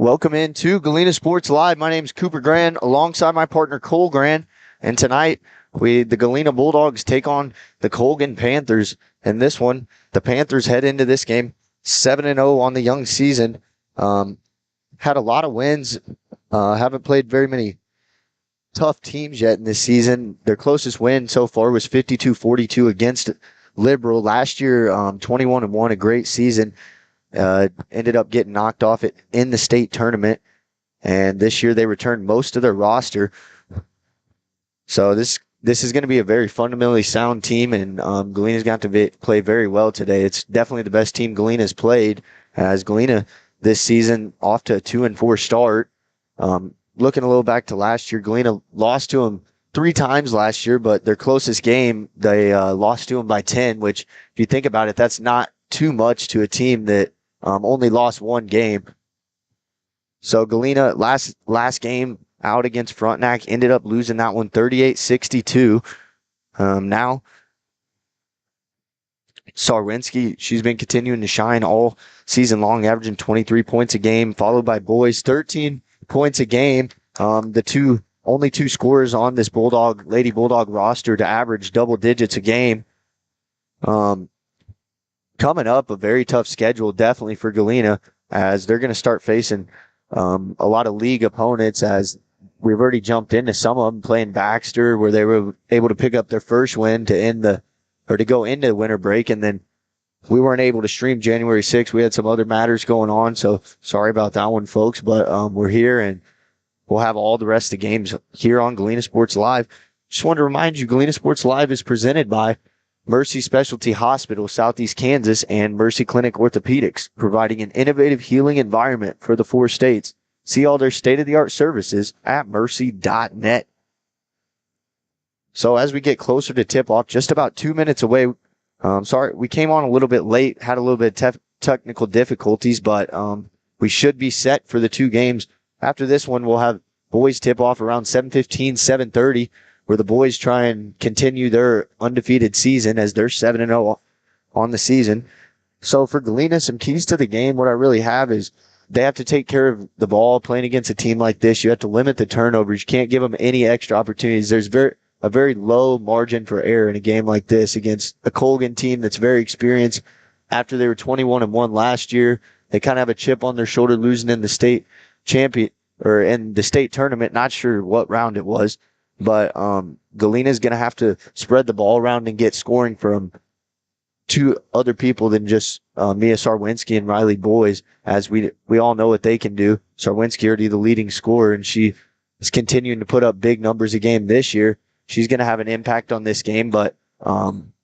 Welcome into Galena Sports Live. My name is Cooper Grand alongside my partner Colgan. And tonight, the Galena Bulldogs take on the Colgan Panthers. And this one, the Panthers head into this game 7-0 on the young season. Had a lot of wins. Haven't played very many tough teams yet in this season. Their closest win so far was 52-42 against Liberal. Last year, 21-1, a great season. Ended up getting knocked off in the state tournament, and this year they returned most of their roster. So this is going to be a very fundamentally sound team, and Galena's got to play very well today. It's definitely the best team Galena's played, as Galena this season off to a 2-4 start. Looking a little back to last year, Galena lost to them 3 times last year, but their closest game they lost to them by 10, which if you think about it, that's not too much to a team that only lost 1 game. So Galena last game out against Frontenac ended up losing that one 38-62. Now Sarwinski, she's been continuing to shine all season long, averaging 23 points a game, followed by boys 13 points a game. The only two scorers on this Lady Bulldog roster to average double digits a game. Coming up, a very tough schedule, definitely for Galena, as they're going to start facing a lot of league opponents, as we've already jumped into some of them playing Baxter, where they were able to pick up their first win to go into the winter break. And then we weren't able to stream January 6th. We had some other matters going on, so sorry about that one, folks. But we're here, and we'll have all the rest of the games here on Galena Sports Live. Just wanted to remind you, Galena Sports Live is presented by Mercy Specialty Hospital, Southeast Kansas, and Mercy Clinic Orthopedics, providing an innovative healing environment for the 4 states. See all their state-of-the-art services at mercy.net. So as we get closer to tip-off, just about 2 minutes away, sorry, we came on a little bit late, had a little bit of technical difficulties, but we should be set for the 2 games. After this one, we'll have boys tip-off around 7:15, 7:30, where the boys try and continue their undefeated season, as they're 7-0 on the season. So for Galena, some keys to the game, what I really have is they have to take care of the ball. Playing against a team like this, you have to limit the turnovers. You can't give them any extra opportunities. There's a very low margin for error in a game like this against a Colgan team that's very experienced. After they were 21-1 last year, they kind of have a chip on their shoulder, losing in the state champion or in the state tournament. Not sure what round it was. But Galena's going to have to spread the ball around and get scoring from 2 other people than just Mia Sarwinski and Riley Boys, as we all know what they can do. Sarwinski already the leading scorer, and she is continuing to put up big numbers a game this year. She's going to have an impact on this game, but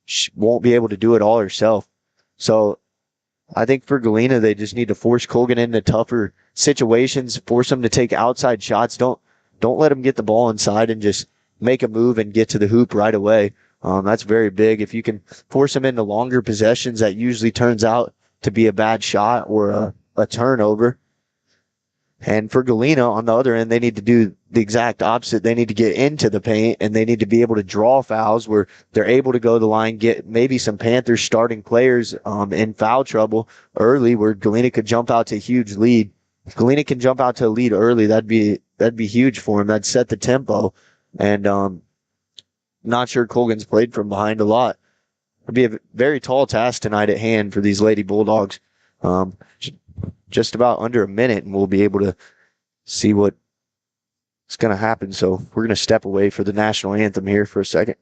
she won't be able to do it all herself. So I think for Galena, they just need to force Colgan into tougher situations, force them to take outside shots. Don't let them get the ball inside and just make a move and get to the hoop right away. That's very big. If you can force them into longer possessions, that usually turns out to be a bad shot or a turnover. And for Galena, on the other end, they need to do the exact opposite. They need to get into the paint, and they need to be able to draw fouls where they're able to go to the line, get maybe some Panthers starting players in foul trouble early, where Galena could jump out to a huge lead. If Galena can jump out to a lead early, that'd be huge for him. That'd set the tempo. And not sure Colgan's played from behind a lot. It'd be a very tall task tonight at hand for these Lady Bulldogs. Just about under a minute, and we'll be able to see what's going to happen. So we're going to step away for the national anthem here for a second.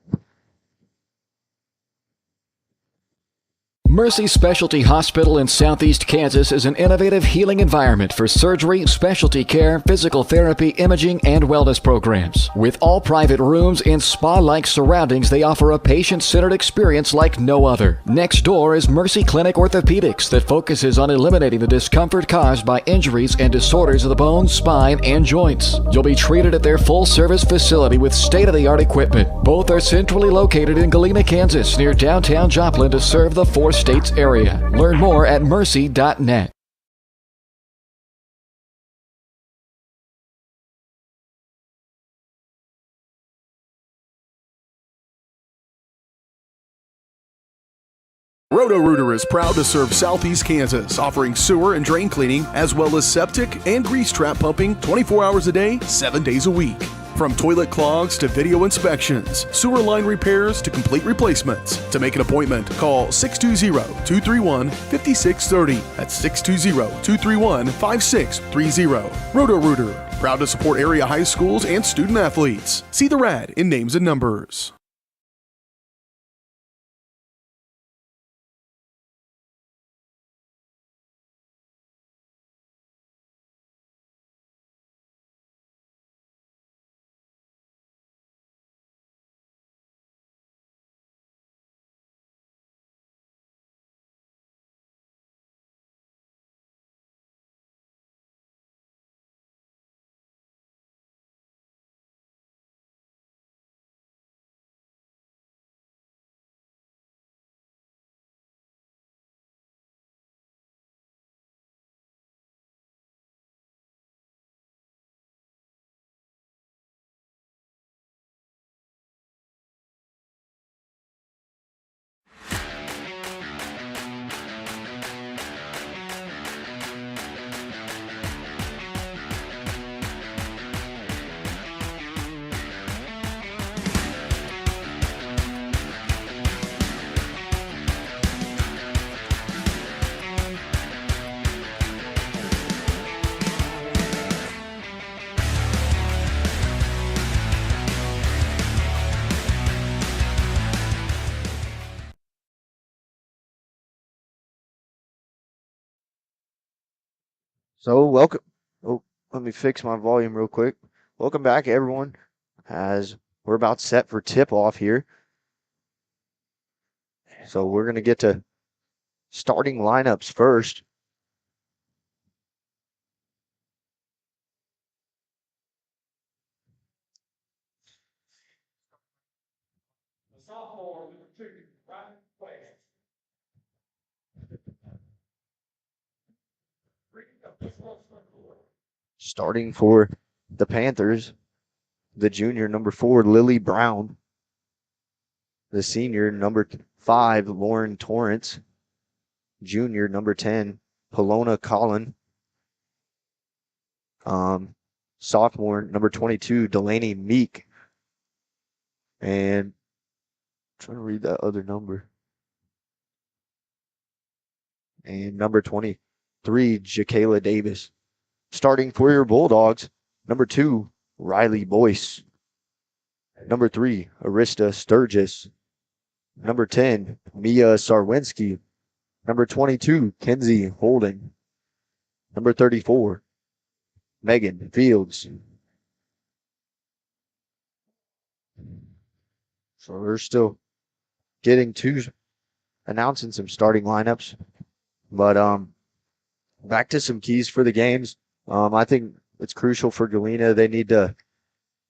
Mercy Specialty Hospital in Southeast Kansas is an innovative healing environment for surgery, specialty care, physical therapy, imaging, and wellness programs. With all private rooms and spa-like surroundings, they offer a patient-centered experience like no other. Next door is Mercy Clinic Orthopedics that focuses on eliminating the discomfort caused by injuries and disorders of the bones, spine, and joints. You'll be treated at their full-service facility with state-of-the-art equipment. Both are centrally located in Galena, Kansas, near downtown Joplin, to serve the 4 states area. Learn more at mercy.net. Roto-Rooter is proud to serve Southeast Kansas, offering sewer and drain cleaning, as well as septic and grease trap pumping 24 hours a day, 7 days a week. From toilet clogs to video inspections, sewer line repairs to complete replacements. To make an appointment, call 620-231-5630. That's 620-231-5630. Roto-Rooter, proud to support area high schools and student athletes. See the rad in names and numbers. So welcome. Oh, let me fix my volume real quick. Welcome back, everyone, as we're about set for tip-off here. So we're going to get to starting lineups first. Starting for the Panthers, the junior, number 4, Lily Brown. The senior, number 5, Lauren Torrance. Junior, number 10, Polona Collin. Sophomore, number 22, Delaney Meek. And I'm trying to read that other number. And number 23, Jakayla Davis. Starting for your Bulldogs, number 2, Riley Boyce. Number 3, Arista Sturgis. Number 10, Mia Sarwinski. Number 22, Kenzie Holden. Number 34, Megan Fields. So we're still getting to announcing some starting lineups. But back to some keys for the games. I think it's crucial for Galena. They need to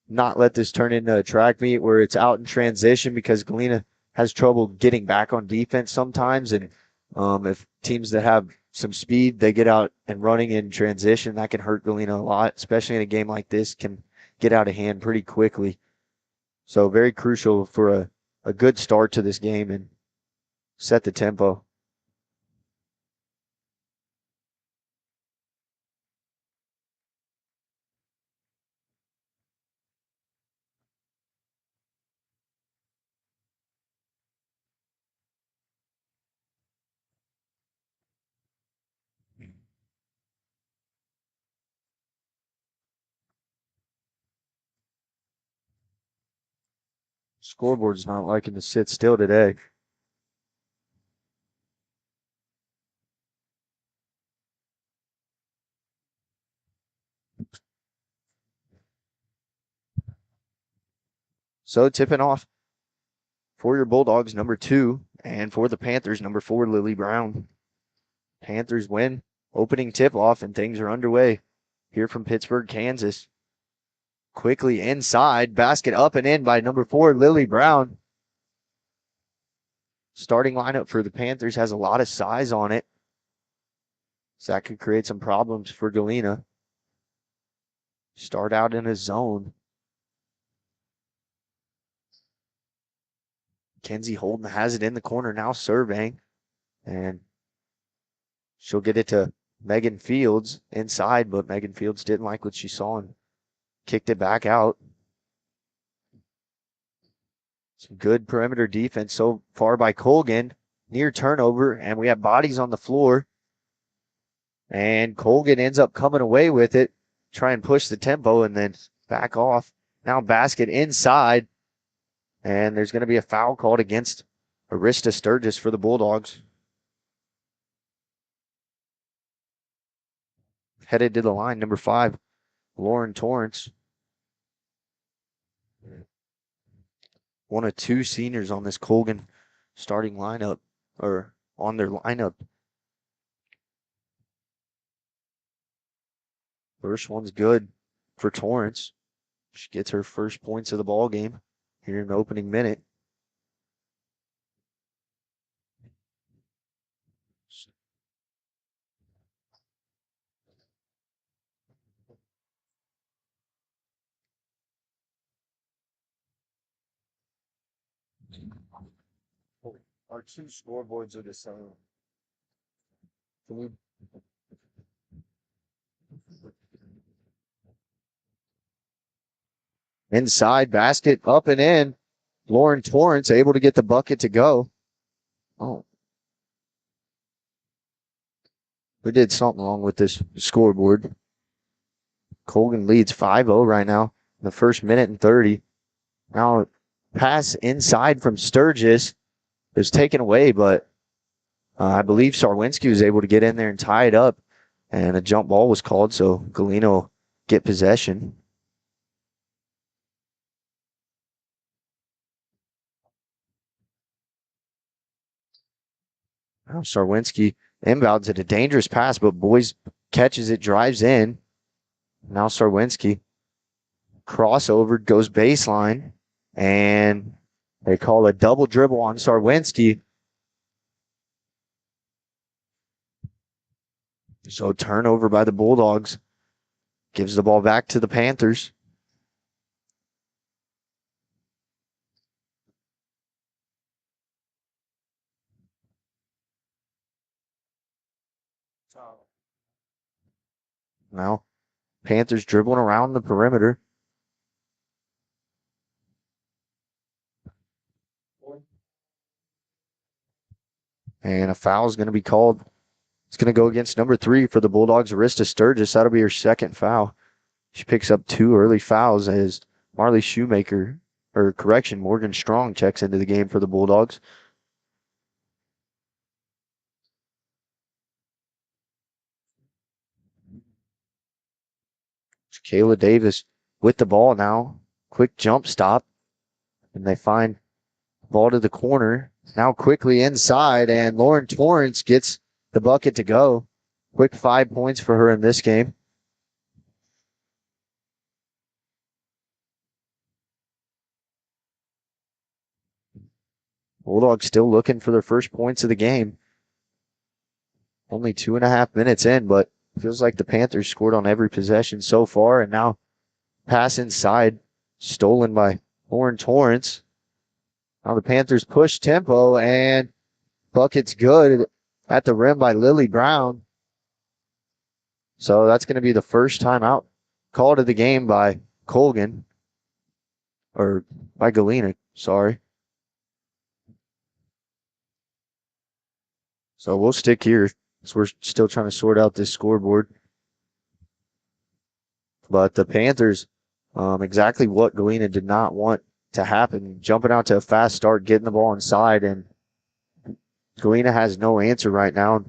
not let this turn into a track meet where it's out in transition, because Galena has trouble getting back on defense sometimes. And if teams that have some speed, they get out and running in transition, that can hurt Galena a lot, especially in a game like this, can get out of hand pretty quickly. So very crucial for a good start to this game and set the tempo. Scoreboard's not liking to sit still today. So tipping off for your Bulldogs, number 2, and for the Panthers, number 4, Lily Brown. Panthers win opening tip-off, and things are underway here from Pittsburgh, Kansas. Quickly inside, basket up and in by number 4, Lily Brown. Starting lineup for the Panthers has a lot of size on it, so that could create some problems for Galena. Start out in a zone. Kenzie Holden has it in the corner now, surveying. And she'll get it to Megan Fields inside, but Megan Fields didn't like what she saw and kicked it back out. Some good perimeter defense so far by Colgan. Near turnover, and we have bodies on the floor. And Colgan ends up coming away with it. Try and push the tempo and then back off. Now basket inside. And there's going to be a foul called against Arista Sturgis for the Bulldogs. Headed to the line, number 5, Lauren Torrance. One of 2 seniors on this Colgan starting lineup, or on their lineup. First one's good for Torrance. She gets her first points of the ball game here in the opening minute. Our 2 scoreboards are the same. Can we? Inside basket, up and in. Lauren Torrance able to get the bucket to go. Oh. We did something wrong with this scoreboard. Colgan leads 5-0 right now in the first minute and 30. Now, pass inside from Sturgis is taken away, but I believe Sarwinski was able to get in there and tie it up, and a jump ball was called, so Galena will get possession. Now Sarwinski inbounds it, a dangerous pass, but Boys catches it, drives in. Now Sarwinski crossover, goes baseline, and they call a double dribble on Sarwinski. So turnover by the Bulldogs. Gives the ball back to the Panthers. Now, Panthers dribbling around the perimeter. And a foul is going to be called. It's going to go against number 3 for the Bulldogs, Arista Sturgis. That'll be her second foul. She picks up 2 early fouls as Marley Shoemaker, or correction, Morgan Strong checks into the game for the Bulldogs. Kayla Davis with the ball now. Quick jump stop. And they find the ball to the corner. Now quickly inside, and Lauren Torrance gets the bucket to go. Quick 5 points for her in this game. Bulldogs still looking for their first points of the game. Only 2.5 minutes in, but feels like the Panthers scored on every possession so far. And now pass inside, stolen by Lauren Torrance. Now the Panthers push tempo, and bucket's good at the rim by Lily Brown. So that's going to be the first timeout called of the game by Colgan, or by Galena, sorry. So we'll stick here. So we're still trying to sort out this scoreboard. But the Panthers, exactly what Galena did not want to happen, jumping out to a fast start, getting the ball inside, and Galena has no answer right now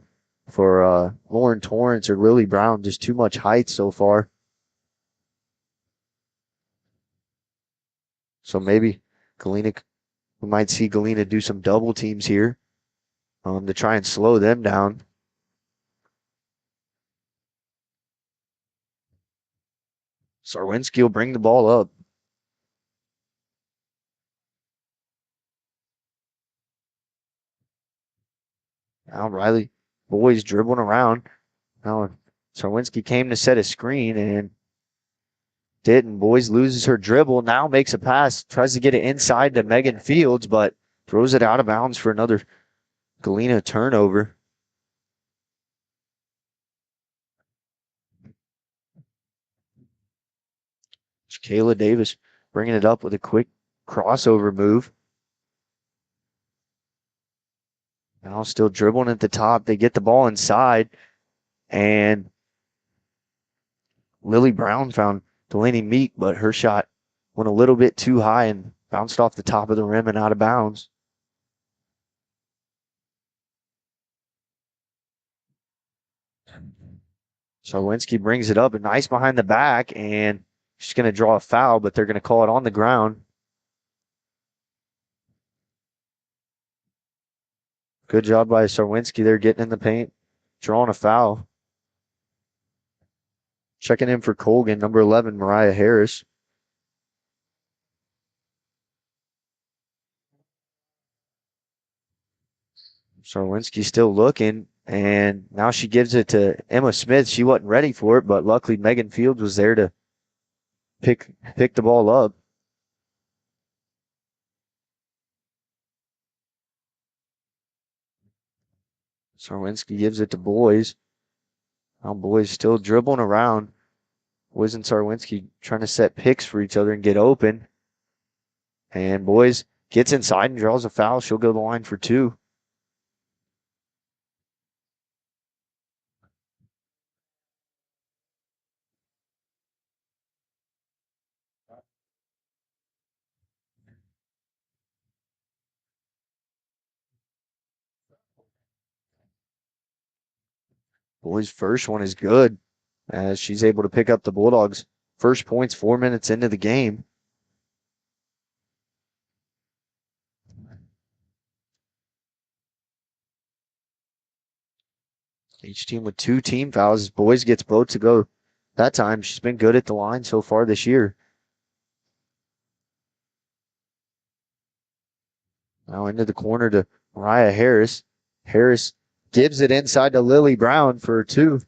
for Lauren Torrance or Lily Brown. Just too much height so far. So maybe Galena, we might see Galena do some double teams here to try and slow them down. Sarwinski will bring the ball up. Now Riley Boys dribbling around. Now Sarwinski came to set a screen and didn't. Boys loses her dribble. Now makes a pass. Tries to get it inside to Megan Fields, but throws it out of bounds for another Galena turnover. Kayla Davis bringing it up with a quick crossover move. Now still dribbling at the top. They get the ball inside, and Lily Brown found Delaney Meek, but her shot went a little bit too high and bounced off the top of the rim and out of bounds. Sarwinski brings it up, a nice behind the back, and she's going to draw a foul, but they're going to call it on the ground. Good job by Sarwinski there getting in the paint, drawing a foul. Checking in for Colgan, number 11, Mariah Harris. Sarwinski still looking, and now she gives it to Emma Smith. She wasn't ready for it, but luckily Megan Fields was there to pick the ball up. Sarwinski gives it to Boys. Now Boys still dribbling around. Boys and Sarwinski trying to set picks for each other and get open. And Boys gets inside and draws a foul. She'll go to the line for 2. Boys' first one is good as she's able to pick up the Bulldogs' first points 4 minutes into the game. Each team with 2 team fouls. Boys gets both to go that time. She's been good at the line so far this year. Now into the corner to Mariah Harris. Harris gives it inside to Lily Brown for 2.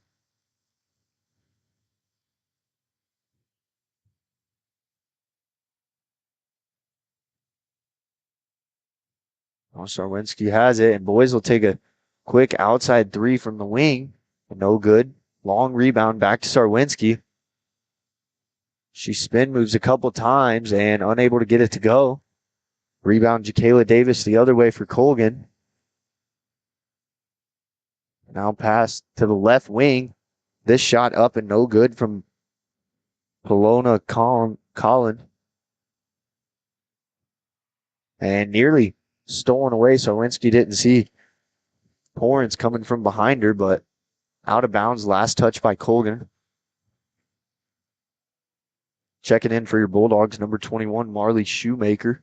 Oh, Sarwinski has it, and Boys will take a quick outside 3 from the wing. No good. Long rebound back to Sarwinski. She spin moves a couple times and unable to get it to go. Rebound Jakayla Davis the other way for Colgan. Now pass to the left wing. This shot up and no good from Polona Collin. And nearly stolen away. Sarwinski didn't see Torrance coming from behind her, but out of bounds. Last touch by Colgan. Checking in for your Bulldogs, number 21, Marley Shoemaker.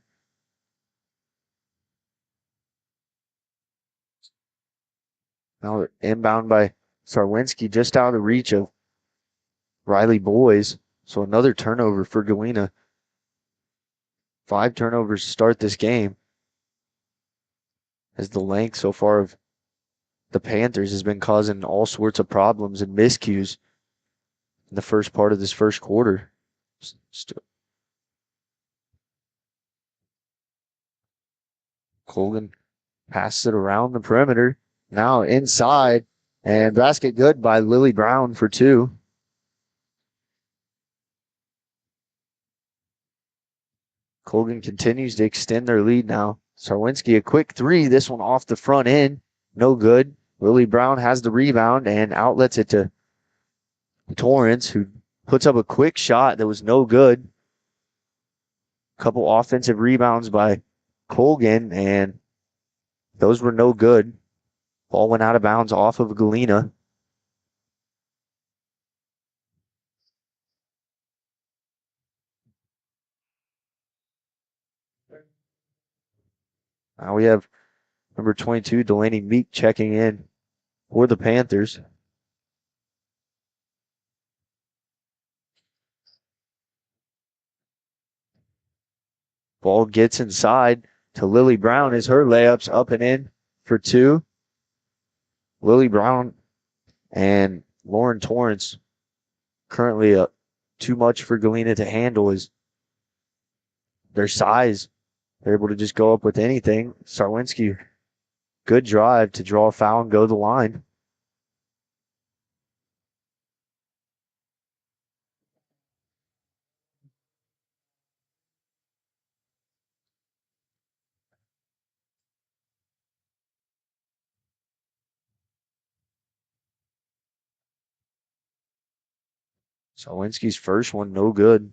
Now inbound by Sarwinski, just out of reach of Riley Boys. So another turnover for Galena. 5 turnovers to start this game. As the length so far of the Panthers has been causing all sorts of problems and miscues in the first part of this first quarter. Colgan passes it around the perimeter. Now inside, and basket good by Lily Brown for 2. Colgan continues to extend their lead now. Sarwinski, a quick 3. This one off the front end. No good. Lily Brown has the rebound and outlets it to Torrance, who puts up a quick shot that was no good. Couple offensive rebounds by Colgan, and those were no good. Ball went out of bounds off of Galena. Now we have number 22, Delaney Meek, checking in for the Panthers. Ball gets inside to Lily Brown as her layups up and in for 2. Lily Brown and Lauren Torrance currently too much for Galena to handle is their size. They're able to just go up with anything. Sarwinski good drive to draw a foul and go to the line. Sawinski's first one, no good.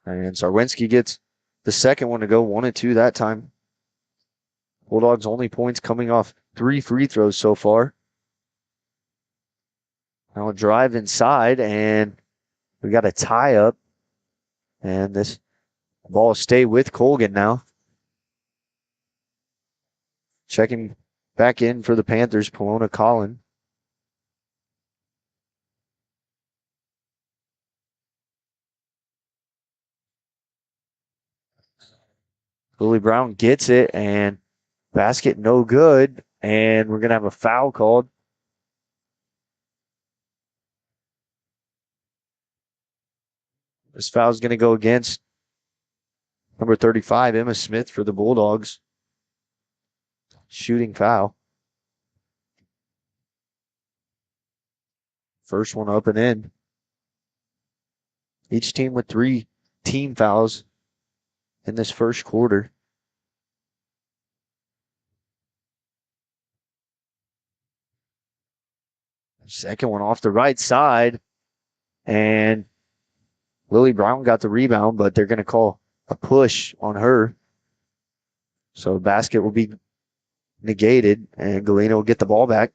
And Sarwinski gets the second one to go, 1-2 that time. Bulldogs only points coming off 3 free throws so far. Now a drive inside, and we got a tie up. And this ball will stay with Colgan now. Checking back in for the Panthers, Pomona Colin. Lily Brown gets it, and basket no good. And we're going to have a foul called. This foul is going to go against number 35, Emma Smith, for the Bulldogs. Shooting foul. First one up and in. Each team with 3 team fouls in this first quarter. Second one off the right side. And Lily Brown got the rebound, but they're going to call a push on her. So the basket will be negated, and Galena will get the ball back.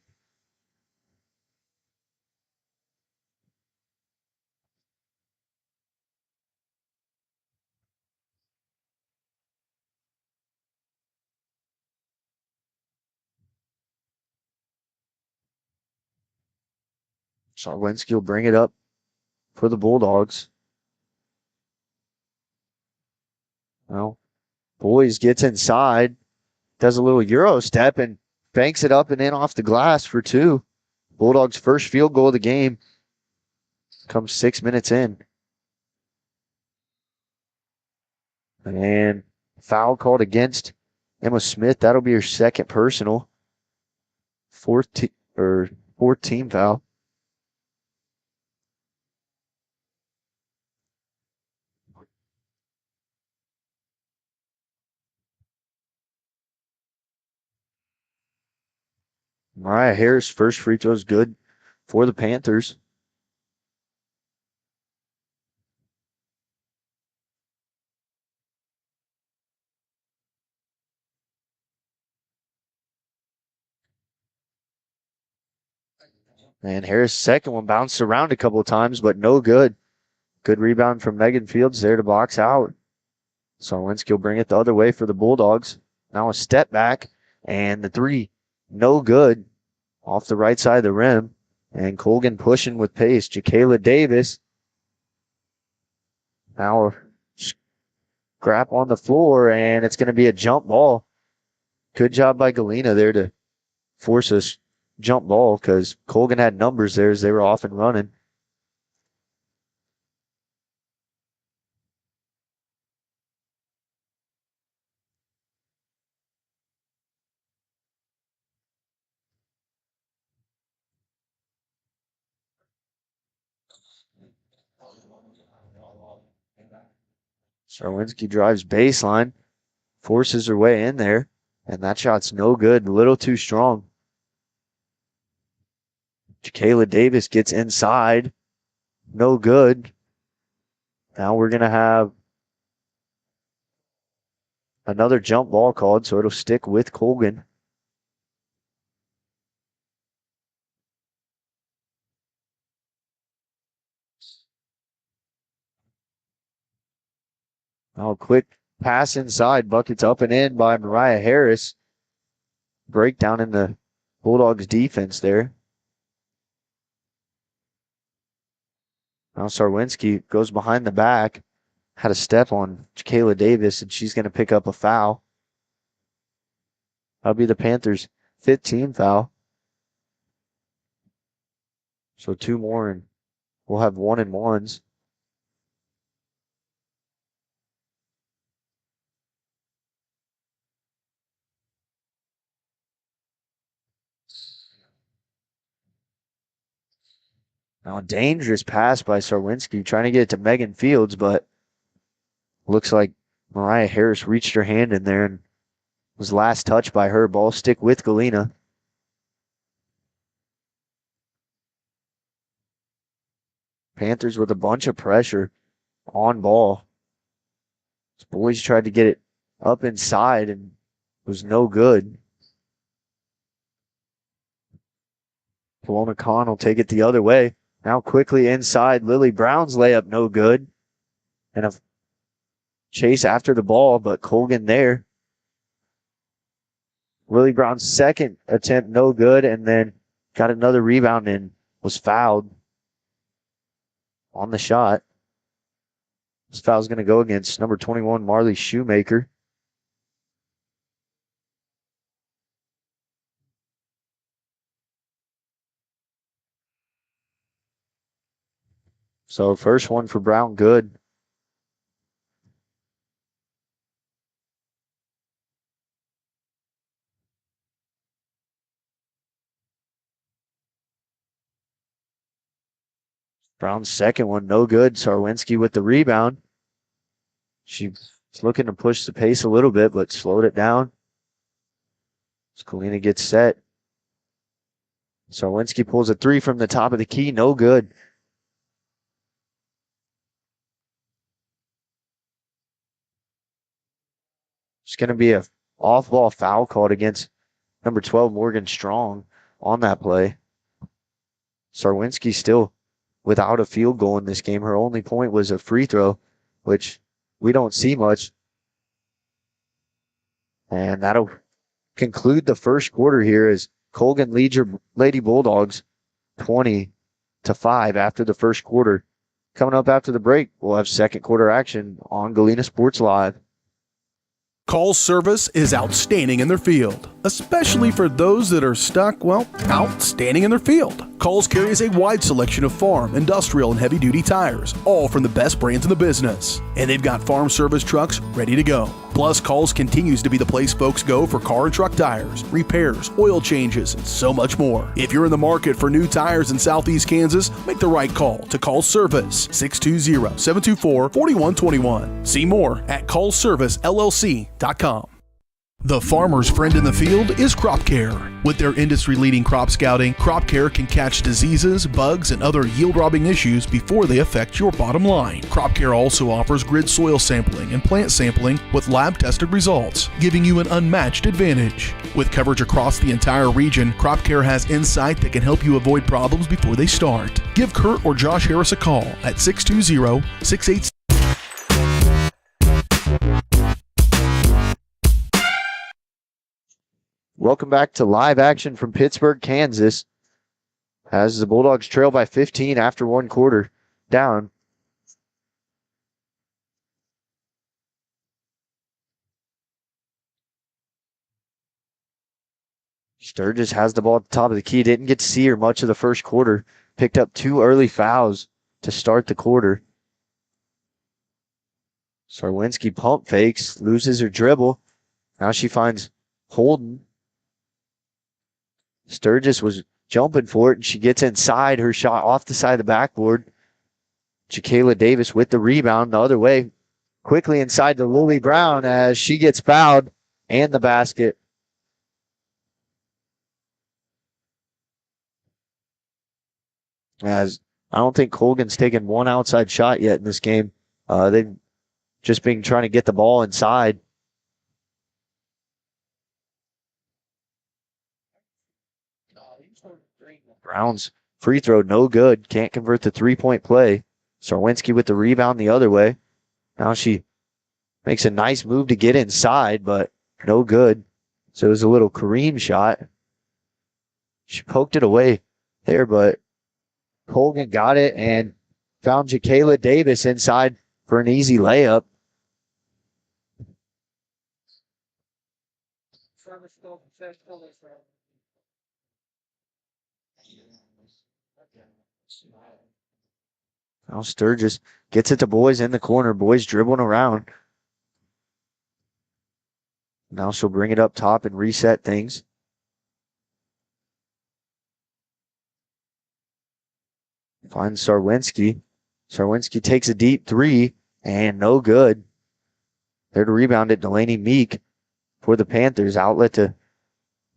Sarwinski will bring it up for the Bulldogs. Well, Boys gets inside, does a little Euro step, and banks it up and in off the glass for 2. Bulldogs' first field goal of the game comes 6 minutes in. And foul called against Emma Smith. That'll be her second personal. Fourth team foul. Mariah Harris' first free throw is good for the Panthers. And Harris' second one bounced around a couple of times, but no good. Good rebound from Megan Fields there to box out. Sarwinski will bring it the other way for the Bulldogs. Now a step back, and the 3, no good, off the right side of the rim. And Colgan pushing with pace. Jacayla Davis. Now a scrap on the floor, and it's going to be a jump ball. Good job by Galena there to force a jump ball, because Colgan had numbers there as they were off and running. Sarwinski drives baseline, forces her way in there, and that shot's no good, a little too strong. Jacayla Davis gets inside, no good. Now we're going to have another jump ball called, so it'll stick with Colgan. Now quick pass inside, buckets up and in by Mariah Harris. Breakdown in the Bulldogs defense there. Now Sarwinski goes behind the back, had a step on Jacayla Davis, and she's going to pick up a foul. That'll be the Panthers' 15th foul. So 2 more and we'll have 1-1s. Now a dangerous pass by Sarwinski trying to get it to Megan Fields, but looks like Mariah Harris reached her hand in there and was last touched by her. Ball stick with Galena. Panthers with a bunch of pressure on ball. These boys tried to get it up inside and was no good. Kelowna Khan will take it the other way. Now quickly inside. Lily Brown's layup no good. And a chase after the ball, but Colgan there. Lily Brown's second attempt no good, and then got another rebound and was fouled on the shot. This foul's going to go against number 21, Marley Shoemaker. So first one for Brown, good. Brown's second one, no good. Sarwinski with the rebound. She's looking to push the pace a little bit, but slowed it down. Galena gets set. Sarwinski pulls a three from the top of the key, no good. It's going to be a off-ball foul called against number 12, Morgan Strong, on that play. Sarwinski still without a field goal in this game. Her only point was a free throw, which we don't see much. And that'll conclude the first quarter here as Colgan leads your Lady Bulldogs 20-5 after the first quarter. Coming up after the break, we'll have second quarter action on Galena Sports Live. Call service is outstanding in their field, especially for those that are stuck, outstanding in their field. Calls carries a wide selection of farm, industrial, and heavy-duty tires, all from the best brands in the business. And they've got farm service trucks ready to go. Plus, Calls continues to be the place folks go for car and truck tires, repairs, oil changes, and so much more. If you're in the market for new tires in Southeast Kansas, make the right call to Call Service, 620-724-4121. See more at callservicellc.com. The farmer's friend in the field is Crop Care. With their industry-leading crop scouting, Crop Care can catch diseases, bugs, and other yield-robbing issues before they affect your bottom line. Crop Care also offers grid soil sampling and plant sampling with lab-tested results, giving you an unmatched advantage. With coverage across the entire region, Crop Care has insight that can help you avoid problems before they start. Give Kurt or Josh Harris a call at 620-686. Welcome back to live action from Pittsburgh, Kansas, as the Bulldogs trail by 15 after one quarter down. Sturgis has the ball at the top of the key. Didn't get to see her much of the first quarter. Picked up 2 early fouls to start the quarter. Sarwinski pump fakes, loses her dribble. Now she finds Holden. Sturgis was jumping for it, and she gets inside. Her shot off the side of the backboard. Jacayla Davis with the rebound the other way. Quickly inside to Lily Brown as she gets fouled and the basket. As I don't think Colgan's taken one outside shot yet in this game. They've just been trying to get the ball inside. Brown's free throw, no good. Can't convert the three-point play. Sarwinski with the rebound the other way. Now she makes a nice move to get inside, but no good. So it was a little Kareem shot. She poked it away there, but Colgan got it and found Jacayla Davis inside for an easy layup. Now Sturgis gets it to Boys in the corner. Boys dribbling around. Now she'll bring it up top and reset things. Finds Sarwinski. Sarwinski takes a deep three and no good. There to rebound it, Delaney Meek for the Panthers. Outlet to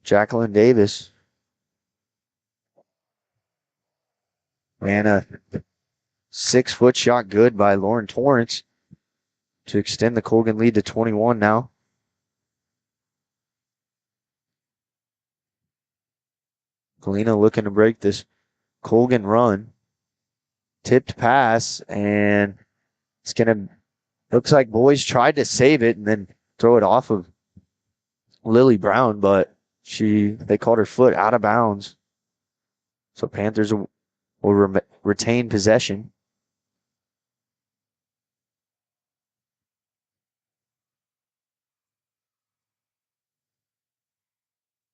Jacqueline Davis. And a 6-foot shot good by Lauren Torrance to extend the Colgan lead to 21 now. Galena looking to break this Colgan run. Tipped pass, and it's going to, looks like Boys tried to save it and then throw it off of Lily Brown, but they called her foot out of bounds. So Panthers will retain possession.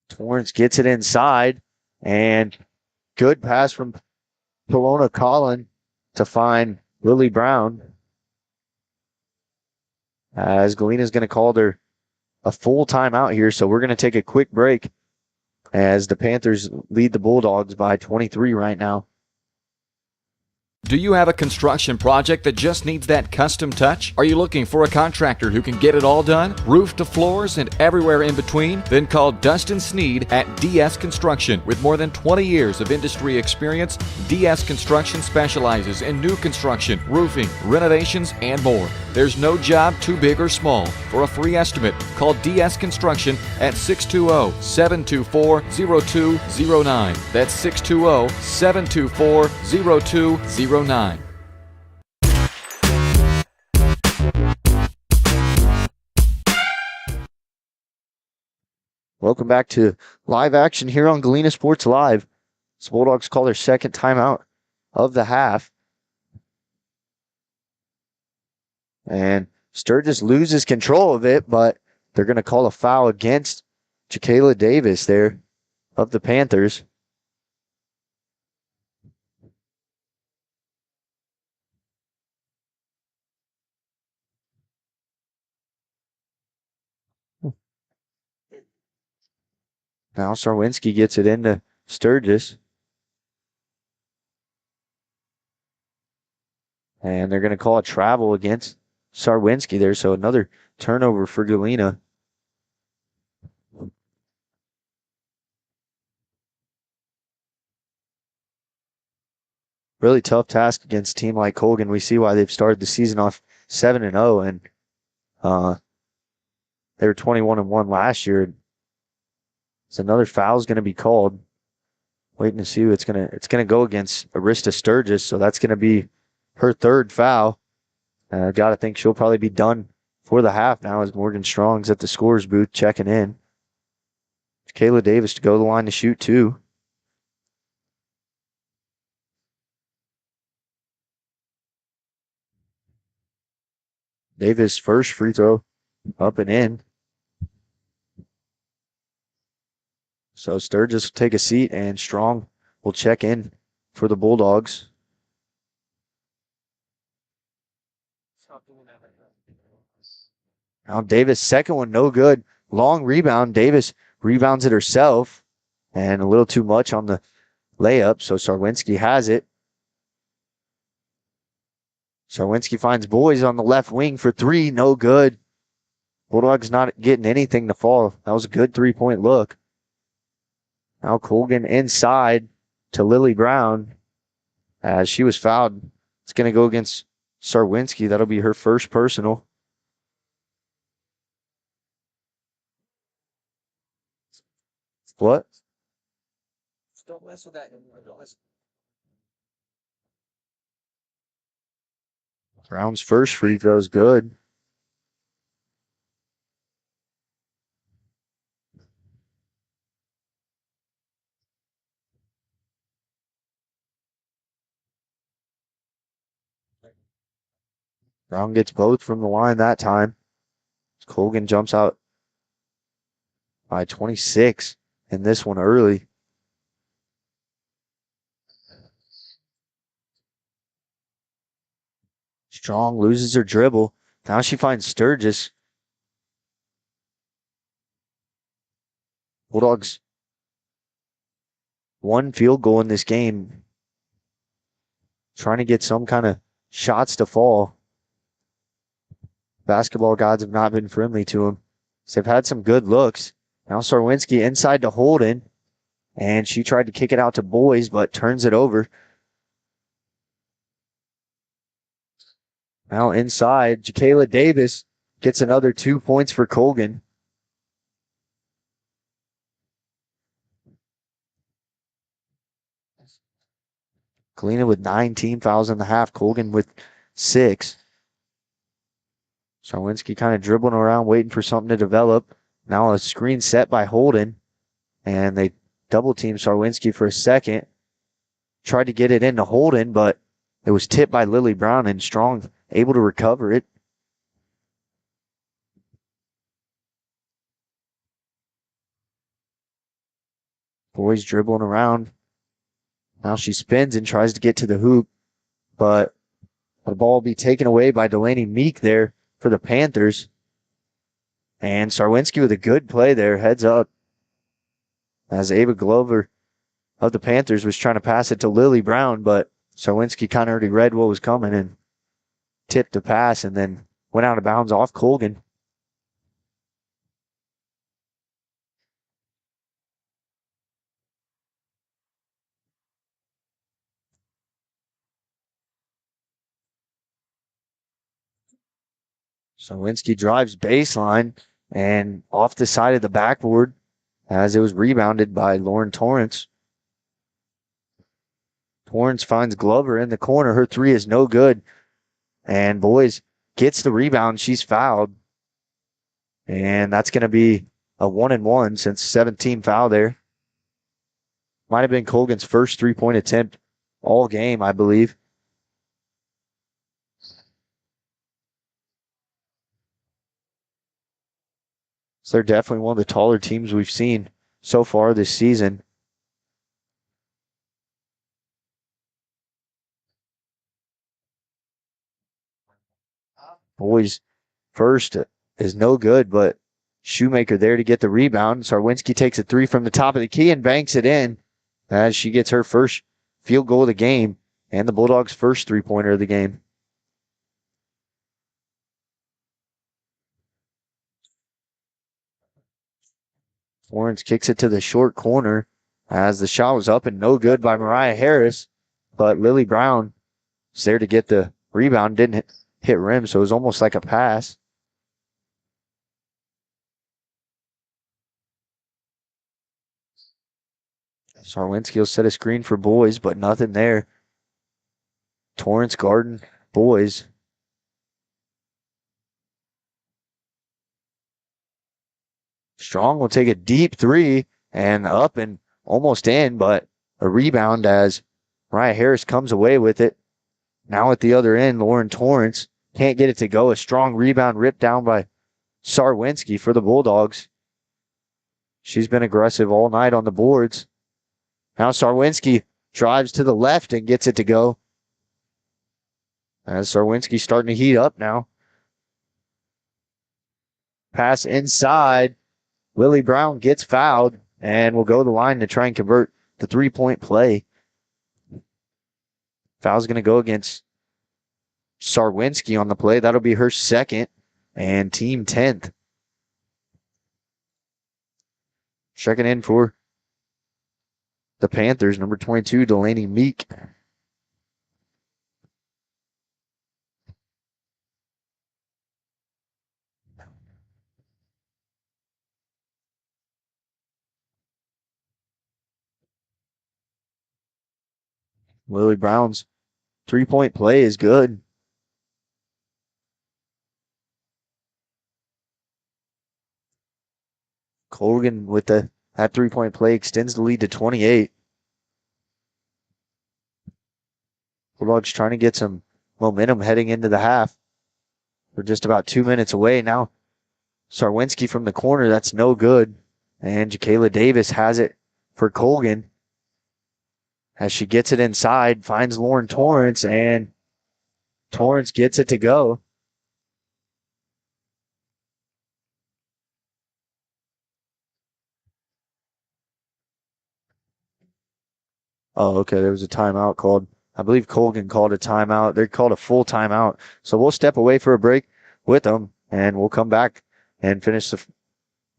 Torrance gets it inside, and good pass from Kelowna Collin to find Lily Brown. As Galena's going to call her a full timeout here, so we're going to take a quick break as the Panthers lead the Bulldogs by 23 right now. Do you have a construction project that just needs that custom touch? Are you looking for a contractor who can get it all done, roof to floors and everywhere in between? Then call Dustin Sneed at DS Construction. With more than 20 years of industry experience, DS Construction specializes in new construction, roofing, renovations, and more. There's no job too big or small. For a free estimate, call DS Construction at 620-724-0209. That's 620-724-0209. Welcome back to live action here on Galena Sports Live. The Bulldogs call their second timeout of the half. And Sturgis loses control of it, but they're going to call a foul against Jacayla Davis there of the Panthers. Now Sarwinski gets it into Sturgis. And they're going to call a travel against Sarwinski there. So another turnover for Galena. Really tough task against a team like Colgan. We see why they've started the season off 7-0, and they were 21-1 last year. So another foul is going to be called. Waiting to see who it's going to go against Arista Sturgis. So that's going to be her third foul. I got to think she'll probably be done for the half now as Morgan Strong's at the scorer's booth checking in. Kayla Davis to go to the line to shoot two. Davis first free throw up and in. So Sturgis will take a seat and Strong will check in for the Bulldogs. Now Davis, second one, no good. Long rebound. Davis rebounds it herself and a little too much on the layup. So Sarwinski has it. Sarwinski finds Boys on the left wing for three. No good. Bulldogs not getting anything to fall. That was a good three-point look. Now Colgan inside to Lily Brown as she was fouled. It's going to go against Sarwinski. That'll be her first personal. What? Don't mess with that. Brown's first free throw is good. Brown gets both from the line that time. Colgan jumps out by 26 in this one early. Strong loses her dribble. Now she finds Sturgis. Bulldogs one field goal in this game. Trying to get some kind of shots to fall. Basketball gods have not been friendly to them. So they've had some good looks. Now Sarwinski inside to Holden. And she tried to kick it out to Boys, but turns it over. Now inside, Jacayla Davis gets another 2 points for Colgan. Galena with 9 team fouls in the half. Colgan with 6. Sarwinski kind of dribbling around, waiting for something to develop. Now a screen set by Holden. And they double team Sarwinski for a second. Tried to get it into Holden, but it was tipped by Lily Brown, and Strong able to recover it. Boys dribbling around. Now she spins and tries to get to the hoop, but the ball will be taken away by Delaney Meek there for the Panthers. And Sarwinski with a good play there, heads up. As Ava Glover of the Panthers was trying to pass it to Lily Brown, but Sarwinski kind of already read what was coming and tipped the pass and then went out of bounds off Colgan. Sarwinski drives baseline and off the side of the backboard as it was rebounded by Lauren Torrance. Torrance finds Glover in the corner. Her three is no good. And Boys gets the rebound. She's fouled. And that's going to be a 1-and-1 since 17 foul there. Might have been Colgan's first three-point attempt all game, I believe. So they're definitely one of the taller teams we've seen so far this season. Boys first is no good, but Shoemaker there to get the rebound. Sarwinski takes a three from the top of the key and banks it in as she gets her first field goal of the game and the Bulldogs' first three-pointer of the game. Florence kicks it to the short corner as the shot was up and no good by Mariah Harris, but Lily Brown is there to get the rebound, didn't hit rim, so it was almost like a pass. Sarwinski will set a screen for Boys, but nothing there. Torrance Garden, Boys. Strong will take a deep three and up and almost in, but a rebound as Mariah Harris comes away with it. Now at the other end, Lauren Torrance can't get it to go. A strong rebound ripped down by Sarwinski for the Bulldogs. She's been aggressive all night on the boards. Now Sarwinski drives to the left and gets it to go. As Sarwinski starting to heat up now. Pass inside. Lily Brown gets fouled and will go to the line to try and convert the three-point play. Foul's going to go against Sarwinski on the play. That'll be her second and team 10th. Checking in for the Panthers, number 22, Delaney Meek. Lily Brown's three-point play is good. Colgan with that three-point play extends the lead to 28. Bulldogs trying to get some momentum heading into the half. We're just about 2 minutes away now. Sarwinski from the corner, that's no good. And Jacayla Davis has it for Colgan. As she gets it inside, finds Lauren Torrance, and Torrance gets it to go. Oh, okay. There was a timeout called. I believe Colgan called a timeout. They called a full timeout. So we'll step away for a break with them, and we'll come back and finish the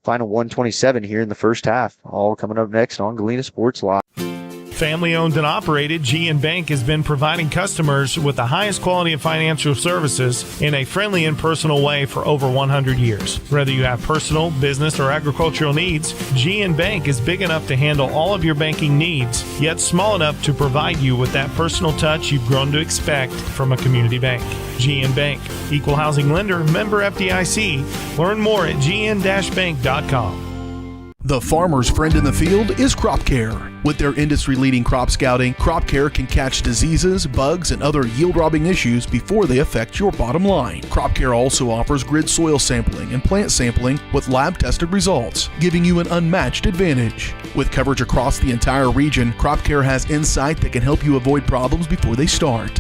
final 127 here in the first half. All coming up next on Galena Sports Live. Family owned and operated, GN Bank has been providing customers with the highest quality of financial services in a friendly and personal way for over 100 years. Whether you have personal, business, or agricultural needs, GN Bank is big enough to handle all of your banking needs, yet small enough to provide you with that personal touch you've grown to expect from a community bank. GN Bank, equal housing lender, member FDIC. Learn more at gn-bank.com. The farmer's friend in the field is Crop Care. With their industry-leading crop scouting, Crop Care can catch diseases, bugs, and other yield-robbing issues before they affect your bottom line. Crop Care also offers grid soil sampling and plant sampling with lab-tested results, giving you an unmatched advantage. With coverage across the entire region, Crop Care has insight that can help you avoid problems before they start.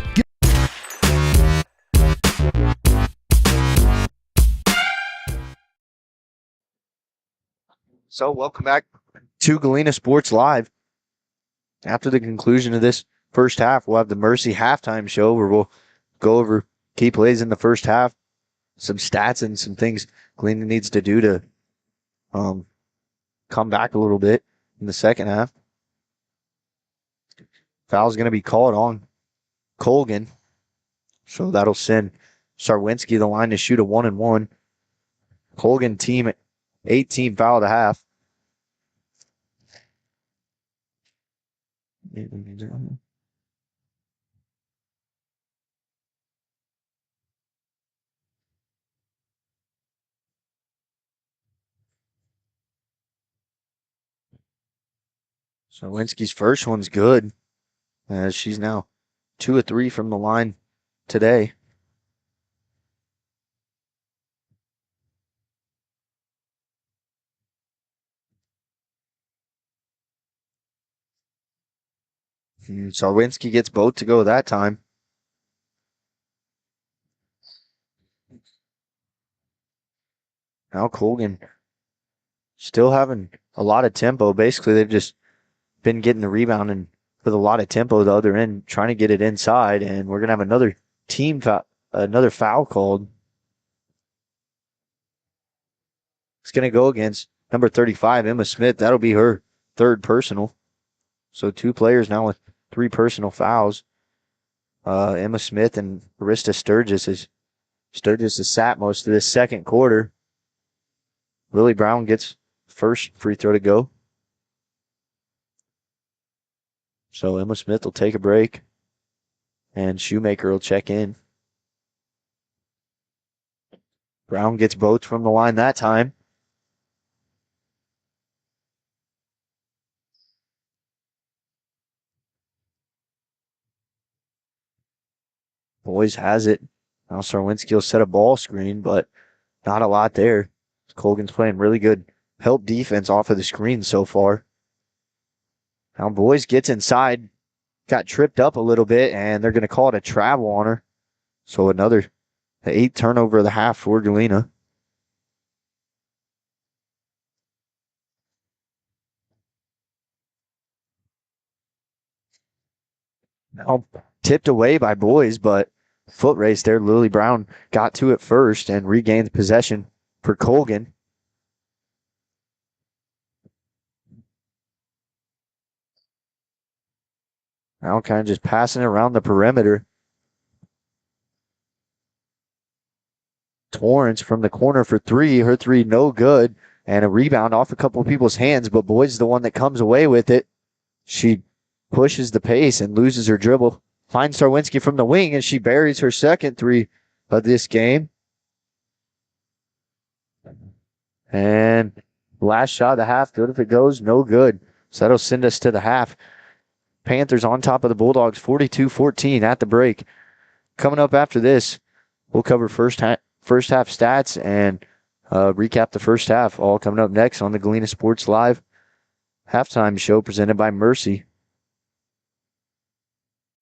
So welcome back to Galena Sports Live. After the conclusion of this first half, we'll have the Mercy halftime show where we'll go over key plays in the first half, some stats and some things Galena needs to do to come back a little bit in the second half. Foul's going to be called on Colgan, so that'll send Sarwinski the line to shoot a 1-and-1. Colgan team 18 foul to half. So Sarwinski's first one's good, as she's now 2 of 3 from the line today. Sarwinski gets both to go that time. Now Colgan still having a lot of tempo. Basically, they've just been getting the rebound and with a lot of tempo the other end, trying to get it inside, and we're going to have another team foul, another foul called. It's going to go against number 35, Emma Smith. That'll be her third personal. So 2 players now with 3 personal fouls. Emma Smith and Arista Sturgis. Sturgis has sat most of this second quarter. Lily Brown gets first free throw to go. So Emma Smith will take a break, and Shoemaker will check in. Brown gets both from the line that time. Boys has it. Now Sarwinski will set a ball screen, but not a lot there. Colgan's playing really good help defense off of the screen so far. Now Boys gets inside, got tripped up a little bit, and they're going to call it a travel on her. So another 8th turnover of the half for Galena. Now tipped away by Boys, but foot race there. Lily Brown got to it first and regained possession for Colgan. Now kind of just passing it around the perimeter. Torrance from the corner for 3. Her 3 no good. And a rebound off a couple of people's hands, but Boyd's is the one that comes away with it. She pushes the pace and loses her dribble. Finds Sarwinski from the wing, and she buries her second 3 of this game. And last shot of the half, good if it goes, no good. So that'll send us to the half. Panthers on top of the Bulldogs, 42-14 at the break. Coming up after this, we'll cover first half stats and recap the first half. All coming up next on the Galena Sports Live halftime show presented by Mercy.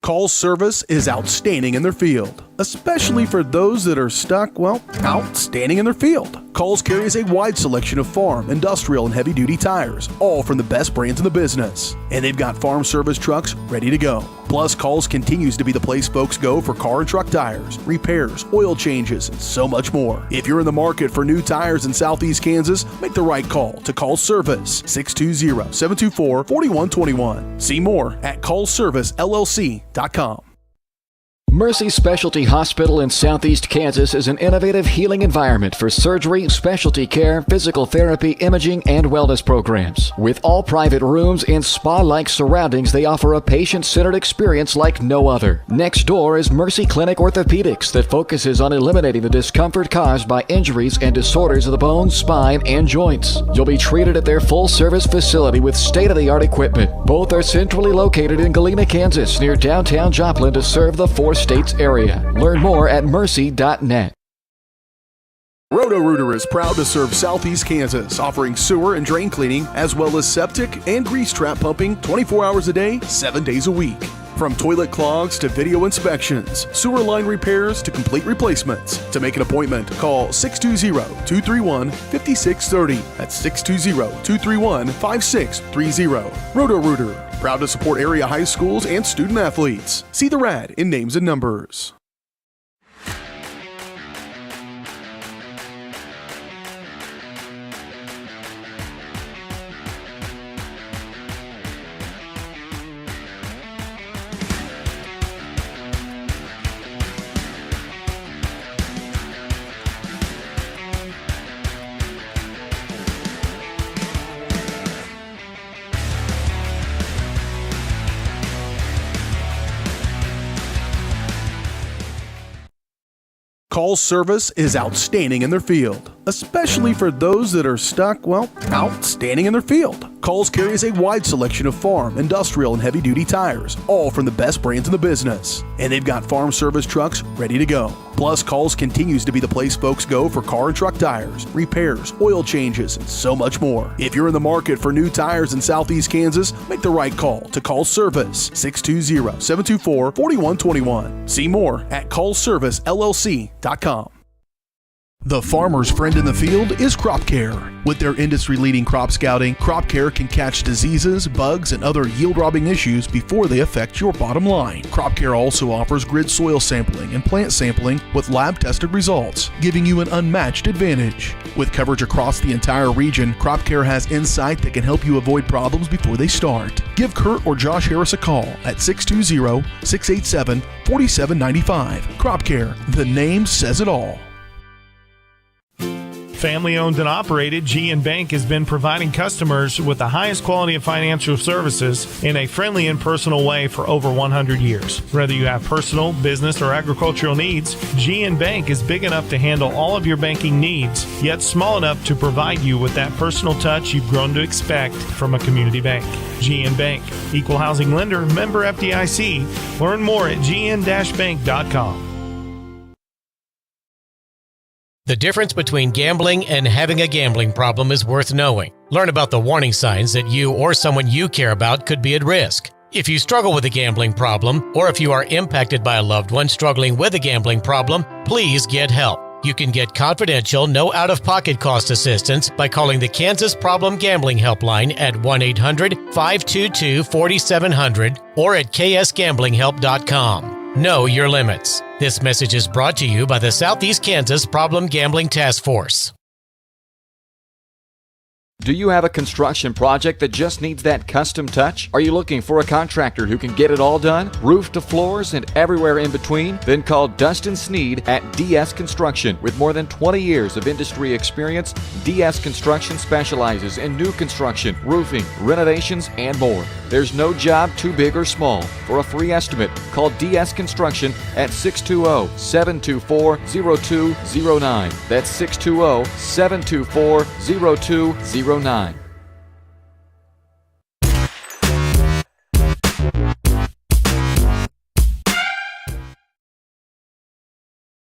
Call service is outstanding in their field. especially for those that are stuck, out standing in their field. Coles carries a wide selection of farm, industrial, and heavy-duty tires, all from the best brands in the business. And they've got farm service trucks ready to go. Plus, Coles continues to be the place folks go for car and truck tires, repairs, oil changes, and so much more. If you're in the market for new tires in Southeast Kansas, make the right call to Coles Service, 620-724-4121. See more at colesservicellc.com. Mercy Specialty Hospital in Southeast Kansas is an innovative healing environment for surgery, specialty care, physical therapy, imaging, and wellness programs. With all private rooms in spa-like surroundings, they offer a patient-centered experience like no other. Next door is Mercy Clinic Orthopedics that focuses on eliminating the discomfort caused by injuries and disorders of the bones, spine, and joints. You'll be treated at their full-service facility with state-of-the-art equipment. Both are centrally located in Galena, Kansas, near downtown Joplin to serve the States area. Learn more at mercy.net. Roto-Rooter is proud to serve Southeast Kansas, offering sewer and drain cleaning, as well as septic and grease trap pumping 24 hours a day, 7 days a week. From toilet clogs to video inspections, sewer line repairs to complete replacements. To make an appointment, call 620-231-5630. That's 620-231-5630. Roto-Rooter, proud to support area high schools and student athletes. See the rad in names and numbers. Coles service is outstanding in their field, especially for those that are stuck, out standing in their field. Coles carries a wide selection of farm, industrial, and heavy-duty tires, all from the best brands in the business. And they've got farm service trucks ready to go. Plus, Coles continues to be the place folks go for car and truck tires, repairs, oil changes, and so much more. If you're in the market for new tires in Southeast Kansas, make the right call to Coles Service, 620-724-4121. See more at colesservicellc.com. The farmer's friend in the field is Crop Care. With their industry-leading crop scouting, Crop Care can catch diseases, bugs, and other yield-robbing issues before they affect your bottom line. Crop Care also offers grid soil sampling and plant sampling with lab-tested results, giving you an unmatched advantage. With coverage across the entire region, Crop Care has insight that can help you avoid problems before they start. Give Kurt or Josh Harris a call at 620-687-4795. Crop Care, the name says it all. Family owned and operated, G&B Bank has been providing customers with the highest quality of financial services in a friendly and personal way for over 100 years. Whether you have personal, business, or agricultural needs, G&B Bank is big enough to handle all of your banking needs, yet small enough to provide you with that personal touch you've grown to expect from a community bank. G&B Bank, equal housing lender, member FDIC. Learn more at gn-bank.com. The difference between gambling and having a gambling problem is worth knowing. Learn about the warning signs that you or someone you care about could be at risk. If you struggle with a gambling problem, or if you are impacted by a loved one struggling with a gambling problem, please get help. You can get confidential, no out-of-pocket cost assistance by calling the Kansas Problem Gambling Helpline at 1-800-522-4700 or at ksgamblinghelp.com. Know your limits. This message is brought to you by the Southeast Kansas Problem Gambling Task Force. Do you have a construction project that just needs that custom touch? Are you looking for a contractor who can get it all done, roof to floors and everywhere in between? Then call Dustin Sneed at DS Construction. With more than 20 years of industry experience, DS Construction specializes in new construction, roofing, renovations, and more. There's no job too big or small. For a free estimate, call DS Construction at 620-724-0209. That's 620-724-0209.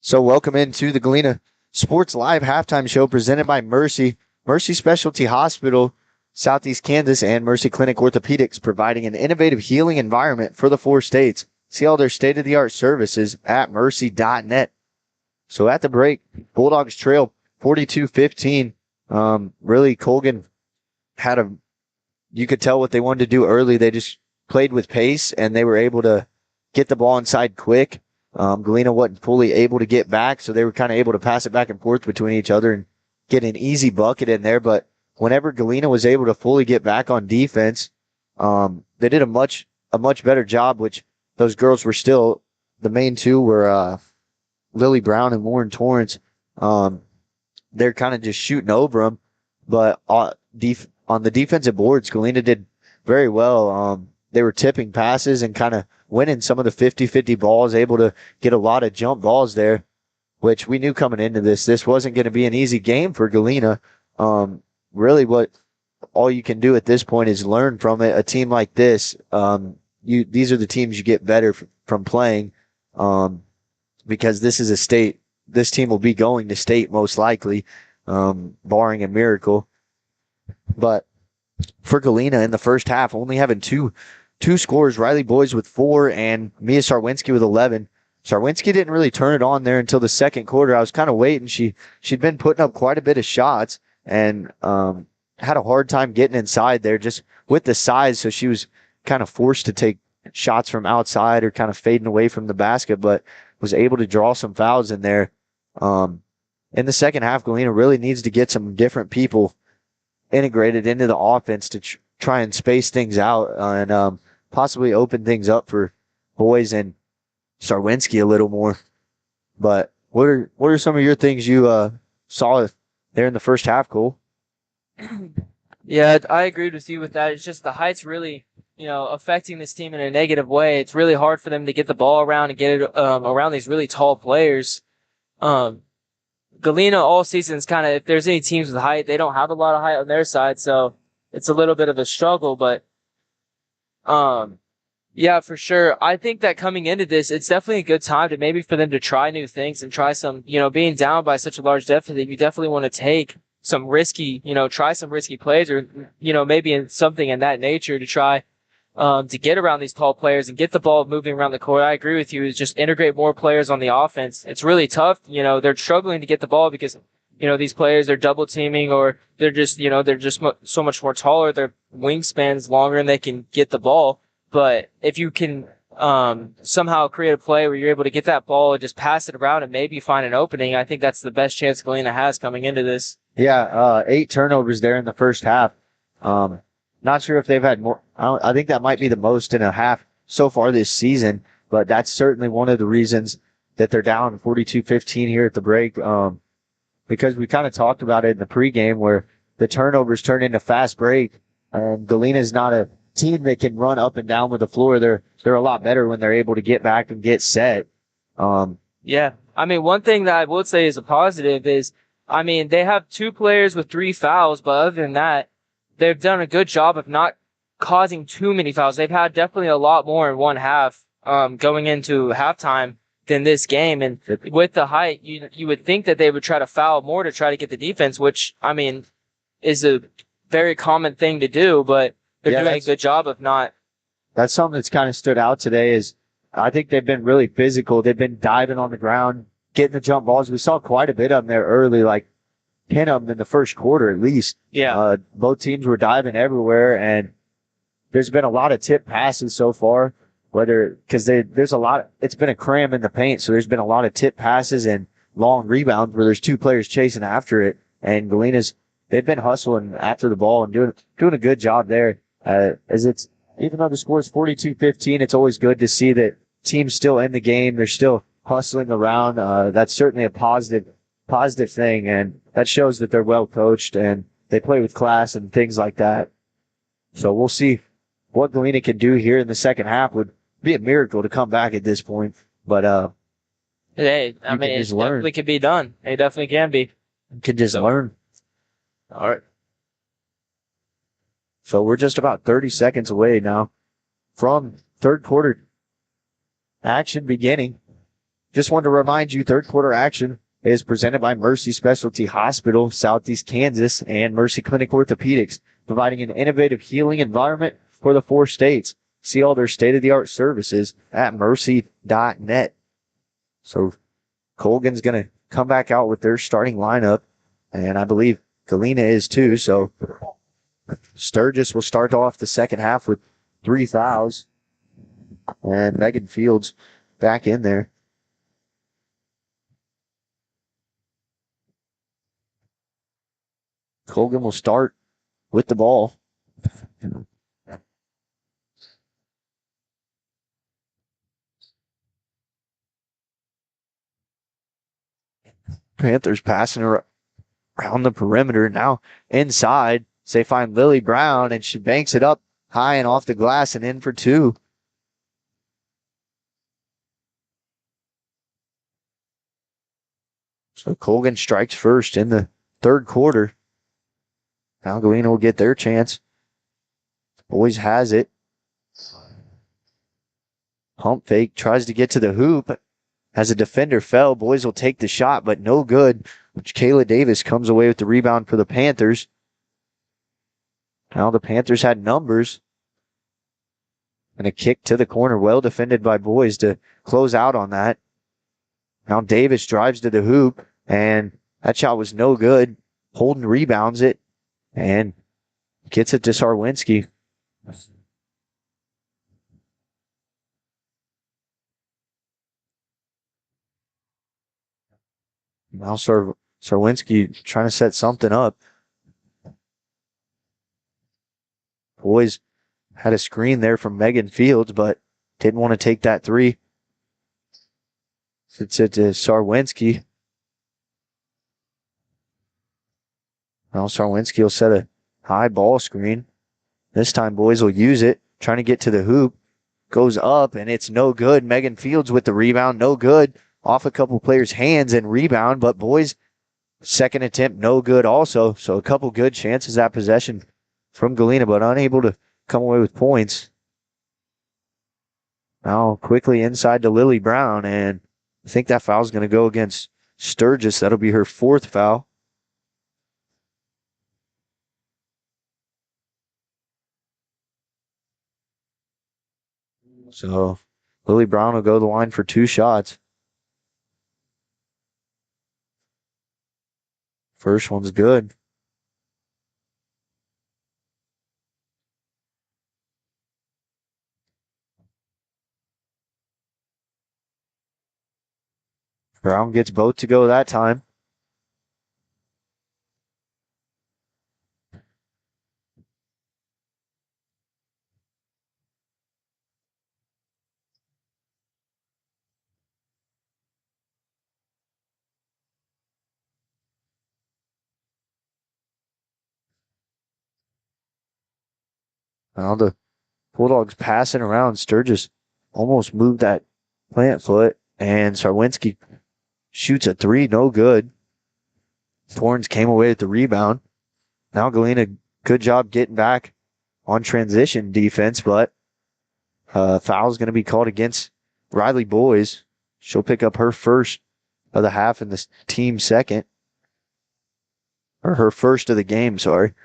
So welcome into the Galena Sports Live halftime show presented by Mercy Specialty Hospital, Southeast Kansas, and Mercy Clinic Orthopedics, providing an innovative healing environment for the 4 states. see all their state-of-the-art services at mercy.net. So at the break, Bulldogs trail 42-15. Really, Colgan you could tell what they wanted to do early. They just played with pace, and they were able to get the ball inside quick. Galena wasn't fully able to get back, so they were kind of able to pass it back and forth between each other and get an easy bucket in there. But whenever Galena was able to fully get back on defense, they did a much better job, which those girls were still, the main two were Lily Brown and Lauren Torrance. They're kind of just shooting over them. But on the defensive boards, Galena did very well. They were tipping passes and kind of winning some of the 50-50 balls, able to get a lot of jump balls there, which we knew coming into this. This wasn't going to be an easy game for Galena. Really, all you can do at this point is learn from it. A team like this, these are the teams you get better from playing, because this is a state. This team will be going to state most likely, barring a miracle. But for Galena in the first half, only having two scores, Riley Boys with 4 and Mia Sarwinski with 11. Sarwinski didn't really turn it on there until the second quarter. I was kind of waiting. She'd been putting up quite a bit of shots and had a hard time getting inside there just with the size. So she was kind of forced to take shots from outside or kind of fading away from the basket, but was able to draw some fouls in there. In the second half, Galena really needs to get some different people integrated into the offense to try and space things out and possibly open things up for Boys and Sarwinski a little more. But what are some of your things you saw there in the first half, Cole? Yeah, I agreed with you with that. It's just the height's really, affecting this team in a negative way. It's really hard for them to get the ball around and get it around these really tall players. Galena all season is kind of, if there's any teams with height, they don't have a lot of height on their side, so it's a little bit of a struggle. But yeah, for sure. I think that coming into this, it's definitely a good time to maybe for them to try new things and try some, being down by such a large deficit, you definitely want to take some risky, try some risky plays or, maybe in something in that nature to try to get around these tall players and get the ball moving around the court. I agree with you. Is just integrate more players on the offense. It's really tough. They're struggling to get the ball because, these players are double teaming or they're just, so much more taller. Their wingspan's longer and they can get the ball. But if you can somehow create a play where you're able to get that ball and just pass it around and maybe find an opening, I think that's the best chance Galena has coming into this. Yeah, 8 turnovers there in the first half. Not sure if they've had more. I think that might be the most in a half so far this season, but that's certainly one of the reasons that they're down 42-15 here at the break. Because we kind of talked about it in the pregame where the turnovers turn into fast break. Galena's not a team that can run up and down with the floor. They're a lot better when they're able to get back and get set. Yeah. I mean, one thing that I would say is a positive is, they have 2 players with 3 fouls, but other than that, they've done a good job of not causing too many fouls. They've had definitely a lot more in one half going into halftime than this game. And with the height, you would think that they would try to foul more to try to get the defense, which, is a very common thing to do, but they're doing a good job of not. That's something that's kind of stood out today is I think they've been really physical. They've been diving on the ground, getting the jump balls. We saw quite a bit of them there early, like 10 of them in the first quarter at least. Yeah. Both teams were diving everywhere, and there's been a lot of tip passes so far, because there's a lot. It's been a cram in the paint, so there's been a lot of tip passes and long rebounds where there's 2 players chasing after it, and Galena's, they've been hustling after the ball and doing a good job there. Even though the score is 42-15, it's always good to see that teams still in the game. They're still hustling around. That's certainly a positive thing, and that shows that they're well coached and they play with class and things like that. So we'll see what Galena can do here in the second half. Would be a miracle to come back at this point, but hey, it definitely can be done. It definitely can be. You can just learn. All right. So we're just about 30 seconds away now from third quarter action beginning. Just wanted to remind you, third quarter action is presented by Mercy Specialty Hospital, Southeast Kansas, and Mercy Clinic Orthopedics, providing an innovative healing environment for the 4 states. see all their state-of-the-art services at mercy.net. So Colgan's going to come back out with their starting lineup, and I believe Galena is too. So Sturgis will start off the second half with 3 fouls, and Megan Fields back in there. Colgan will start with the ball. Panthers passing around the perimeter. Now inside, they find Lily Brown, and she banks it up high and off the glass and in for 2. So Colgan strikes first in the third quarter. Now Galena will get their chance. Boys has it. Pump fake, tries to get to the hoop. As a defender fell, boys will take the shot, but no good. Which Kayla Davis comes away with the rebound for the Panthers. Now the Panthers had numbers. And a kick to the corner, well defended by boys to close out on that. Now Davis drives to the hoop, and that shot was no good. Holden rebounds it and gets it to Sarwinski. Now Sarwinski trying to set something up. Boys had a screen there from Megan Fields, but didn't want to take that 3. It's it to Sarwinski. Now Sarwinski will set a high ball screen. This time boys will use it, trying to get to the hoop. Goes up, and it's no good. Megan Fields with the rebound, no good. Off a couple players' hands and rebound, but boys, second attempt, no good also. So a couple good chances at possession from Galena, but unable to come away with points. Now quickly inside to Lily Brown, and I think that foul's going to go against Sturgis. That'll be her 4th foul. So Lily Brown will go to the line for 2 shots. First one's good. Brown gets both to go that time. Now the Bulldogs passing around. Sturgis almost moved that plant foot, and Sarwinski shoots a 3, no good. Thorns came away with the rebound. Now Galena, good job getting back on transition defense, but foul's going to be called against Riley Boys. She'll pick up her first of the half and the team second. Or her first of the game, sorry.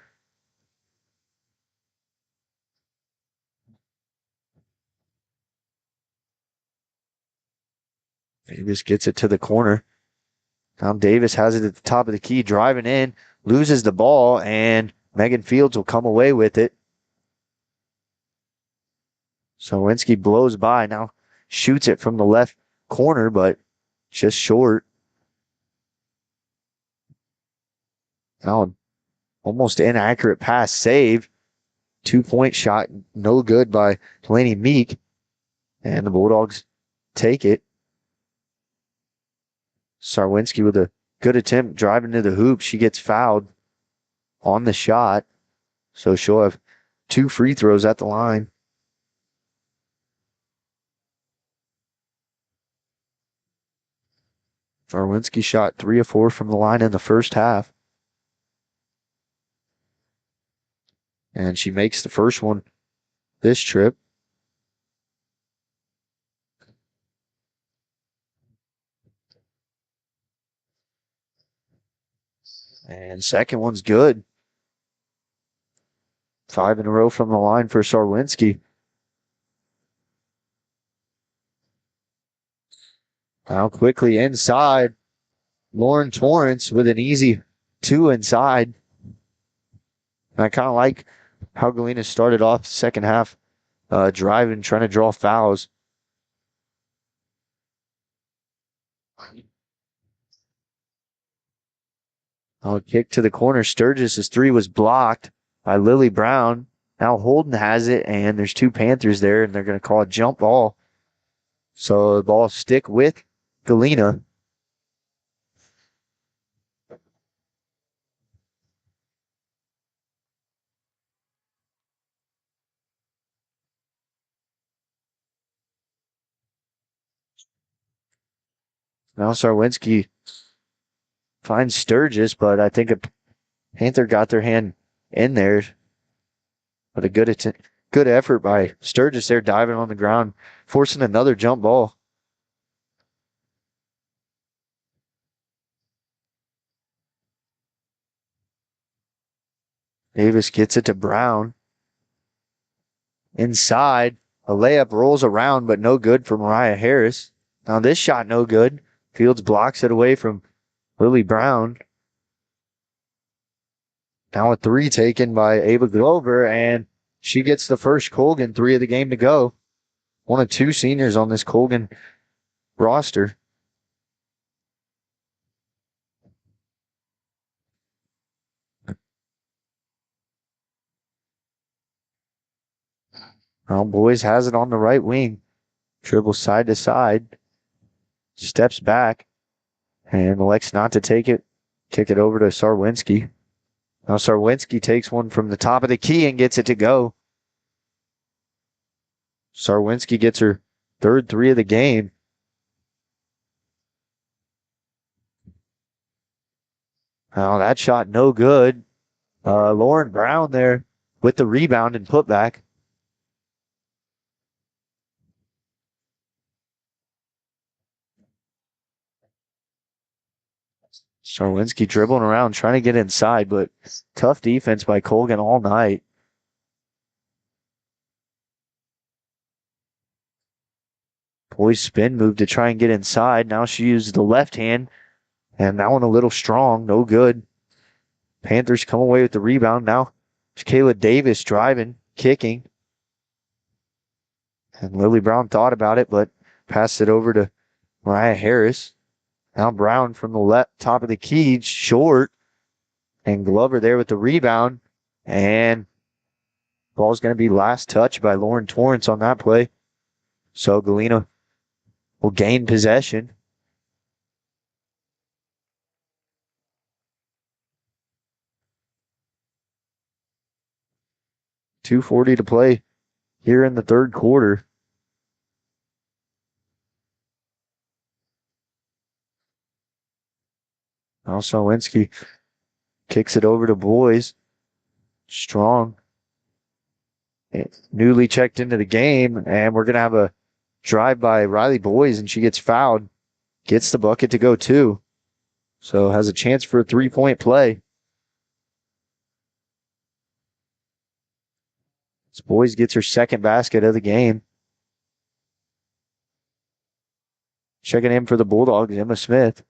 Davis gets it to the corner. Now Davis has it at the top of the key, driving in, loses the ball, and Megan Fields will come away with it. Sarwinski blows by, now shoots it from the left corner, but just short. Now almost inaccurate pass save. 2-point shot, no good by Delaney Meek. And the Bulldogs take it. Sarwinski with a good attempt driving to the hoop. She gets fouled on the shot. So she'll have 2 free throws at the line. Sarwinski shot 3 of 4 from the line in the first half. And she makes the first one this trip. And second one's good. 5 in a row from the line for Sarwinski. Now quickly inside. Lauren Torrance with an easy 2 inside. And I kind of like how Galena started off the second half, driving, trying to draw fouls. Kick to the corner. Sturgis' 3 was blocked by Lily Brown. Now Holden has it, and there's 2 Panthers there, and they're going to call a jump ball. So the ball stick with Galena. Now Sarwinski finds Sturgis, but I think a Panther got their hand in there. But a good effort by Sturgis there, diving on the ground, forcing another jump ball. Davis gets it to Brown. Inside, a layup rolls around, but no good for Mariah Harris. Now this shot no good. Fields blocks it away from Lily Brown. Now a 3 taken by Ava Glover, and she gets the first Colgan 3 of the game to go. One of 2 seniors on this Colgan roster. Well, Boys has it on the right wing. Dribbles side to side. Steps back. And elects not to take it. Kick it over to Sarwinski. Now Sarwinski takes one from the top of the key and gets it to go. Sarwinski gets her third 3 of the game. Now that shot no good. Lauren Brown there with the rebound and putback. Sarwinski dribbling around, trying to get inside, but tough defense by Colgan all night. Boys spin move to try and get inside. Now she uses the left hand, and that one a little strong, no good. Panthers come away with the rebound. Now it's Kayla Davis driving, kicking. And Lily Brown thought about it, but passed it over to Mariah Harris. Now Brown from the left top of the key, short. And Glover there with the rebound. And ball's going to be last touch by Lauren Torrance on that play. So Galena will gain possession. .240 to play here in the third quarter. Now Sarwinski kicks it over to Boys. Strong. Newly checked into the game, and we're going to have a drive by Riley Boys, and she gets fouled. Gets the bucket to go 2. So has a chance for a 3-point play. This Boys gets her second basket of the game. Checking in for the Bulldogs, Emma Smith.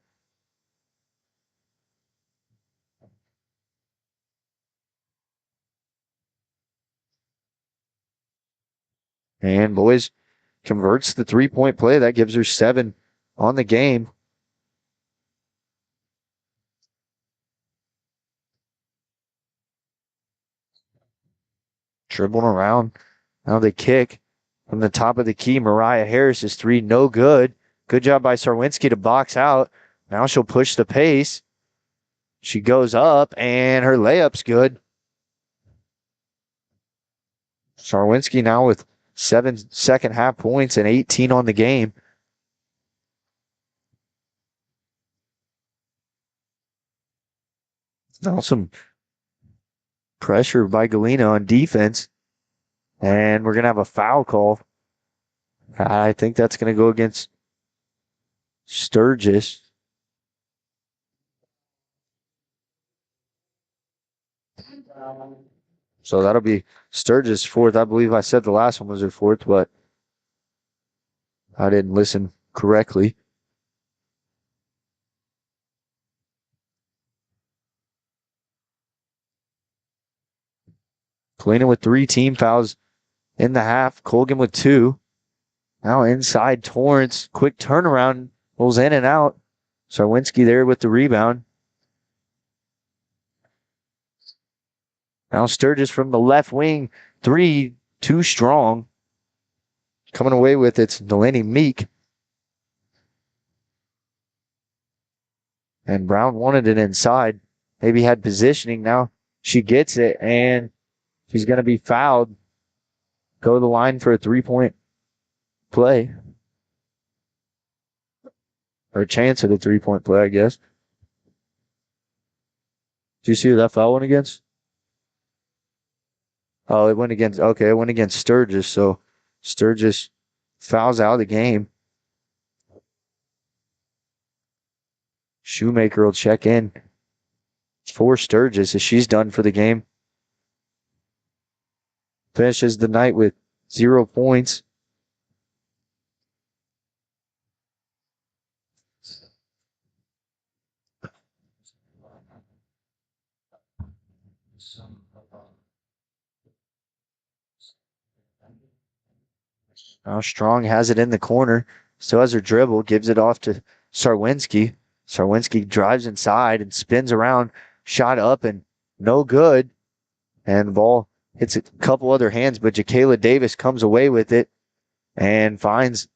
And Boys converts the 3-point play. That gives her 7 on the game. Dribbling around. Now they kick from the top of the key. Mariah Harris's 3, no good. Good job by Sarwinski to box out. Now she'll push the pace. She goes up, and her layup's good. Sarwinski now with 7 second half points and 18 on the game. Now some pressure by Galena on defense. And we're going to have a foul call. I think that's going to go against Sturgis. So that'll be Sturgis' 4th. I believe I said the last one was her 4th, but I didn't listen correctly. Galena with 3 team fouls in the half. Colgan with 2. Now inside Torrance. Quick turnaround. Rolls in and out. Sarwinski there with the rebound. Now Sturgis from the left wing. 3, too strong. Coming away with it's Delaney Meek. And Brown wanted it inside. Maybe had positioning. Now she gets it, and she's going to be fouled. Go to the line for a 3-point play. Or a chance at a 3-point play, I guess. Do you see who that foul went against? Oh, it went against Sturgis. So Sturgis fouls out of the game. Shoemaker will check in for Sturgis as she's done for the game. Finishes the night with 0 points. Now Strong has it in the corner. Still has her dribble. Gives it off to Sarwinski. Sarwinski drives inside and spins around. Shot up and no good. And the ball hits a couple other hands, but Jacayla Davis comes away with it and finds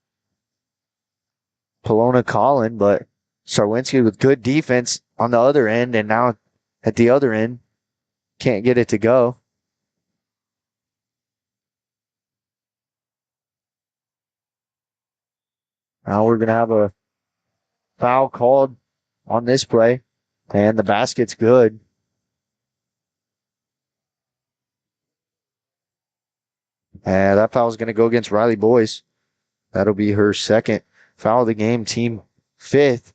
Polona Collin. But Sarwinski with good defense on the other end, and now at the other end, can't get it to go. Now we're going to have a foul called on this play, and the basket's good. And that foul is going to go against Riley Boyce. That'll be her second foul of the game, team 5th.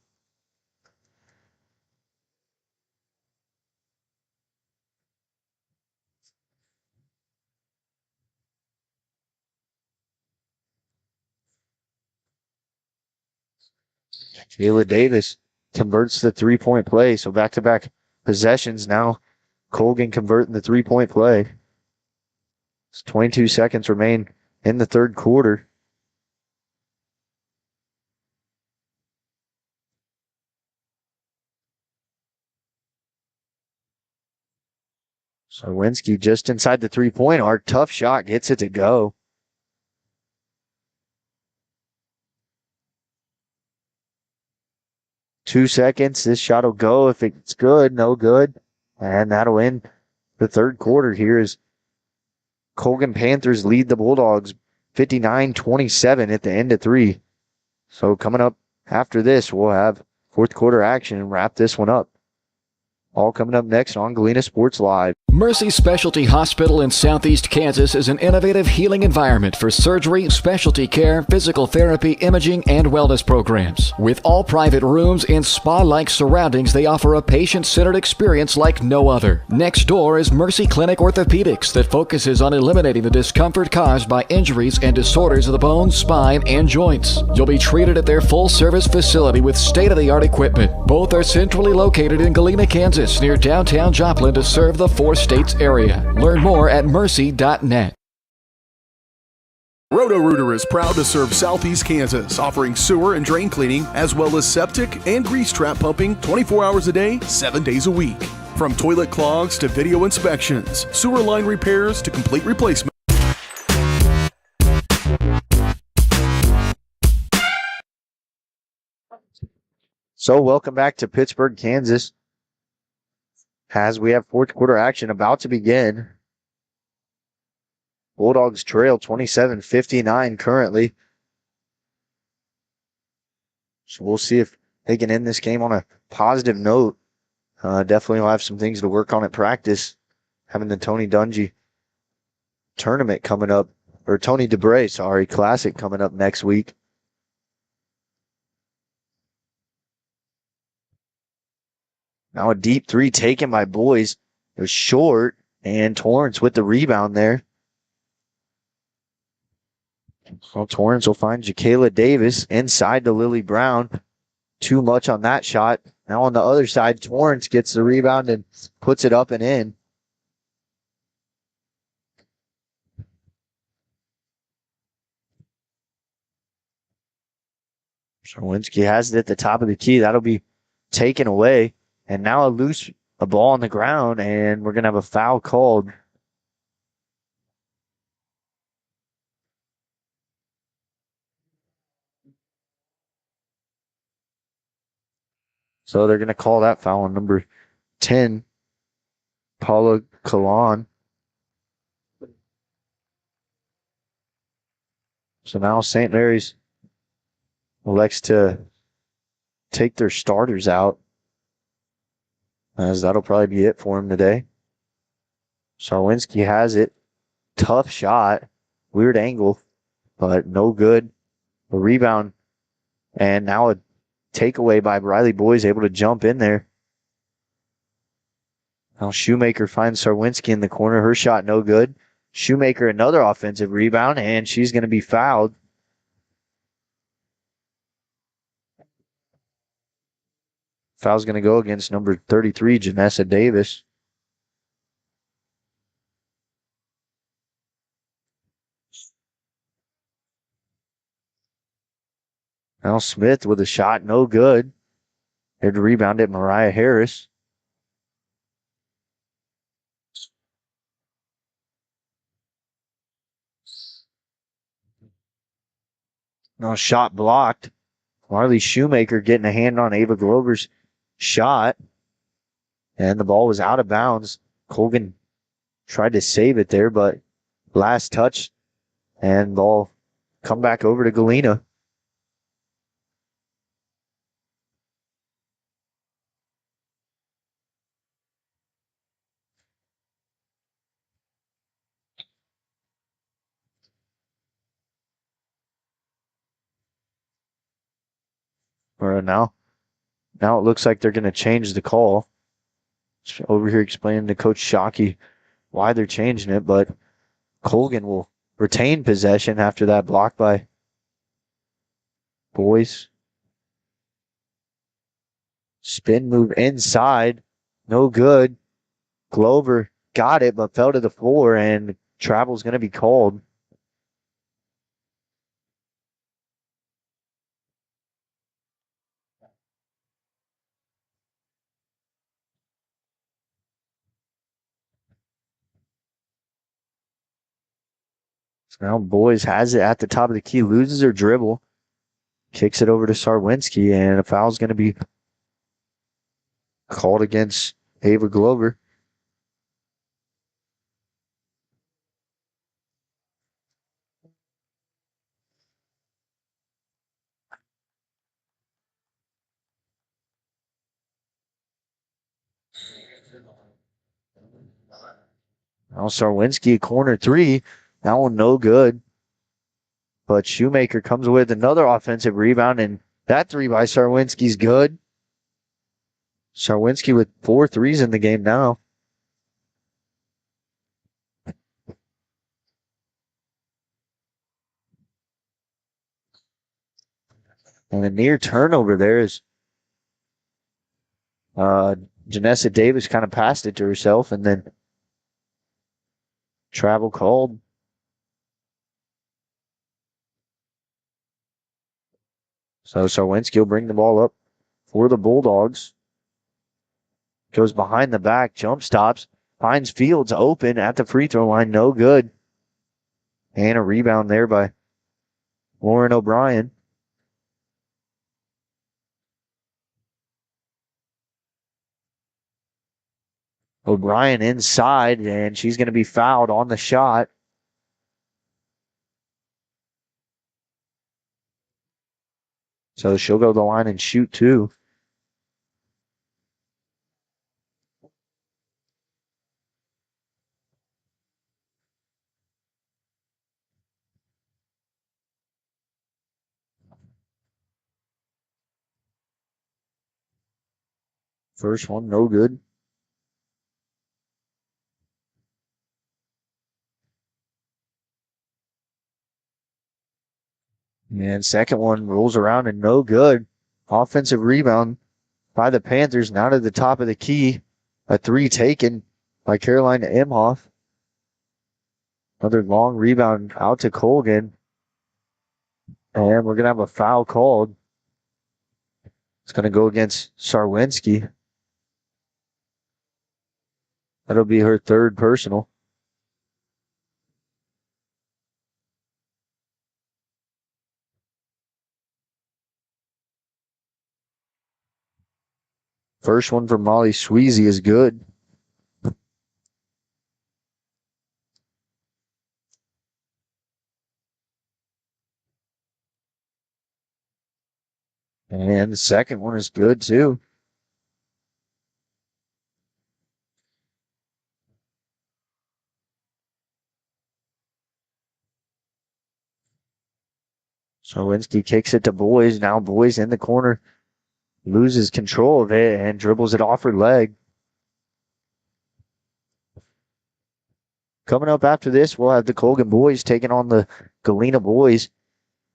Jayla Davis converts the 3-point play. So back-to-back possessions now. Colgan converting the 3-point play. 22 seconds remain in the third quarter. Sarwinski just inside the 3-point arc. Tough shot, gets it to go. Two seconds. This shot will go. If it's good, no good. And that'll end the third quarter here as Colgan Panthers lead the Bulldogs 59-27 at the end of 3. So coming up after this, we'll have fourth quarter action and wrap this one up. All coming up next on Galena Sports Live. Mercy Specialty Hospital in Southeast Kansas is an innovative healing environment for surgery, specialty care, physical therapy, imaging, and wellness programs. With all private rooms and spa-like surroundings, they offer a patient-centered experience like no other. Next door is Mercy Clinic Orthopedics that focuses on eliminating the discomfort caused by injuries and disorders of the bones, spine, and joints. You'll be treated at their full-service facility with state-of-the-art equipment. Both are centrally located in Galena, Kansas, near downtown Joplin to serve the 4 states area. Learn more at mercy.net. Roto-Rooter is proud to serve Southeast Kansas, offering sewer and drain cleaning, as well as septic and grease trap pumping 24 hours a day, 7 days a week. From toilet clogs to video inspections, sewer line repairs to complete replacement. So welcome back to Pittsburgh, Kansas, as we have fourth quarter action about to begin. Bulldogs trail 27-59 currently. So we'll see if they can end this game on a positive note. Definitely will have some things to work on at practice. Having the Tony Dungy tournament coming up, or Tony DeBray, Classic coming up next week. Now a deep 3 taken by Boys. It was short, and Torrance with the rebound there. Well, Torrance will find Jacayla Davis inside to Lily Brown. Too much on that shot. Now on the other side, Torrance gets the rebound and puts it up and in. Sarwinski has it at the top of the key. That'll be taken away. And now a ball on the ground, and we're going to have a foul called. So they're going to call that foul on number 10, Paula Colgan. So now St. Mary's elects to take their starters out, as that'll probably be it for him today. Sarwinski has it. Tough shot. Weird angle, but no good. A rebound. And now a takeaway by Riley Boys, able to jump in there. Now Shoemaker finds Sarwinski in the corner. Her shot no good. Shoemaker another offensive rebound, and she's going to be fouled. Foul's going to go against number 33, Janessa Davis. Now Smith with a shot, no good. Had to rebound it, Mariah Harris. Now shot blocked. Marley Shoemaker getting a hand on Ava Glover's shot. And the ball was out of bounds. Colgan tried to save it there, but last touch and ball come back over to Galena. Now it looks like they're going to change the call. Over here explaining to Coach Shockey why they're changing it, but Colgan will retain possession after that block by Boys. Spin move inside. No good. Glover got it, but fell to the floor, and travel's going to be called. So now Boys has it at the top of the key, loses her dribble, kicks it over to Sarwinski, and a foul's going to be called against Ava Glover. Now Sarwinski, corner three. That one no good. But Shoemaker comes with another offensive rebound, and that three by Sarwinski's good. Sarwinski with 4 threes in the game now. And a near turnover there is Janessa Davis kind of passed it to herself, and then travel called. So Sarwinski will bring the ball up for the Bulldogs. Goes behind the back, jump stops, finds Fields open at the free throw line, no good. And a rebound there by Lauren O'Brien. O'Brien inside, and she's going to be fouled on the shot. So she'll go to the line and shoot two. First one, no good. And second one rolls around and no good. Offensive rebound by the Panthers, now to the top of the key. A three taken by Carolina Imhoff. Another long rebound out to Colgan. And we're going to have a foul called. It's going to go against Sarwinski. That'll be her third personal. First one from Molly Sweezy is good. And the second one is good too. Sarwinski kicks it to Boys. Now Boys in the corner. Loses control of it and dribbles it off her leg. Coming up after this, we'll have the Colgan boys taking on the Galena boys.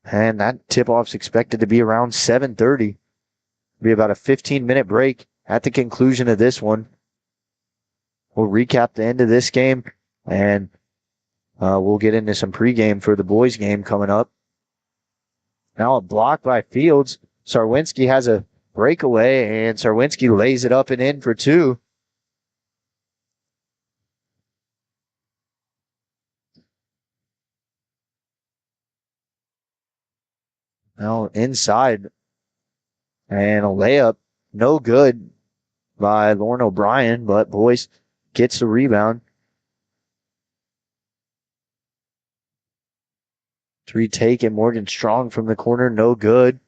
And that tip-off's expected to be around 7:30. Be about a 15-minute break at the conclusion of this one. We'll recap the end of this game, and we'll get into some pregame for the boys' game coming up. Now a block by Fields. Sarwinski has a breakaway, and Sarwinski lays it up and in for two. Now inside, and a layup, no good by Lauren O'Brien, but Boyce gets the rebound. Three taken, Morgan Strong from the corner, no good.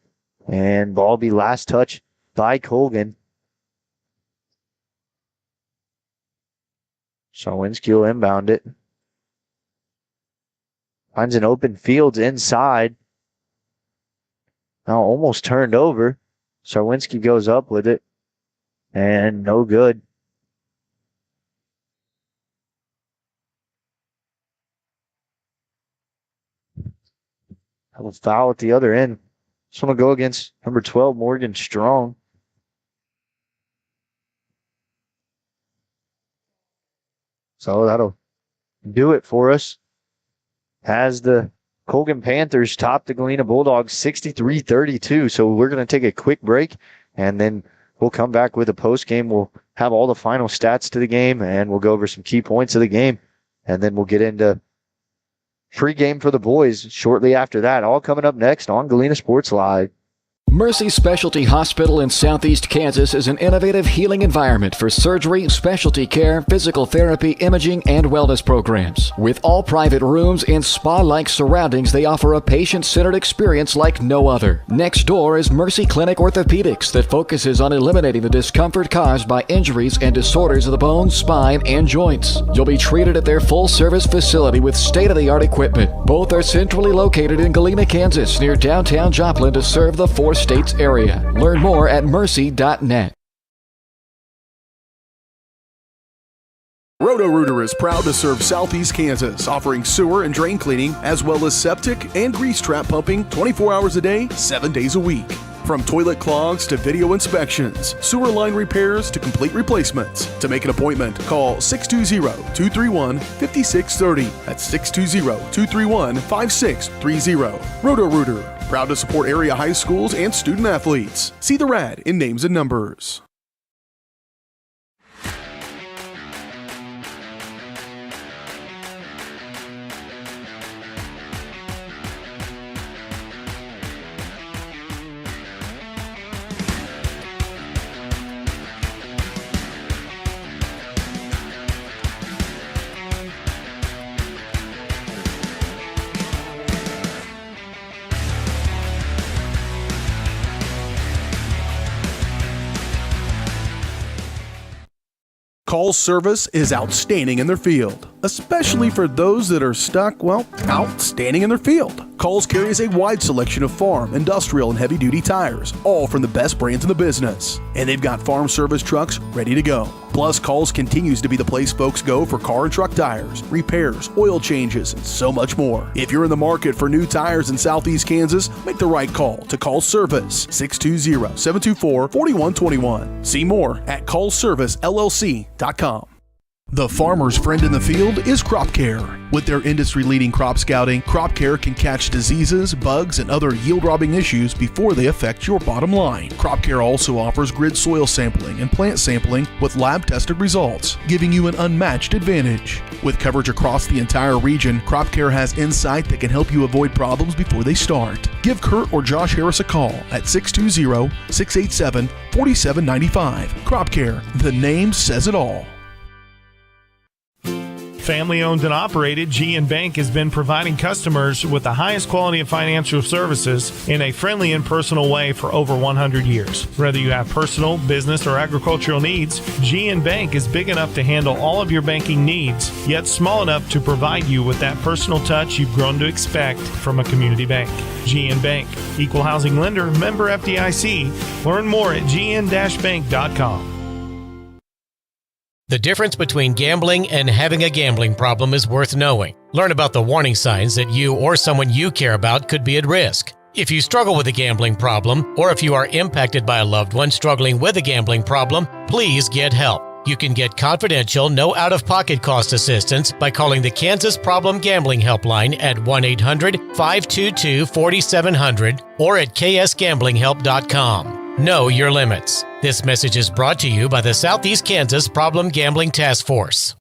And ball be last touch by Colgan. Sarwinski will inbound it. Finds an open Fields inside. Now almost turned over. Sarwinski goes up with it. And no good. Have a foul at the other end. This one will go against number 12, Morgan Strong. So that'll do it for us. Has the Colgan Panthers top the Galena Bulldogs 63-32. So we're going to take a quick break, and then we'll come back with a post game. We'll have all the final stats to the game, and we'll go over some key points of the game, and then we'll get into pregame for the boys shortly after that. All coming up next on Galena Sports Live. Mercy Specialty Hospital in Southeast Kansas is an innovative healing environment for surgery, specialty care, physical therapy, imaging, and wellness programs. With all private rooms in spa-like surroundings, they offer a patient-centered experience like no other. Next door is Mercy Clinic Orthopedics that focuses on eliminating the discomfort caused by injuries and disorders of the bones, spine, and joints. You'll be treated at their full-service facility with state-of-the-art equipment. Both are centrally located in Galena, Kansas, near downtown Joplin to serve the States area. Learn more at mercy.net. Roto-Rooter is proud to serve Southeast Kansas, offering sewer and drain cleaning, as well as septic and grease trap pumping 24 hours a day, 7 days a week. From toilet clogs to video inspections, sewer line repairs to complete replacements. To make an appointment, call 620-231-5630. That's 620-231-5630. Roto-Rooter, proud to support area high schools and student athletes. See the rad in names and numbers. Call's service is outstanding in their field, especially for those that are stuck, outstanding in their field. Call's carries a wide selection of farm, industrial, and heavy-duty tires, all from the best brands in the business. And they've got farm service trucks ready to go. Plus, Call's continues to be the place folks go for car and truck tires, repairs, oil changes, and so much more. If you're in the market for new tires in Southeast Kansas, make the right call to Call's Service, 620-724-4121. See more at callservicellc.com. The farmer's friend in the field is Crop Care. With their industry-leading crop scouting, Crop Care can catch diseases, bugs, and other yield-robbing issues before they affect your bottom line. Crop Care also offers grid soil sampling and plant sampling with lab-tested results, giving you an unmatched advantage. With coverage across the entire region, Crop Care has insight that can help you avoid problems before they start. Give Kurt or Josh Harris a call at 620-687-4795. Crop Care, the name says it all. Family owned and operated, G Bank has been providing customers with the highest quality of financial services in a friendly and personal way for over 100 years. Whether you have personal, business, or agricultural needs, G Bank is big enough to handle all of your banking needs, yet small enough to provide you with that personal touch you've grown to expect from a community bank. G Bank, equal housing lender, member FDIC. Learn more at gn-bank.com. The difference between gambling and having a gambling problem is worth knowing. Learn about the warning signs that you or someone you care about could be at risk. If you struggle with a gambling problem, or if you are impacted by a loved one struggling with a gambling problem, please get help. You can get confidential, no out-of-pocket cost assistance by calling the Kansas Problem Gambling Helpline at 1-800-522-4700 or at ksgamblinghelp.com. Know your limits. This message is brought to you by the Southeast Kansas Problem Gambling Task Force.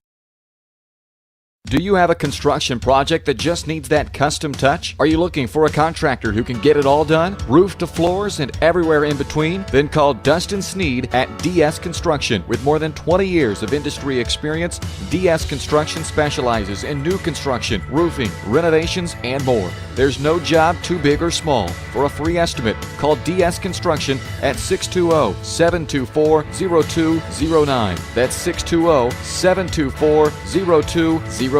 Do you have a construction project that just needs that custom touch? Are you looking for a contractor who can get it all done, roof to floors and everywhere in between? Then call Dustin Sneed at DS Construction. With more than 20 years of industry experience, DS Construction specializes in new construction, roofing, renovations, and more. There's no job too big or small. For a free estimate, call DS Construction at 620-724-0209. That's 620-724-0209.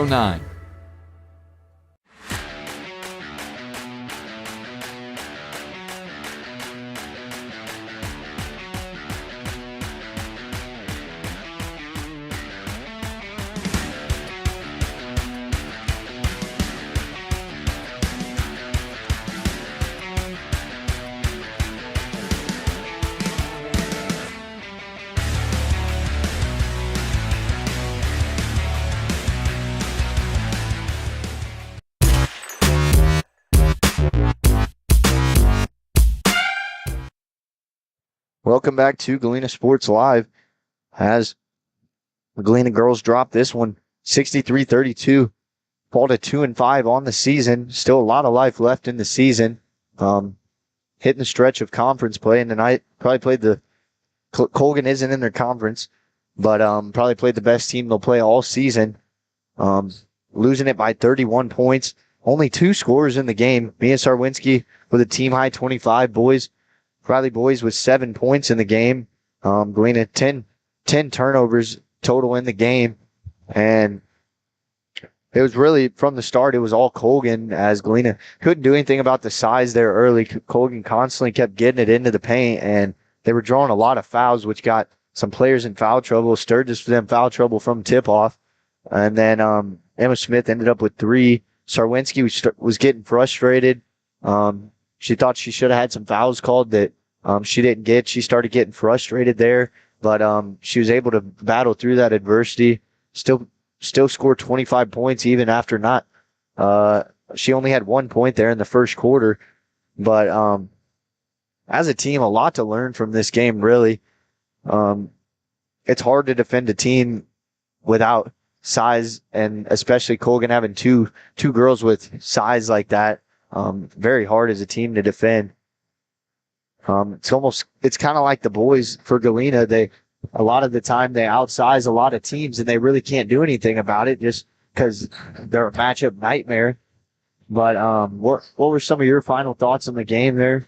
Welcome back to Galena Sports Live. As the Galena girls drop this one 63-32, fall to 2-5 on the season. Still a lot of life left in the season. Hitting the stretch of conference play, and tonight probably played the Colgan isn't in their conference, but probably played the best team they'll play all season. Losing it by 31 points. Only 2 scorers in the game. Mia Sarwinski with a team high 25. Riley Boys with 7 points in the game. Galena 10 turnovers total in the game. And it was really, from the start, it was all Colgan, as Galena couldn't do anything about the size there early. Colgan constantly kept getting it into the paint, and they were drawing a lot of fouls, which got some players in foul trouble. Sturgis for them foul trouble from tip-off. And then Emma Smith ended up with 3. Sarwinski was getting frustrated. She thought she should have had some fouls called that she didn't get. She started getting frustrated there, but she was able to battle through that adversity. Still scored 25 points even after not. She only had 1 point there in the first quarter, but as a team, a lot to learn from this game. Really, it's hard to defend a team without size, and especially Colgan having two girls with size like that. Very hard as a team to defend. It's kind of like the boys for Galena. A lot of the time they outsize a lot of teams, and they really can't do anything about it just because they're a matchup nightmare. But what were some of your final thoughts on the game there?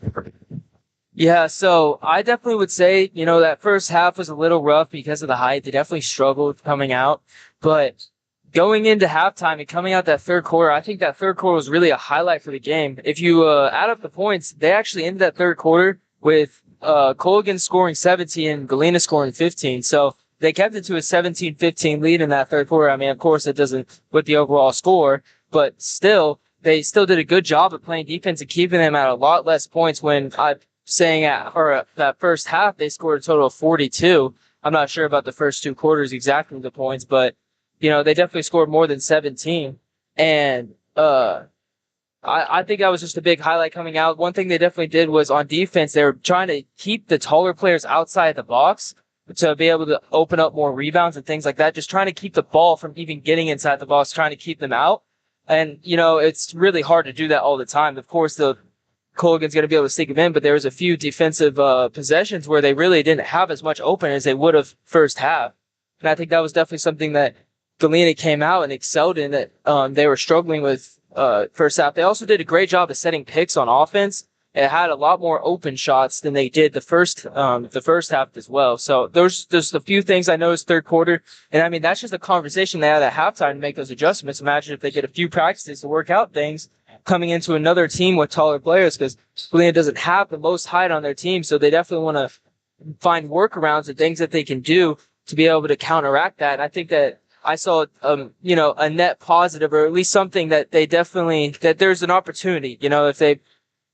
Yeah, so I definitely would say, that first half was a little rough because of the height. They definitely struggled coming out. But going into halftime and coming out that third quarter, I think that third quarter was really a highlight for the game. If you add up the points, they actually ended that third quarter with Colgan scoring 17 and Galena scoring 15. So they kept it to a 17-15 lead in that third quarter. I mean, of course, it doesn't with the overall score, but still, they still did a good job of playing defense and keeping them at a lot less points. When I'm saying that first half, they scored a total of 42. I'm not sure about the first 2 quarters exactly the points, but they definitely scored more than 17. And I think that was just a big highlight coming out. One thing they definitely did was on defense, they were trying to keep the taller players outside the box to be able to open up more rebounds and things like that. Just trying to keep the ball from even getting inside the box, trying to keep them out. And, it's really hard to do that all the time. Of course, the Colgan's going to be able to sneak them in, but there was a few defensive possessions where they really didn't have as much open as they would have first half. And I think that was definitely something that Galena came out and excelled in, that they were struggling with first half. They also did a great job of setting picks on offense. It had a lot more open shots than they did the first half as well. So there's a few things I noticed third quarter. And I mean, that's just a conversation they had at halftime to make those adjustments. Imagine if they did a few practices to work out things coming into another team with taller players, because Galena doesn't have the most height on their team. So they definitely want to find workarounds and things that they can do to be able to counteract that. And I think that I saw, a net positive, or at least something that that there's an opportunity, if they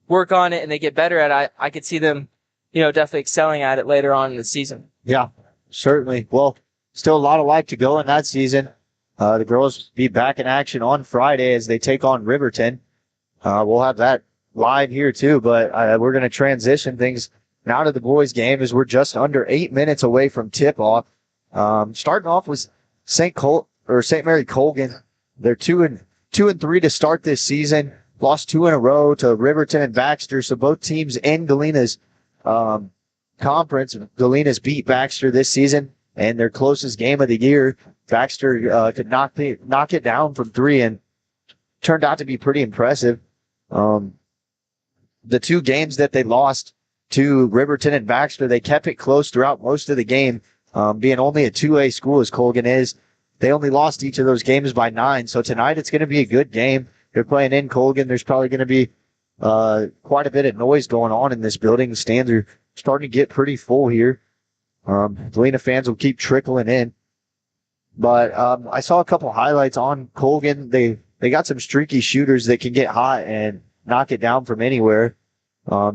work on it and they get better at it, I could see them, definitely excelling at it later on in the season. Yeah, certainly. Well, still a lot of life to go in that season. The girls be back in action on Friday as they take on Riverton. We'll have that live here too, but we're going to transition things now to the boys game as we're just under 8 minutes away from tip-off. Starting off with St. Mary Colgan. They're 2-3 to start this season. Lost 2 in a row to Riverton and Baxter. So both teams in Galena's conference. Galena's beat Baxter this season, and their closest game of the year. Baxter could knock it down from 3 and turned out to be pretty impressive. The 2 games that they lost to Riverton and Baxter, they kept it close throughout most of the game. Being only a 2A school as Colgan is, they only lost each of those games by 9. So tonight it's going to be a good game. They're playing in Colgan. There's probably going to be quite a bit of noise going on in this building. The stands are starting to get pretty full here. Galena fans will keep trickling in. But I saw a couple highlights on Colgan. They got some streaky shooters that can get hot and knock it down from anywhere.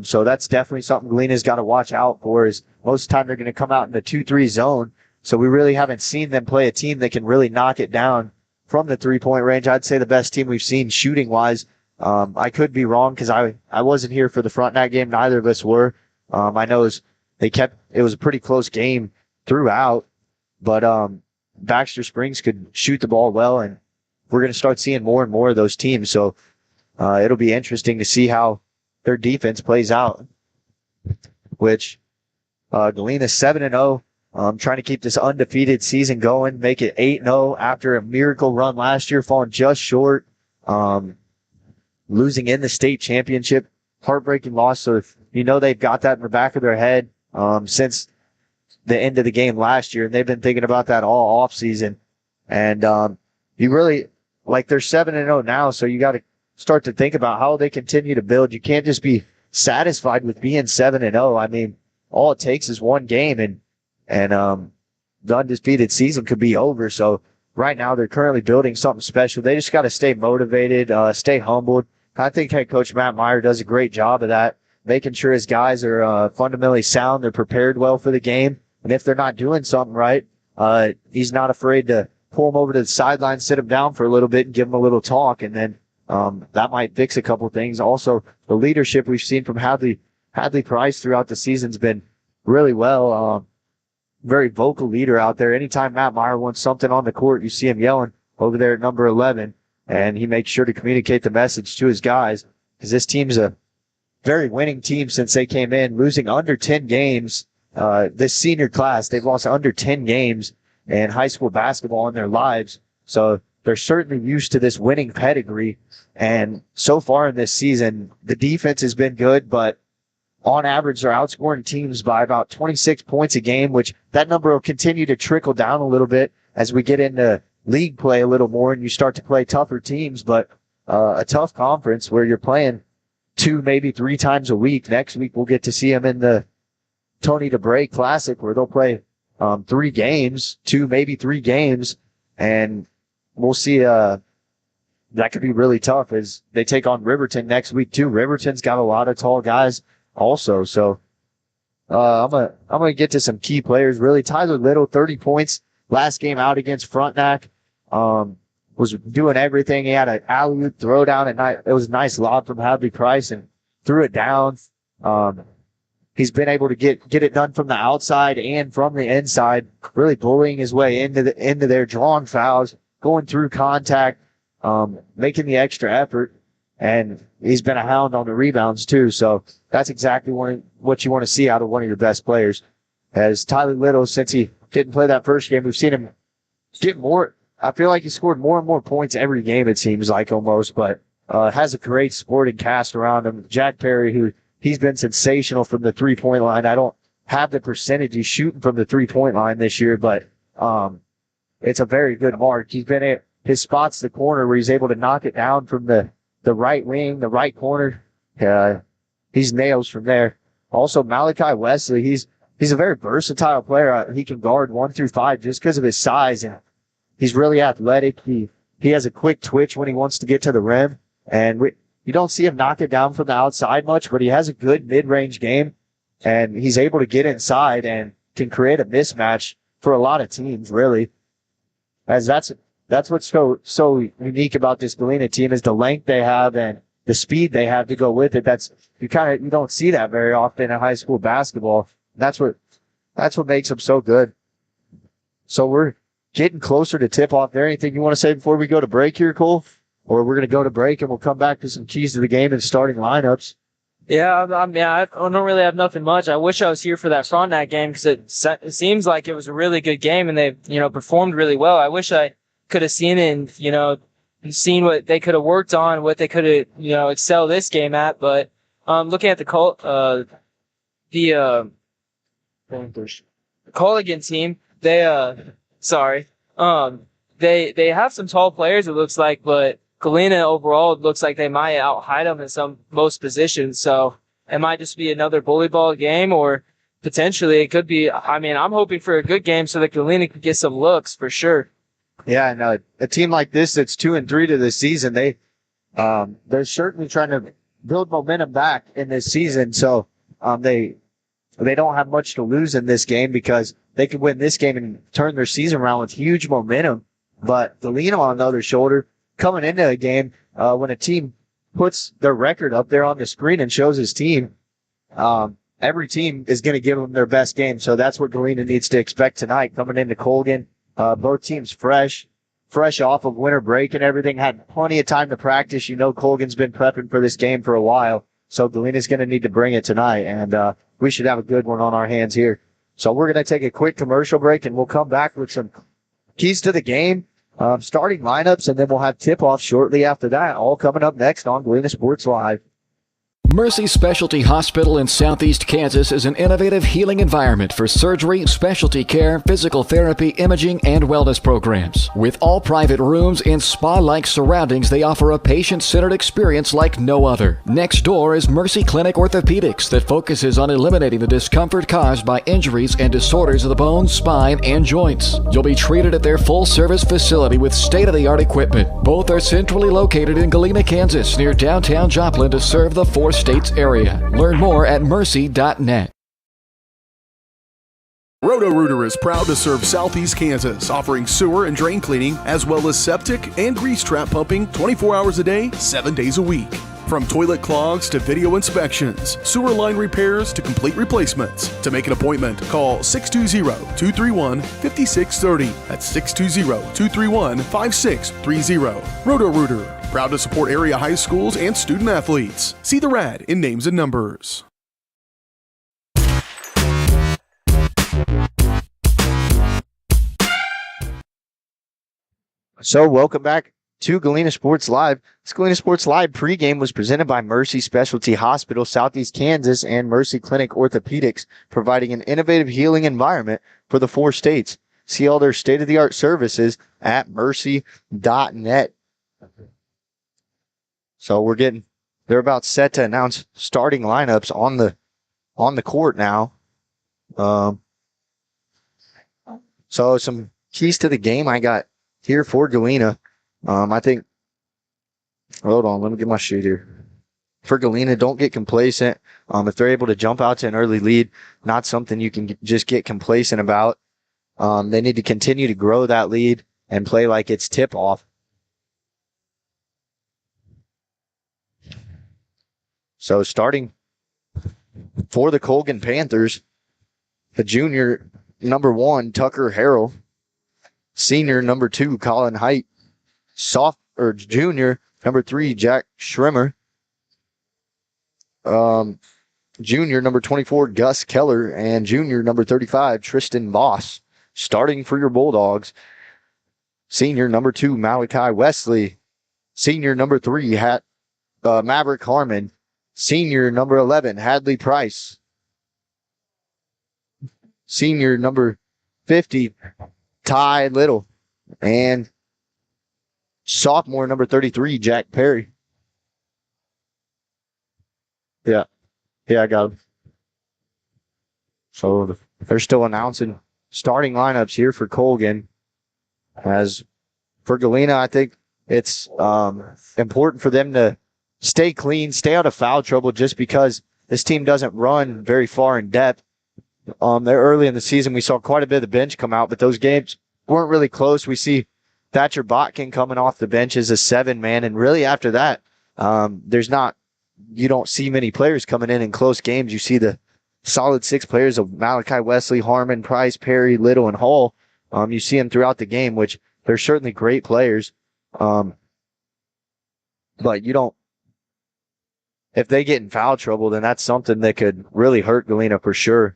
So that's definitely something Galena's got to watch out for, is most of the time they're going to come out in the 2-3 zone. So we really haven't seen them play a team that can really knock it down from the 3-point range. I'd say the best team we've seen shooting wise. I could be wrong because I wasn't here for the Frontenac game. Neither of us were. I know it was a pretty close game throughout, but Baxter Springs could shoot the ball well, and we're going to start seeing more and more of those teams. So it'll be interesting to see how their defense plays out, which Galena's 7-0, trying to keep this undefeated season going, make it 8-0 after a miracle run last year, falling just short, losing in the state championship, heartbreaking loss. So they've got that in the back of their head since the end of the game last year, and they've been thinking about that all off season. And you really, they're 7-0 now, so you got to start to think about how they continue to build. You can't just be satisfied with being 7-0. I mean, all it takes is one game, and the undefeated season could be over. So right now they're currently building something special. They just got to stay motivated, stay humbled. I think head coach Matt Meyer does a great job of that, making sure his guys are fundamentally sound. They're prepared well for the game. And if they're not doing something right, he's not afraid to pull them over to the sideline, sit them down for a little bit and give them a little talk. And then that might fix a couple things. Also, the leadership we've seen from Hadley Price throughout the season's been really well. Very vocal leader out there. Anytime Matt Meyer wants something on the court, you see him yelling over there at number 11, and he makes sure to communicate the message to his guys, because this team's a very winning team since they came in, losing under 10 games. This senior class, they've lost under 10 games in high school basketball in their lives. So they're certainly used to this winning pedigree. And so far in this season, the defense has been good, but on average, they're outscoring teams by about 26 points a game, which that number will continue to trickle down a little bit as we get into league play a little more and you start to play tougher teams. But a tough conference where you're playing 2, maybe 3 times a week. Next week, we'll get to see them in the Tony DeBray Classic, where they'll play 3 games, 2, maybe 3 games, and we'll see. That could be really tough as they take on Riverton next week too. Riverton's got a lot of tall guys also. So I'm gonna get to some key players. Really, Tyler Little, 30 points last game out against Frontenac. was doing everything. He had an alley-oop throw down at night. It was a nice lob from Hadley Price and threw it down. He's been able to get it done from the outside and from the inside, really bullying his way into their drawing fouls, going through contact, making the extra effort. And he's been a hound on the rebounds too. So that's exactly what you want to see out of one of your best players. As Tyler Little, since he didn't play that first game, we've seen him get more. I feel like he scored more and more points every game, it seems like almost, but has a great sporting cast around him. Jack Perry, he's been sensational from the three-point line. I don't have the percentage he's shooting from the three-point line this year, but it's a very good mark. He's been at his spot's the corner where he's able to knock it down from the right wing, the right corner. He's nails from there. Also, Malachi Wesley, he's a very versatile player. He can guard 1 through 5 just because of his size, and he's really athletic. He has a quick twitch when he wants to get to the rim, and you don't see him knock it down from the outside much, but he has a good mid-range game, and he's able to get inside and can create a mismatch for a lot of teams, really. As that's what's so unique about this Galena team is the length they have and the speed they have to go with it. You don't see that very often in high school basketball. That's what makes them so good. So we're getting closer to tip off there. Anything you want to say before we go to break here, Cole? Or we're going to go to break and we'll come back to some keys to the game and starting lineups. Yeah, I don't really have nothing much. I wish I was here for that Frontenac game because it seems like it was a really good game and they, performed really well. I wish I could have seen it and, seen what they could have worked on, what they could have, excel this game at. But looking at the Colgan team, they have some tall players, it looks like, but Galena overall, it looks like they might out-height them in most positions. So it might just be another bully ball game, or potentially it could be. I'm hoping for a good game so that Galena could get some looks for sure. Yeah, and a team like this that's 2-3 to the season, they're certainly trying to build momentum back in this season. So they don't have much to lose in this game because they could win this game and turn their season around with huge momentum. But Galena on the other shoulder, coming into a game, when a team puts their record up there on the screen and shows his team, every team is going to give them their best game. So that's what Galena needs to expect tonight coming into Colgan. Both teams fresh off of winter break and everything, had plenty of time to practice. Colgan's been prepping for this game for a while. So Galena's going to need to bring it tonight, and we should have a good one on our hands here. So we're going to take a quick commercial break, and we'll come back with some keys to the game, starting lineups, and then we'll have tip-off shortly after that, all coming up next on Galena Sports Live. Mercy Specialty Hospital in Southeast Kansas is an innovative healing environment for surgery, specialty care, physical therapy, imaging, and wellness programs. With all private rooms and spa-like surroundings, they offer a patient-centered experience like no other. Next door is Mercy Clinic Orthopedics that focuses on eliminating the discomfort caused by injuries and disorders of the bones, spine, and joints. You'll be treated at their full-service facility with state-of-the-art equipment. Both are centrally located in Galena, Kansas, near downtown Joplin to serve the 4 states area. Learn more at mercy.net. Roto-Rooter is proud to serve Southeast Kansas, offering sewer and drain cleaning, as well as septic and grease trap pumping 24 hours a day, 7 days a week. From toilet clogs to video inspections, sewer line repairs to complete replacements. To make an appointment, call 620-231-5630. That's 620-231-5630. Roto-Rooter, proud to support area high schools and student athletes. See the rad in names and numbers. So welcome back to Galena Sports Live. This Galena Sports Live pregame was presented by Mercy Specialty Hospital, Southeast Kansas, and Mercy Clinic Orthopedics, providing an innovative healing environment for the 4 states. See all their state-of-the-art services at mercy.net. So they're about set to announce starting lineups on the court now. So some keys to the game I got here for Galena. I think, hold on, let me get my sheet here. For Galena, don't get complacent. If they're able to jump out to an early lead, not something you can just get complacent about. They need to continue to grow that lead and play like it's tip-off. So starting for the Colgan Panthers, the junior number 1, Tucker Harrell. Senior number 2, Colin Height. Junior number 3, Jack Schrimmer. Junior number 24, Gus Keller. And junior number 35, Tristan Boss. Starting for your Bulldogs, senior number 2, Malachi Wesley. Senior number 3, Maverick Harmon. Senior number 11, Hadley Price. Senior number 50, Ty Little. And sophomore number 33, Jack Perry. Yeah, I got him. So they're still announcing starting lineups here for Colgan. As for Galena, I think it's important for them to stay clean, stay out of foul trouble, just because this team doesn't run very far in depth. They're early in the season. We saw quite a bit of the bench come out, but those games weren't really close. We see Thatcher Botkin coming off the bench as a 7-man, and really after that, you don't see many players coming in close games. You see the solid 6 players of Malachi Wesley, Harmon, Price, Perry, Little, and Hall. You see them throughout the game, which they're certainly great players. But you don't, if they get in foul trouble, then that's something that could really hurt Galena for sure.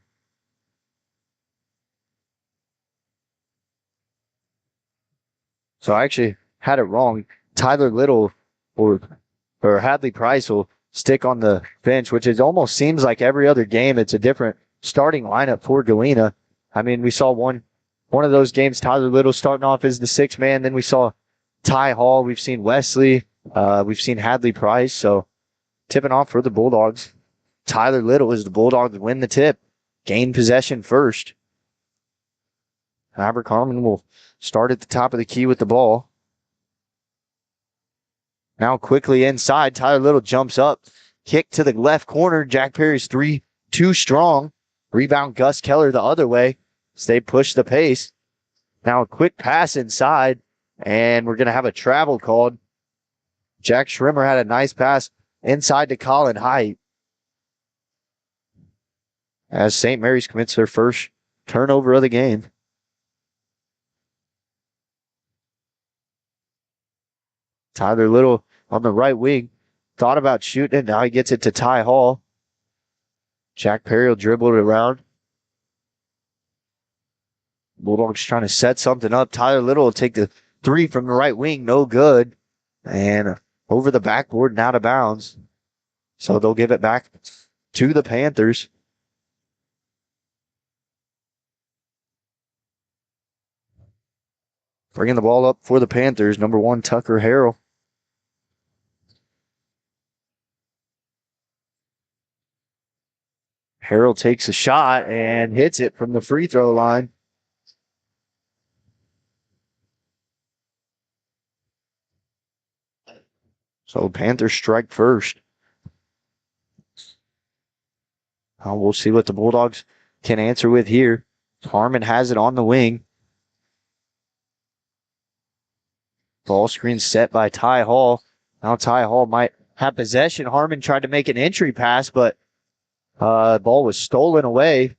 So I actually had it wrong. Tyler Little or Hadley Price will stick on the bench, which it almost seems like every other game it's a different starting lineup for Galena. I mean, we saw one of those games, Tyler Little starting off as the 6th man. Then we saw Ty Hall. We've seen Wesley. We've seen Hadley Price. So tipping off for the Bulldogs. Tyler Little is the Bulldogs win the tip. Gain possession first. Maverick Harmon will start at the top of the key with the ball. Now quickly inside, Tyler Little jumps up. Kick to the left corner. Jack Perry's 3 too strong. Rebound Gus Keller the other way. So they push the pace. Now a quick pass inside, and we're going to have a travel called. Jack Schrimmer had a nice pass inside to Colin Height. As St. Mary's commits their first turnover of the game. Tyler Little on the right wing. Thought about shooting it. Now he gets it to Ty Hall. Jack Perry will dribble it around. Bulldogs trying to set something up. Tyler Little will take the 3 from the right wing. No good. And over the backboard and out of bounds. So they'll give it back to the Panthers. Bringing the ball up for the Panthers. Number 1, Tucker Harrell. Harrell takes a shot and hits it from the free throw line. So Panthers strike first. We'll see what the Bulldogs can answer with here. Harmon has it on the wing. Ball screen set by Ty Hall. Now Ty Hall might have possession. Harmon tried to make an entry pass, but ball was stolen away.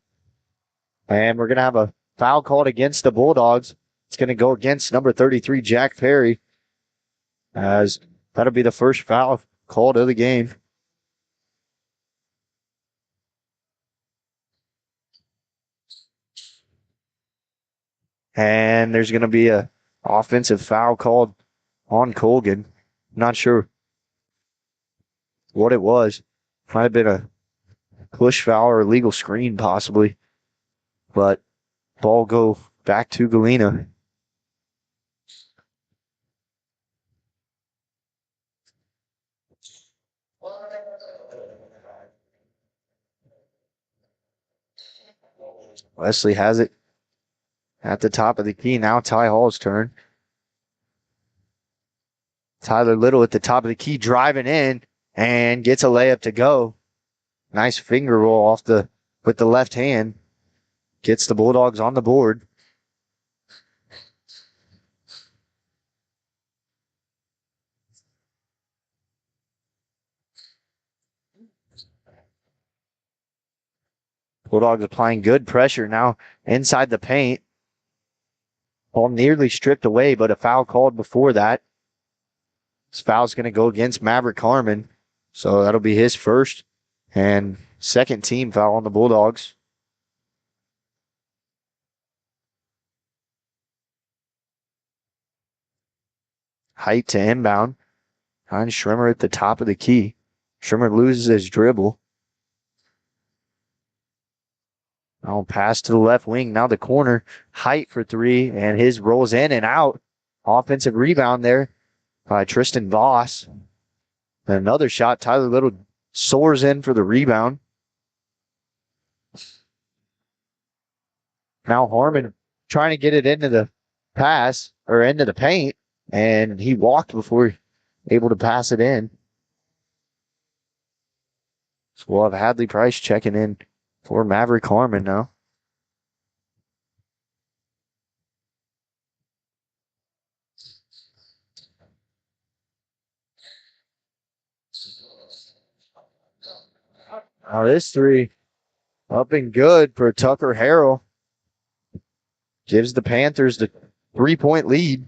And we're going to have a foul called against the Bulldogs. It's going to go against number 33, Jack Perry, as that'll be the first foul called of the game. And there's going to be a offensive foul called on Colgan. Not sure what it was. Might have been a push foul or illegal screen possibly. But ball go back to Galena. Wesley has it at the top of the key. Now Ty Hall's turn. Tyler Little at the top of the key, driving in and gets a layup to go. Nice finger roll with the left hand. Gets the Bulldogs on the board. Bulldogs applying good pressure now inside the paint. Ball nearly stripped away, but a foul called before that. This foul's going to go against Maverick Harmon. So that'll be his first and second team foul on the Bulldogs. Height to inbound. Finds Schrimmer at the top of the key. Schrimmer loses his dribble. Now pass to the left wing. Now the corner. Height for three, and his rolls in and out. Offensive rebound there by Tristan Voss. And another shot. Tyler Little soars in for the rebound. Now Harmon trying to get it into the pass or into the paint, and he walked before able to pass it in. So we'll have Hadley Price checking in for Maverick Harmon now. Now this three up and good for Tucker Harrell. Gives the Panthers the 3-point lead.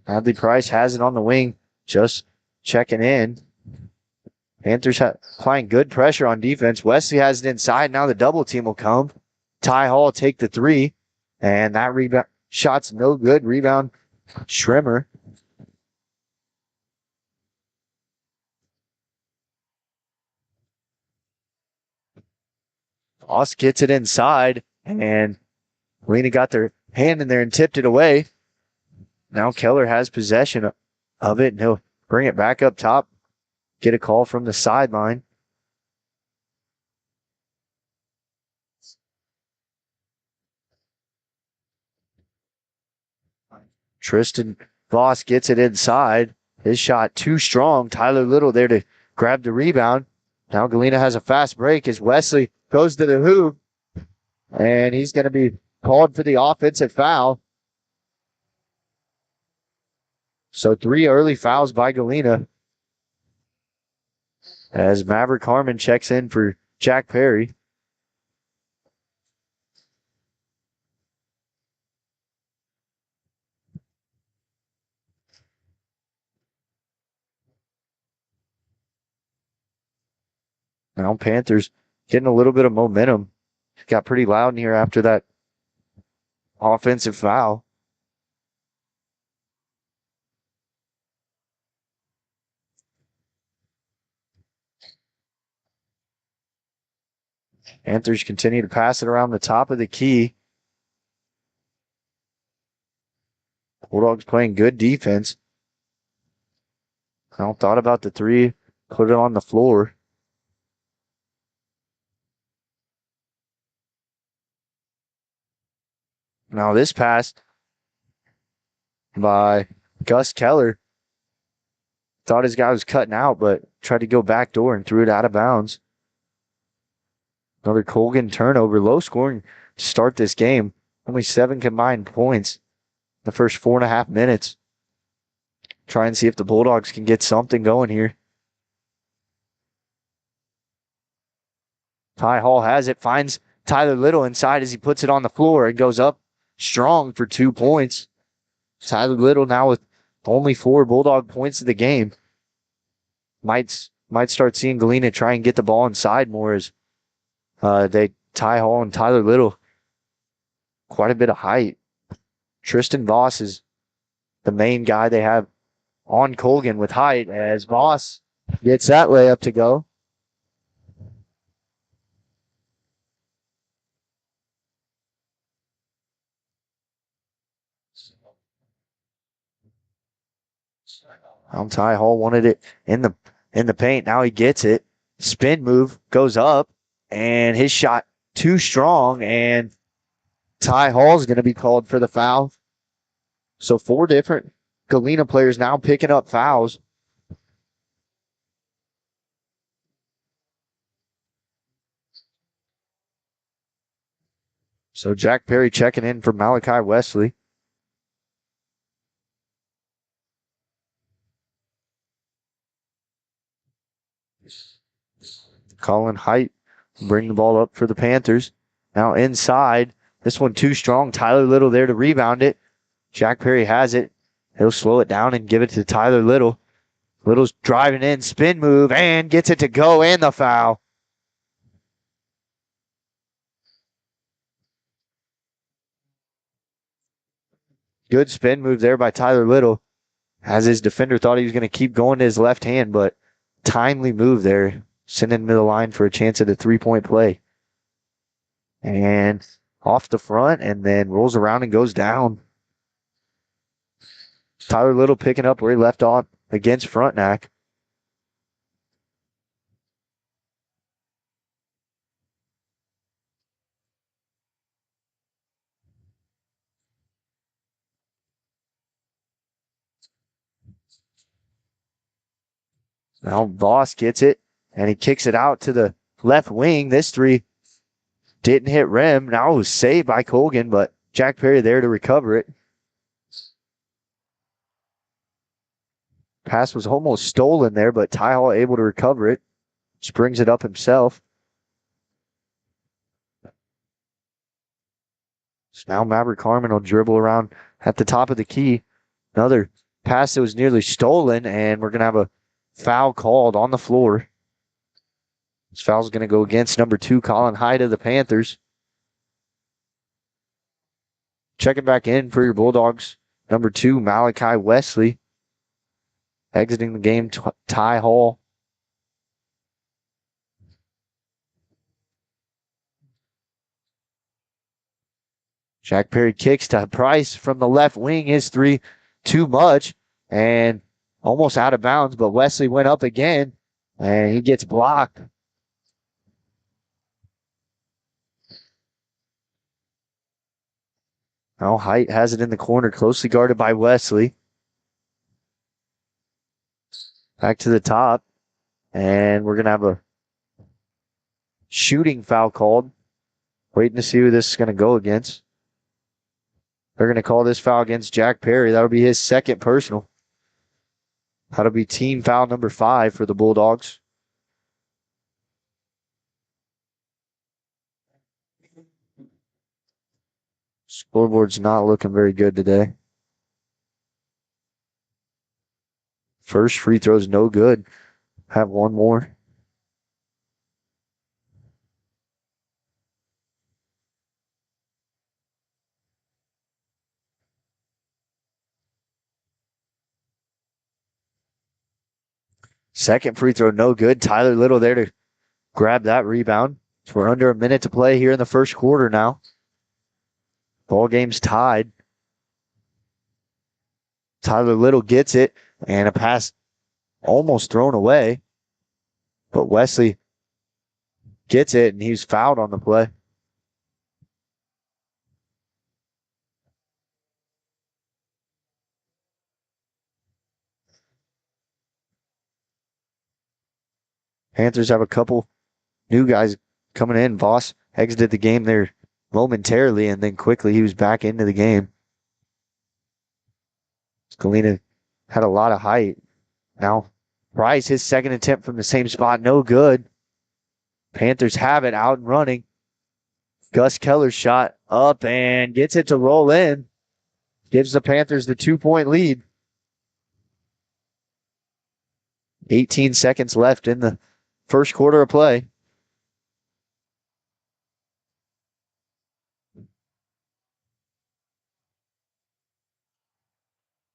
Hadley Price has it on the wing, just checking in. Panthers applying good pressure on defense. Wesley has it inside. Now the double team will come. Ty Hall take the three, and that rebound shot's no good. Rebound, Schrimmer. Voss gets it inside, and Galena got their hand in there and tipped it away. Now Keller has possession of it, and he'll bring it back up top. Get a call from the sideline. Tristan Voss gets it inside. His shot too strong. Tyler Little there to grab the rebound. Now Galena has a fast break as Wesley goes to the hoop, and he's going to be called for the offensive foul. So 3 early fouls by Galena as Maverick Harmon checks in for Jack Perry. Now Panthers getting a little bit of momentum. It got pretty loud in here after that offensive foul. Panthers continue to pass it around the top of the key. Bulldogs playing good defense. I thought about the three, put it on the floor. Now this pass by Gus Keller. Thought his guy was cutting out, but tried to go back door and threw it out of bounds. Another Colgan turnover, low scoring to start this game. Only 7 combined points the first 4.5 minutes. Try and see if the Bulldogs can get something going here. Ty Hall has it, finds Tyler Little inside as he puts it on the floor and goes up strong for 2 points. Tyler Little now with only 4 Bulldog points of the game. Might start seeing Galena try and get the ball inside more as Ty Hall and Tyler Little, quite a bit of height. Tristan Voss is the main guy they have on Colgan with height as Voss gets that layup to go. Ty Hall wanted it in the paint. Now he gets it. Spin move goes up, and his shot too strong, and Ty Hall's going to be called for the foul. So 4 different Galena players now picking up fouls. So Jack Perry checking in for Malachi Wesley. Colin Height bring the ball up for the Panthers. Now inside. This one too strong. Tyler Little there to rebound it. Jack Perry has it. He'll slow it down and give it to Tyler Little. Little's driving in, spin move, and gets it to go, and the foul. Good spin move there by Tyler Little. As his defender thought he was going to keep going to his left hand, but timely move there. Sending him to the line for a chance at a three-point play. And off the front, and then rolls around and goes down. Tyler Little picking up where he left off against Frontenac. Now Voss gets it, and he kicks it out to the left wing. This three didn't hit rim. Now it was saved by Colgan, but Jack Perry there to recover it. Pass was almost stolen there, but Ty Hall able to recover it. Just brings it up himself. So now Maverick Harmon will dribble around at the top of the key. Another pass that was nearly stolen, and we're going to have a foul called on the floor. This foul's going to go against number 2, Colin Hyde of the Panthers. Checking back in for your Bulldogs, number 2, Malachi Wesley. Exiting the game, Ty Hall. Jack Perry kicks to Price from the left wing. His three too much and almost out of bounds, but Wesley went up again and he gets blocked. Now Height has it in the corner, closely guarded by Wesley. Back to the top, and we're going to have a shooting foul called. Waiting to see who this is going to go against. They're going to call this foul against Jack Perry. That'll be his second personal. That'll be team foul number 5 for the Bulldogs. Scoreboard's not looking very good today. First free throw's no good. Have one more. Second free throw, no good. Tyler Little there to grab that rebound. So we're under a minute to play here in the first quarter now. Ball game's tied. Tyler Little gets it, and a pass almost thrown away. But Wesley gets it, and he's fouled on the play. Panthers have a couple new guys coming in. Voss exited the game there momentarily, and then quickly he was back into the game. Galena had a lot of height. Now, Price, his second attempt from the same spot, no good. Panthers have it out and running. Gus Keller's shot up and gets it to roll in. Gives the Panthers the 2-point lead. 18 seconds left in the first quarter of play.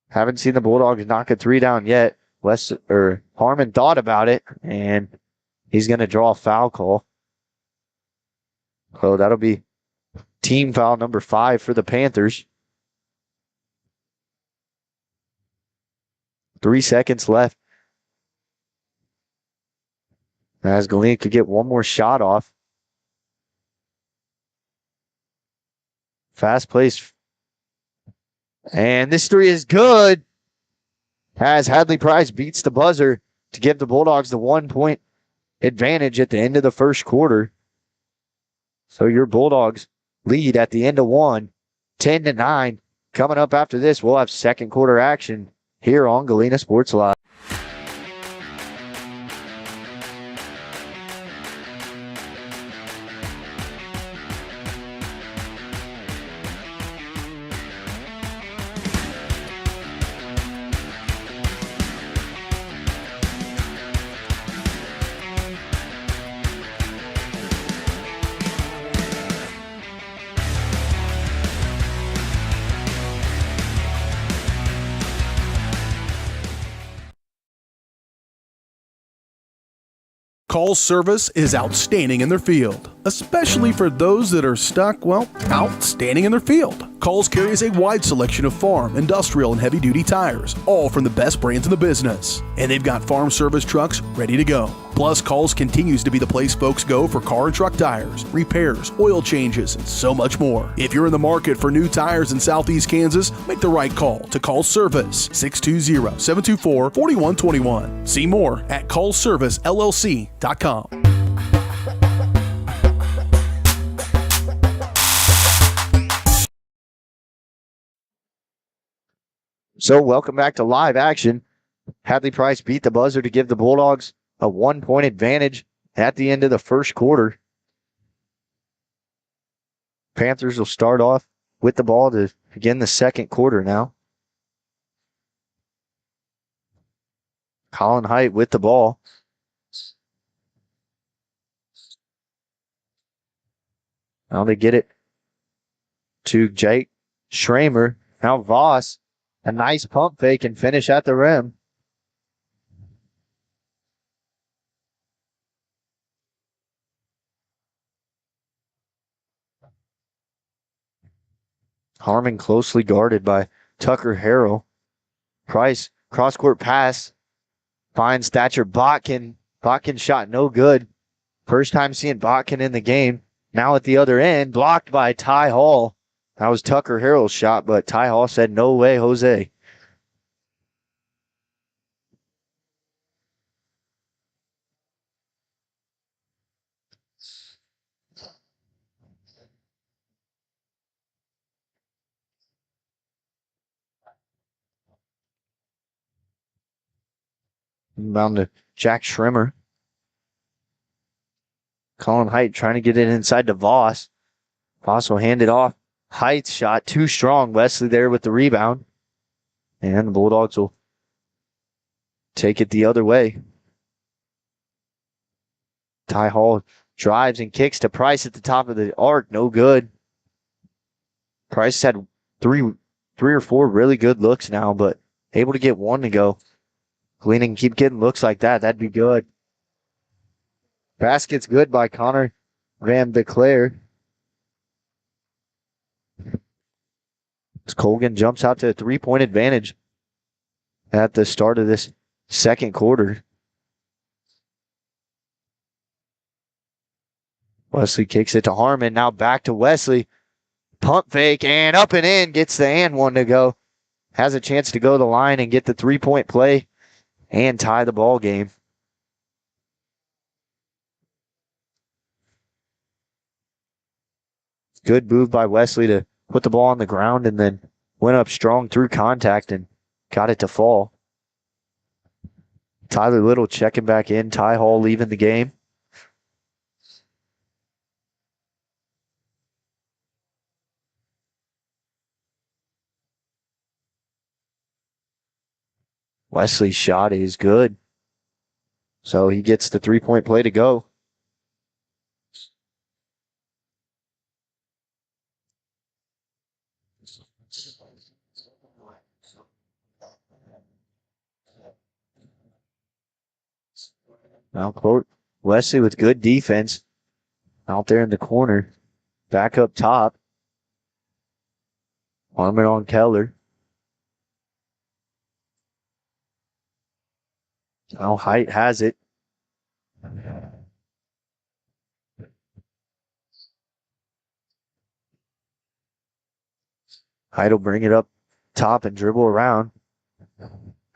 Haven't seen the Bulldogs knock a three down yet. Harmon thought about it, and he's going to draw a foul call. So that'll be team foul number 5 for the Panthers. 3 seconds left. As Galena could get one more shot off. Fast place. And this three is good. As Hadley Price beats the buzzer to give the Bulldogs the 1-point advantage at the end of the first quarter. So your Bulldogs lead at the end of one, 10-9. Coming up after this, we'll have second quarter action here on Galena Sports Live. Call's service is outstanding in their field, especially for those that are stuck, outstanding in their field. Call's carries a wide selection of farm, industrial, and heavy-duty tires, all from the best brands in the business. And they've got farm service trucks ready to go. Plus, Call's continues to be the place folks go for car and truck tires, repairs, oil changes, and so much more. If you're in the market for new tires in Southeast Kansas, make the right call to Call's Service, 620-724-4121. See more at callservicellc.com. So welcome back to live action. Hadley Price beat the buzzer to give the Bulldogs a 1-point advantage at the end of the first quarter. Panthers will start off with the ball to begin the second quarter now. Colin Height with the ball. Now they get it to Jake Schramer. Now Voss, a nice pump fake and finish at the rim. Harmon closely guarded by Tucker Harrell. Price, cross-court pass, finds Thatcher Botkin. Botkin shot no good. First time seeing Botkin in the game. Now at the other end, blocked by Ty Hall. That was Tucker Harrell's shot, but Ty Hall said, no way, Jose. Inbound to Jack Schrimmer. Colin Height trying to get it inside to Voss. Voss will hand it off. Height's shot too strong. Wesley there with the rebound. And the Bulldogs will take it the other way. Ty Hall drives and kicks to Price at the top of the arc. No good. Price had three or four really good looks now, but able to get one to go. Galena can keep getting looks like that. That'd be good. Basket's good by Connor Van Beclair. Colgan jumps out to a 3-point advantage at the start of this second quarter. Wesley kicks it to Harmon. Now back to Wesley. Pump fake and up and in. Gets the and one to go. Has a chance to go to the line and get the 3-point play and tie the ball game. Good move by Wesley to put the ball on the ground and then went up strong through contact and got it to fall. Tyler Little checking back in. Ty Hall leaving the game. Wesley's shot is good. So he gets the 3-point play to go. Now, quote, Wesley with good defense out there in the corner. Back up top. Harmon on Keller. Now Height has it. Height will bring it up top and dribble around.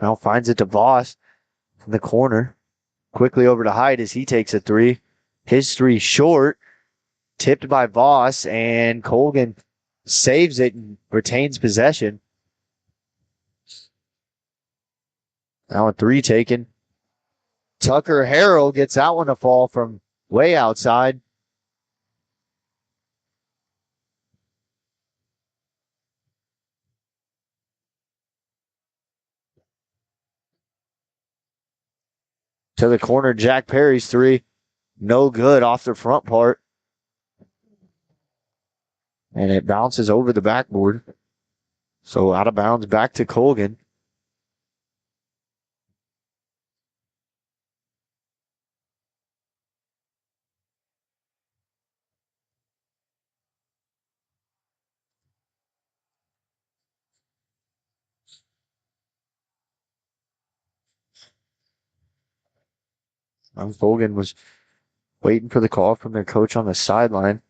Now finds it to Voss in the corner. Quickly over to Height as he takes a three. His three short. Tipped by Voss, and Colgan saves it and retains possession. Now a three taken. Tucker Harrell gets that one to fall from way outside. To the corner, Jack Perry's three. No good off the front part. And it bounces over the backboard. So out of bounds back to Colgan. Colgan was waiting for the call from their coach on the sideline.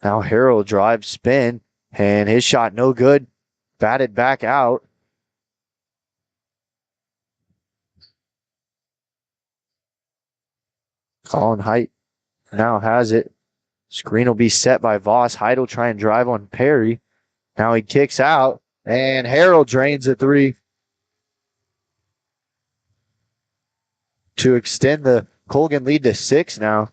Now Harrell drives, spin, and his shot no good. Batted back out. Colin Height now has it. Screen will be set by Voss. Height will try and drive on Perry. Now he kicks out, and Harrell drains a three to extend the Colgan lead to 6 now.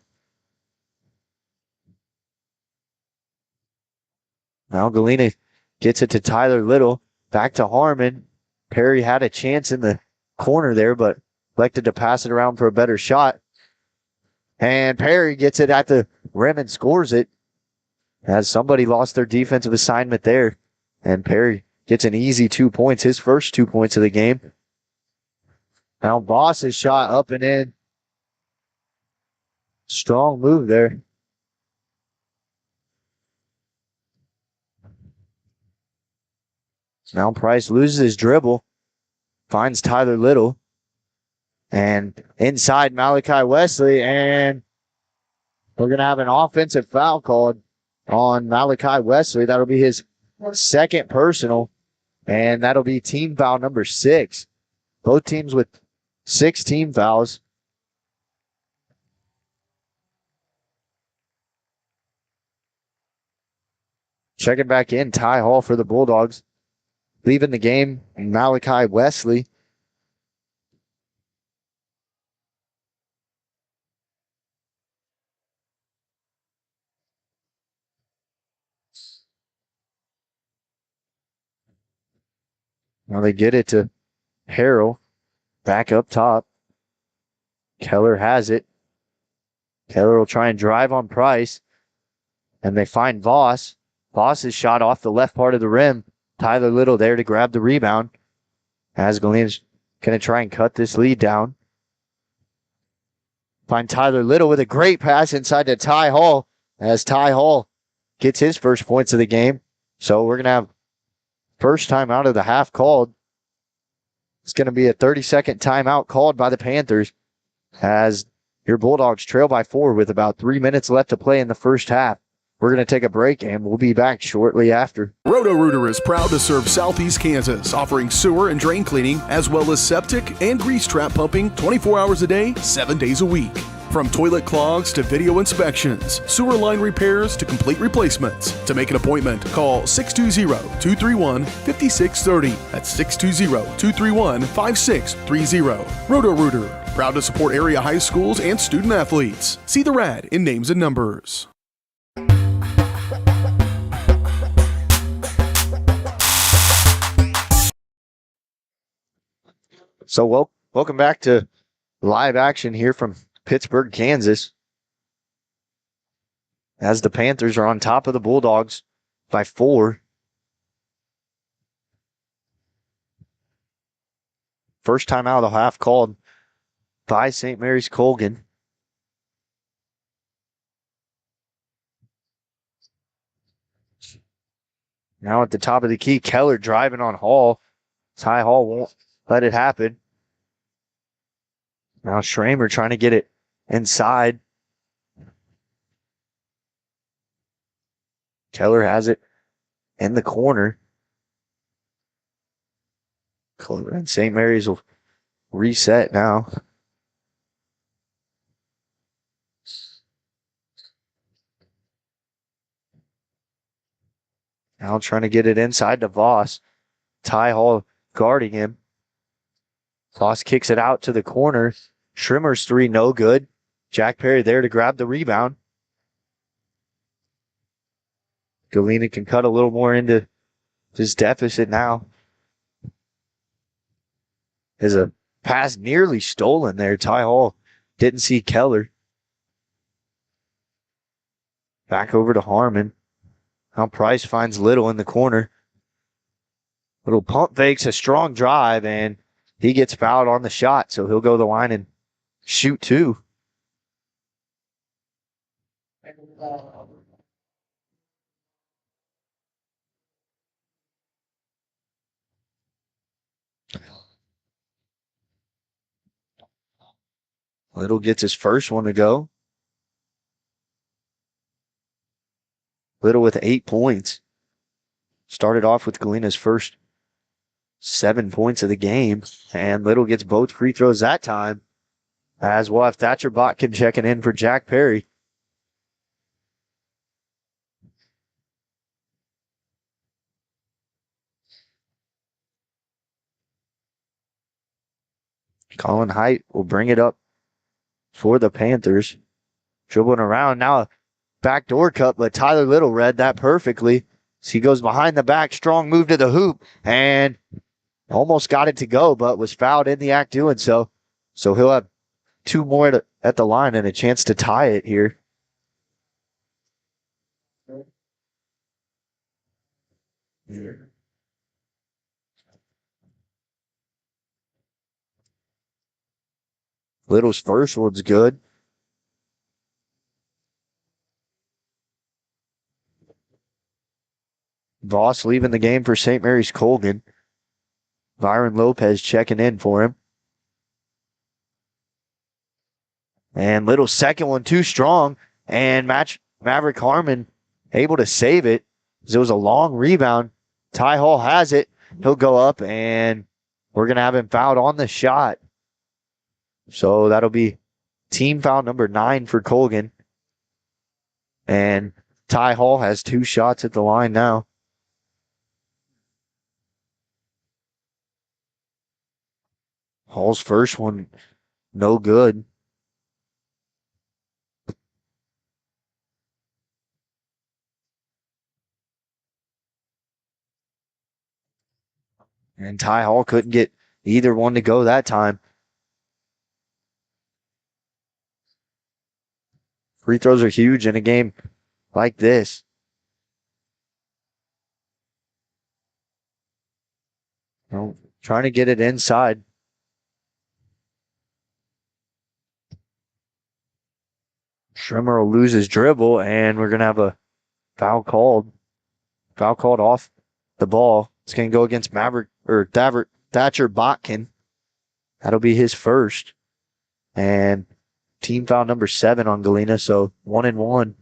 Now Galena gets it to Tyler Little. Back to Harmon. Perry had a chance in the corner there, but elected to pass it around for a better shot. And Perry gets it at the rim and scores it. As somebody lost their defensive assignment there. And Perry gets an easy 2 points, his first 2 points of the game. Now Voss's shot up and in. Strong move there. Now Price loses his dribble. Finds Tyler Little. And inside Malachi Wesley. And we're going to have an offensive foul called on Malachi Wesley. That'll be his second personal. And that'll be team foul number 6. Both teams with 6 team fouls. Checking back in, Ty Hall for the Bulldogs. Leaving the game, Malachi Wesley. Now they get it to Harrell. Back up top. Keller has it. Keller will try and drive on Price. And they find Voss. Voss is shot off the left part of the rim. Tyler Little there to grab the rebound. As Galena's going to try and cut this lead down. Find Tyler Little with a great pass inside to Ty Hall. As Ty Hall gets his first points of the game. So we're going to have first time out of the half called. It's going to be a 30-second timeout called by the Panthers as your Bulldogs trail by 4 with about 3 minutes left to play in the first half. We're going to take a break, and we'll be back shortly after. Roto-Rooter is proud to serve Southeast Kansas, offering sewer and drain cleaning, as well as septic and grease trap pumping 24 hours a day, 7 days a week. From toilet clogs to video inspections, sewer line repairs to complete replacements. To make an appointment, call 620-231-5630. That's 620-231-5630. Roto-Rooter, proud to support area high schools and student athletes. See the rad in names and numbers. So welcome back to live action here from Pittsburgh, Kansas. As the Panthers are on top of the Bulldogs by 4. First time out of the half called by St. Mary's Colgan. Now at the top of the key, Keller driving on Hall. Ty Hall won't let it happen. Now Schramer trying to get it inside. Keller has it in the corner. And St. Mary's will reset now. Now trying to get it inside to Voss. Ty Hall guarding him. Voss kicks it out to the corner. Schrimmer's 3, no good. Jack Perry there to grab the rebound. Galena can cut a little more into his deficit now. There's a pass nearly stolen there. Ty Hall didn't see Keller. Back over to Harmon. Now Price finds Little in the corner. Little pump fakes a strong drive, and he gets fouled on the shot, so he'll go to the line and shoot 2. Little gets his first one to go. Little with 8 points. Started off with Galena's first 7 points of the game, and Little gets both free throws that time, as we'll have Thatcher Botkin checking in for Jack Perry. Colin Height will bring it up for the Panthers. Dribbling around now, a backdoor cut, but Tyler Little read that perfectly. So he goes behind the back, strong move to the hoop, and almost got it to go, but was fouled in the act doing so. So he'll have 2 more at the line and a chance to tie it here. Little's first one's good. Voss leaving the game for St. Mary's Colgan. Byron Lopez checking in for him. And Little's second one too strong. And Maverick Harmon able to save it. It was a long rebound. Ty Hall has it. He'll go up, and we're going to have him fouled on the shot. So that'll be team foul number 9 for Colgan. And Ty Hall has 2 shots at the line now. Hall's first one, no good. And Ty Hall couldn't get either one to go that time. Free throws are huge in a game like this. Well, trying to get it inside. Schrimmer will lose his dribble, and we're going to have a foul called. Foul called off the ball. It's going to go against Thatcher Botkin. That'll be his first. And team foul number 7 on Galena, so 1-1.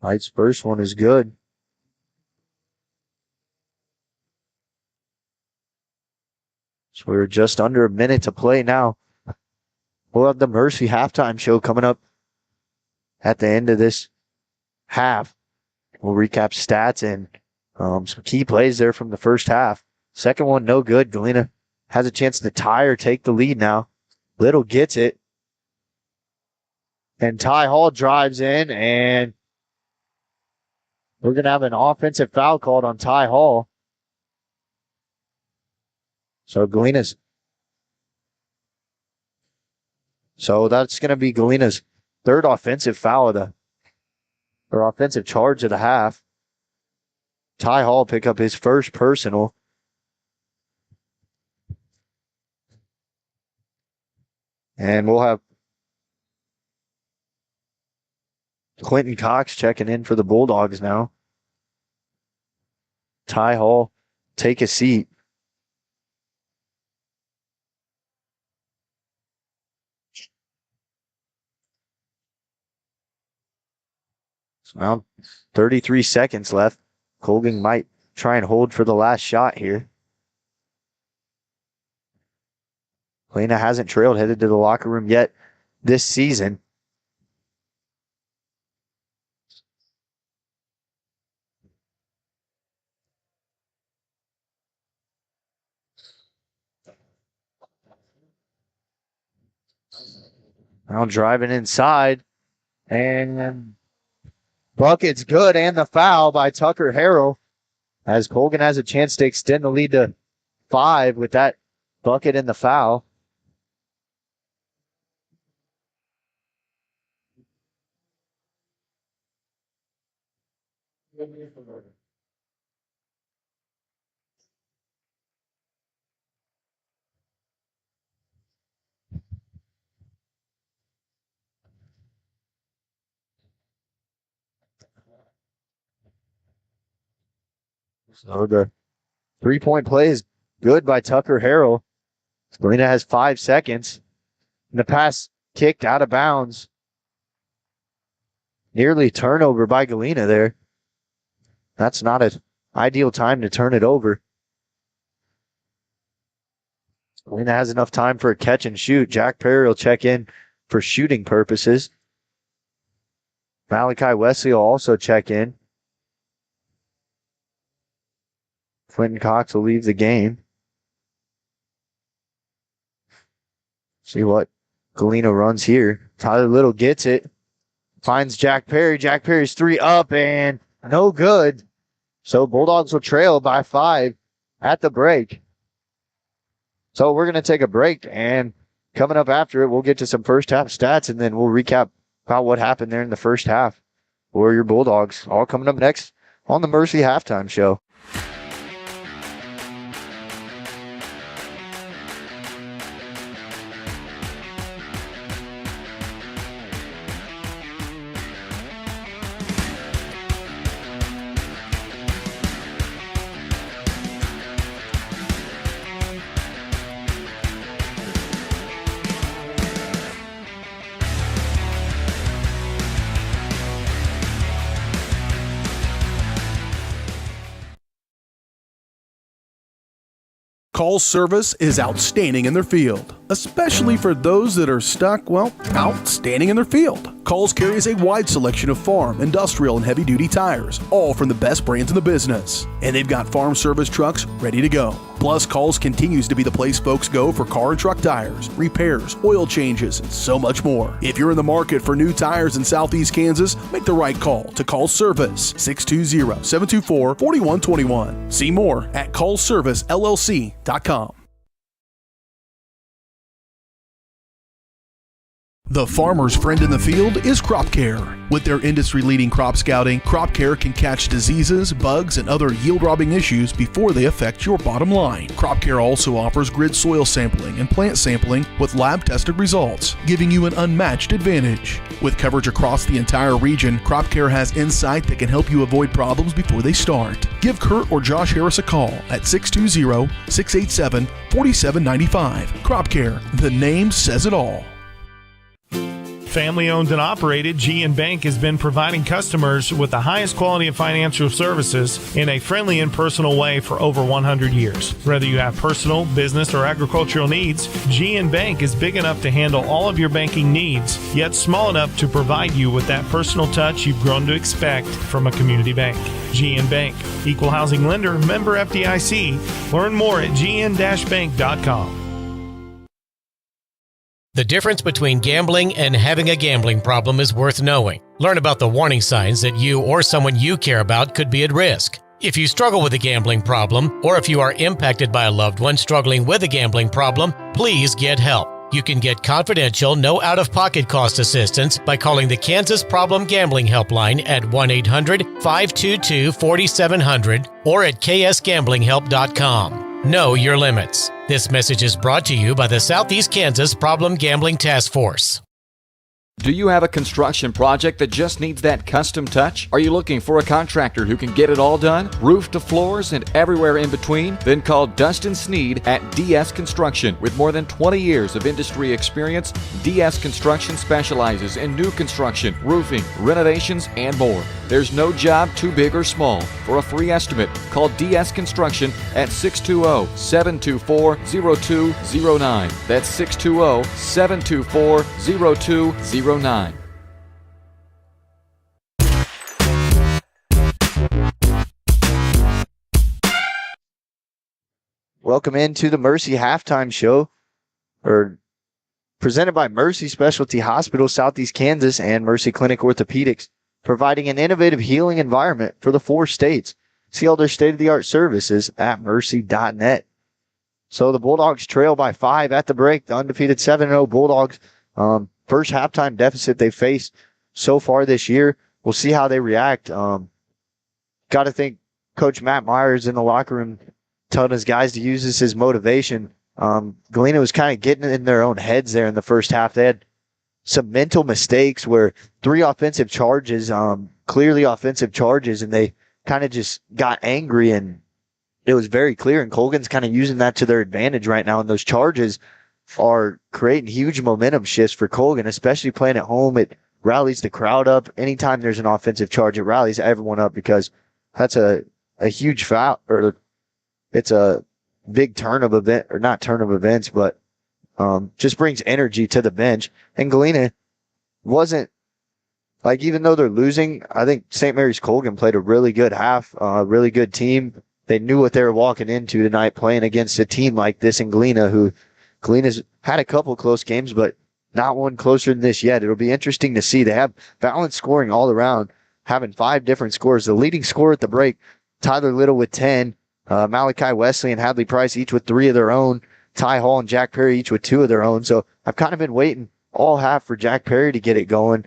Light's first one is good. So we're just under a minute to play now. We'll have the Mercy halftime show coming up at the end of this half. We'll recap stats and some key plays there from the first half. Second one, no good. Galena has a chance to tie or take the lead now. Little gets it. And Ty Hall drives in, and we're going to have an offensive foul called on Ty Hall. So that's going to be Galena's third offensive foul or offensive charge of the half. Ty Hall pick up his first personal. And we'll have Quentin Cox checking in for the Bulldogs now. Ty Hall, take a seat. So around 33 seconds left. Colgan might try and hold for the last shot here. Galena hasn't trailed, headed to the locker room yet this season. Now driving inside, and bucket's good, and the foul by Tucker Harrell, as Colgan has a chance to extend the lead to 5 with that bucket and the foul. So the 3-point play is good by Tucker Harrell. Galena has 5 seconds. And the pass kicked out of bounds. Nearly turnover by Galena there. That's not an ideal time to turn it over. Galena has enough time for a catch and shoot. Jack Perry will check in for shooting purposes. Malachi Wesley will also check in. Quentin Cox will leave the game. See what Galena runs here. Tyler Little gets it. Finds Jack Perry. Jack Perry's 3 up and no good. So Bulldogs will trail by 5 at the break. So we're going to take a break, and coming up after it, we'll get to some first half stats, and then we'll recap about what happened there in the first half for your Bulldogs. All coming up next on the Mercy Halftime Show. Call service is outstanding in their field, especially for those that are stuck, outstanding in their field. Calls carries a wide selection of farm, industrial, and heavy-duty tires, all from the best brands in the business. And they've got farm service trucks ready to go. Plus, Calls continues to be the place folks go for car and truck tires, repairs, oil changes, and so much more. If you're in the market for new tires in Southeast Kansas, make the right call to Call Service, 620-724-4121. See more at callservicellc.com. The farmer's friend in the field is Crop Care. With their industry-leading crop scouting, Crop Care can catch diseases, bugs, and other yield-robbing issues before they affect your bottom line. Crop Care also offers grid soil sampling and plant sampling with lab-tested results, giving you an unmatched advantage. With coverage across the entire region, Crop Care has insight that can help you avoid problems before they start. Give Kurt or Josh Harris a call at 620-687-4795. Crop Care, the name says it all. Family owned and operated, G&B Bank has been providing customers with the highest quality of financial services in a friendly and personal way for over 100 years. Whether you have personal, business, or agricultural needs, G&B Bank is big enough to handle all of your banking needs, yet small enough to provide you with that personal touch you've grown to expect from a community bank. G&B Bank, equal housing lender, member FDIC. Learn more at gn-bank.com. The difference between gambling and having a gambling problem is worth knowing. Learn about the warning signs that you or someone you care about could be at risk. If you struggle with a gambling problem, or if you are impacted by a loved one struggling with a gambling problem, please get help. You can get confidential, no out-of-pocket cost assistance by calling the Kansas Problem Gambling Helpline at 1-800-522-4700 or at ksgamblinghelp.com. Know your limits. This message is brought to you by the Southeast Kansas Problem Gambling Task Force. Do you have a construction project that just needs that custom touch? Are you looking for a contractor who can get it all done? Roof to floors and everywhere in between? Then call Dustin Sneed at DS Construction. With more than 20 years of industry experience, DS Construction specializes in new construction, roofing, renovations, and more. There's no job too big or small. For a free estimate, call DS Construction at 620-724-0209. That's 620-724-0209. Welcome into the Mercy Halftime Show, presented by Mercy Specialty Hospital, Southeast Kansas, and Mercy Clinic Orthopedics, providing an innovative healing environment for the 4 states. See all their state-of-the-art services at mercy.net. So the Bulldogs trail by 5 at the break. The undefeated 7-0 Bulldogs, first halftime deficit they faced so far this year. We'll see how they react. Got to think Coach Matt Myers in the locker room telling his guys to use this as motivation. Galena was kind of getting in their own heads there in the first half. They had some mental mistakes where 3 offensive charges, clearly offensive charges, and they kind of just got angry and it was very clear, and Colgan's kind of using that to their advantage right now. And those charges are creating huge momentum shifts for Colgan, especially playing at home. It rallies the crowd up. Anytime there's an offensive charge, it rallies everyone up because that's a huge foul, or it's a big turn of event, or not turn of events, but just brings energy to the bench. And Galena wasn't, like, even though they're losing, I think St. Mary's Colgan played a really good half, a really good team. They knew what they were walking into tonight, playing against a team like this in Galena, who Galena's had a couple close games, but not one closer than this yet. It'll be interesting to see. They have balanced scoring all around, having 5 different scores. The leading scorer at the break, Tyler Little with 10, Malachi Wesley and Hadley Price each with 3 of their own, Ty Hall and Jack Perry each with 2 of their own. So I've kind of been waiting all half for Jack Perry to get it going.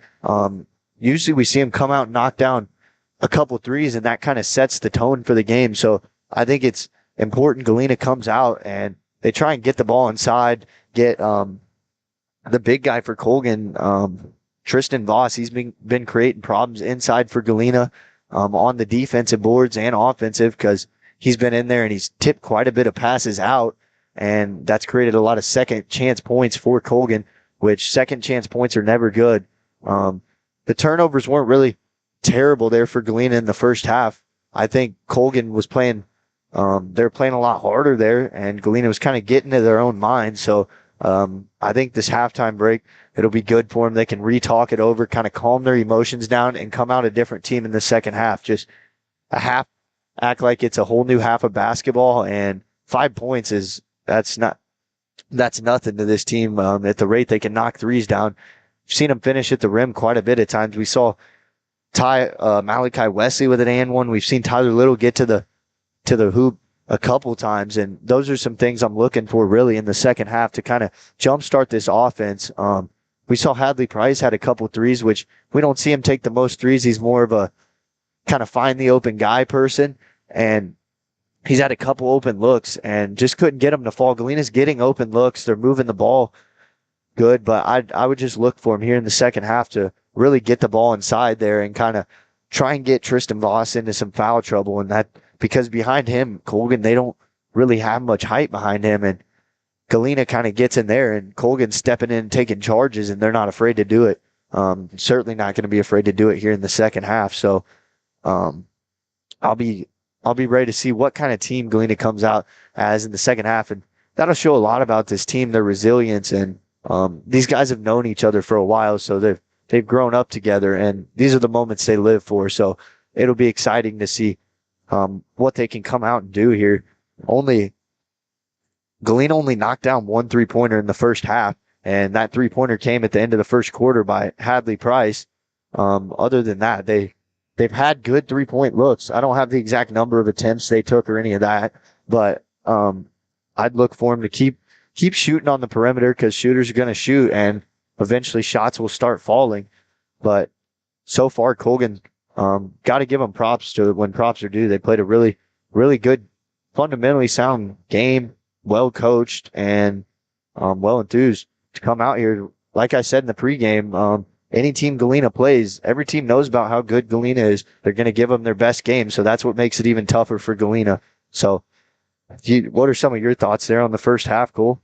Usually we see him come out and knock down a couple threes, and that kind of sets the tone for the game. So I think it's important Galena comes out and they try and get the ball inside, get the big guy for Colgan, Tristan Voss. He's been creating problems inside for Galena on the defensive boards and offensive, because he's been in there and he's tipped quite a bit of passes out, and that's created a lot of second chance points for Colgan, which second chance points are never good. The turnovers weren't really terrible there for Galena in the first half. I think Colgan was playing, they were playing a lot harder there, and Galena was kind of getting to their own mind. So I think this halftime break, it'll be good for them. They can re-talk it over, kind of calm their emotions down, and come out a different team in the second half. Just a half, act like it's a whole new half of basketball, and 5 points that's nothing to this team. At the rate they can knock threes down, we've seen them finish at the rim quite a bit at times. We saw Malachi Wesley with an and one. We've seen Tyler Little get to the hoop a couple times, and those are some things I'm looking for really in the second half to kind of jumpstart this offense. We saw Hadley Price had a couple threes, which we don't see him take the most threes. He's more of a kind of find the open guy person, and he's had a couple open looks and just couldn't get him to fall. Galena's getting open looks. They're moving the ball good, but I would just look for him here in the second half to really get the ball inside there and kind of try and get Tristan Voss into some foul trouble. And that, because behind him, Colgan, they don't really have much height behind him, and Galena kind of gets in there, and Colgan's stepping in and taking charges, and they're not afraid to do it. Certainly not going to be afraid to do it here in the second half. So I'll be ready to see what kind of team Galena comes out as in the second half, and that'll show a lot about this team, their resilience, and these guys have known each other for a while, so they've grown up together, and these are the moments they live for. So it'll be exciting to see what they can come out and do here. Galena only knocked down 1 3-pointer in the first half, and that 3-pointer came at the end of the first quarter by Hadley Price. Other than that, they've had good 3-point looks. I don't have the exact number of attempts they took or any of that, but I'd look for them to keep shooting on the perimeter, because shooters are going to shoot, and eventually shots will start falling. But so far, Colgan, got to give them props to when props are due. They played a really, really good, fundamentally sound game, well coached, and well enthused to come out here. Like I said in the pregame, any team Galena plays, every team knows about how good Galena is. They're going to give them their best game, so that's what makes it even tougher for Galena. So what are some of your thoughts there on the first half, Cole?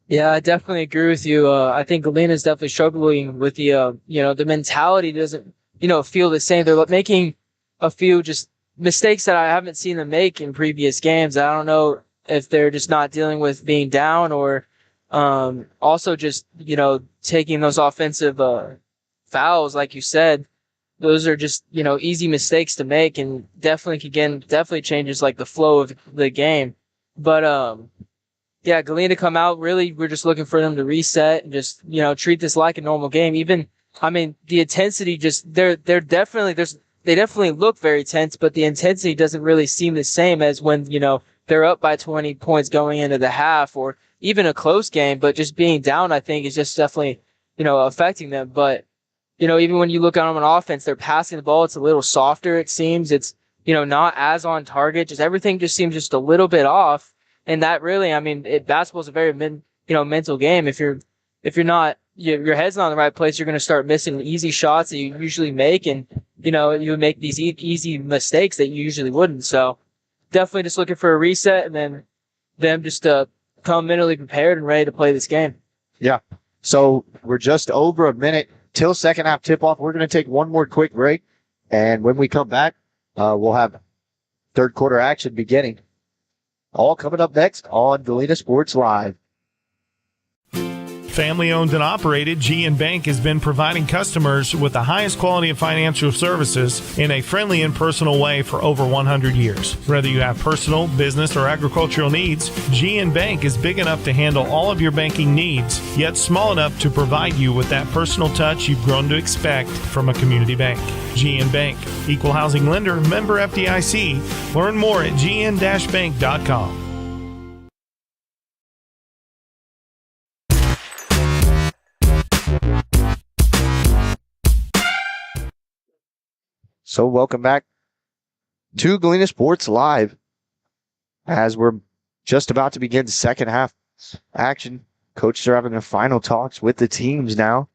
Yeah, I definitely agree with you. I think Galena is definitely struggling with the, the mentality doesn't, feel the same. They're making a few just mistakes that I haven't seen them make in previous games. I don't know if they're just not dealing with being down, or also just, taking those offensive fouls, like you said. Those are just, easy mistakes to make, and definitely changes like the flow of the game. But yeah, Galena come out, really, we're just looking for them to reset and just, treat this like a normal game. Even, the intensity they definitely look very tense, but the intensity doesn't really seem the same as when, they're up by 20 points going into the half, or even a close game. But just being down, I think, is just definitely, affecting them. But, even when you look at them on offense, they're passing the ball. It's a little softer, it seems. It's, not as on target. Just everything just seems just a little bit off. And that really, basketball is a very mental game. If you're not, your head's not in the right place, you're going to start missing easy shots that you usually make, and you make these easy mistakes that you usually wouldn't. So definitely just looking for a reset and then them just come mentally prepared and ready to play this game. Yeah. So we're just over a minute till second half tip off. We're going to take one more quick break. And when we come back, we'll have third quarter action beginning. All coming up next on Galena Sports Live. Family owned and operated, GN Bank has been providing customers with the highest quality of financial services in a friendly and personal way for over 100 years. Whether you have personal, business, or agricultural needs, GN Bank is big enough to handle all of your banking needs, yet small enough to provide you with that personal touch you've grown to expect from a community bank. GN Bank, equal housing lender, member FDIC. Learn more at gn-bank.com. So welcome back to Galena Sports Live as we're just about to begin second half action. Coaches are having their final talks with the teams now.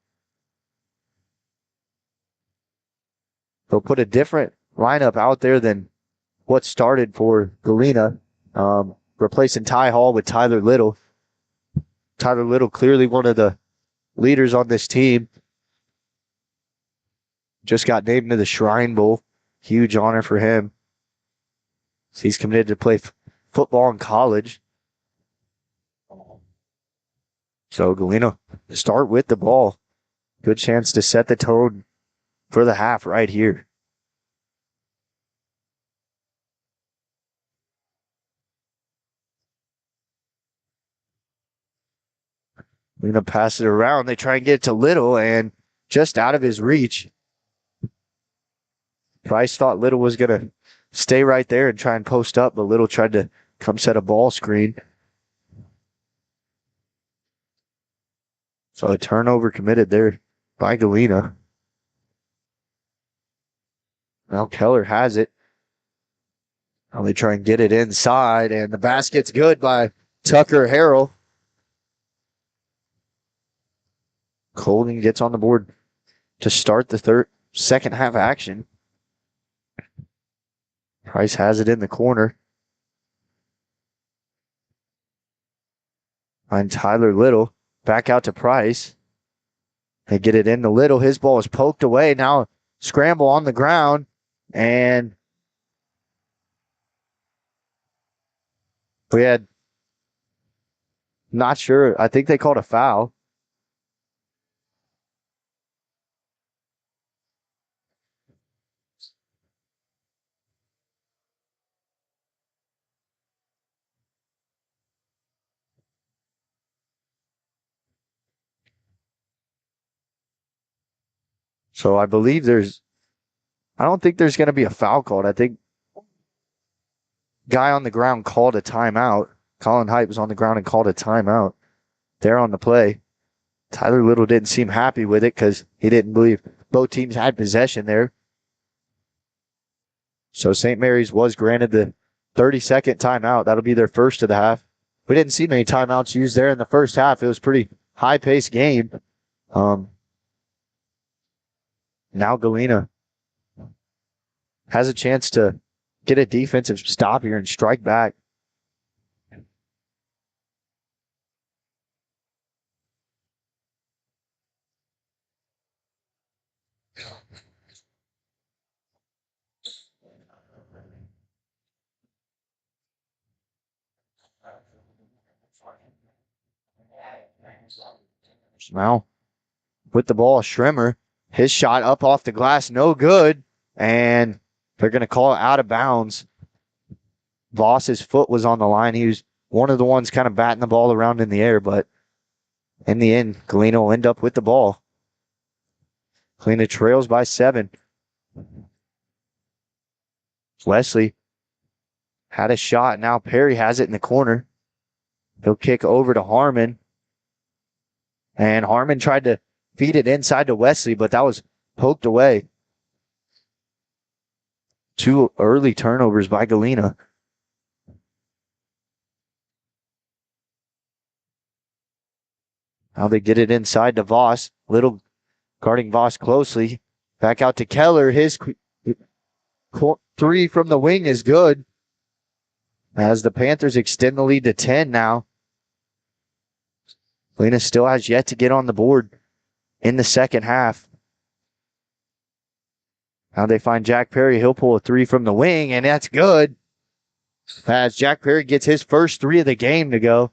They'll put a different lineup out there than what started for Galena, replacing Ty Hall with Tyler Little. Tyler Little, clearly one of the leaders on this team. Just got named to the Shrine Bowl. Huge honor for him. He's committed to play football in college. So Galena start with the ball. Good chance to set the tone for the half right here. Galena pass it around. They try and get it to Little and just out of his reach. Price thought Little was going to stay right there and try and post up, but Little tried to come set a ball screen. So a turnover committed there by Galena. Now Keller has it. Now they try and get it inside, and the basket's good by Tucker Harrell. Colgan gets on the board to start the second half action. Price has it in the corner. Find Tyler Little. Back out to Price. They get it into Little. His ball is poked away. Now scramble on the ground. And we had, not sure, I think they called a foul. So I believe I don't think there's going to be a foul called. I think guy on the ground called a timeout. Colin Height was on the ground and called a timeout there on the play. Tyler Little didn't seem happy with it because he didn't believe both teams had possession there. So St. Mary's was granted the 30-second timeout. That'll be their first of the half. We didn't see many timeouts used there in the first half. It was a pretty high-paced game. Now Galena has a chance to get a defensive stop here and strike back. Now with the ball, Schremer. His shot up off the glass, no good. And they're going to call it out of bounds. Voss's foot was on the line. He was one of the ones kind of batting the ball around in the air, but in the end, Galena will end up with the ball. Galena trails by 7. Wesley had a shot. Now Perry has it in the corner. He'll kick over to Harmon. And Harmon tried to feed it inside to Wesley, but that was poked away. 2 early turnovers by Galena. Now they get it inside to Voss. Little guarding Voss closely. Back out to Keller. His 3 from the wing is good. as the Panthers extend the lead to 10 now. Galena still has yet to get on the board in the second half. Now they find Jack Perry. He'll pull a three from the wing, and that's good. As Jack Perry gets his first three of the game to go.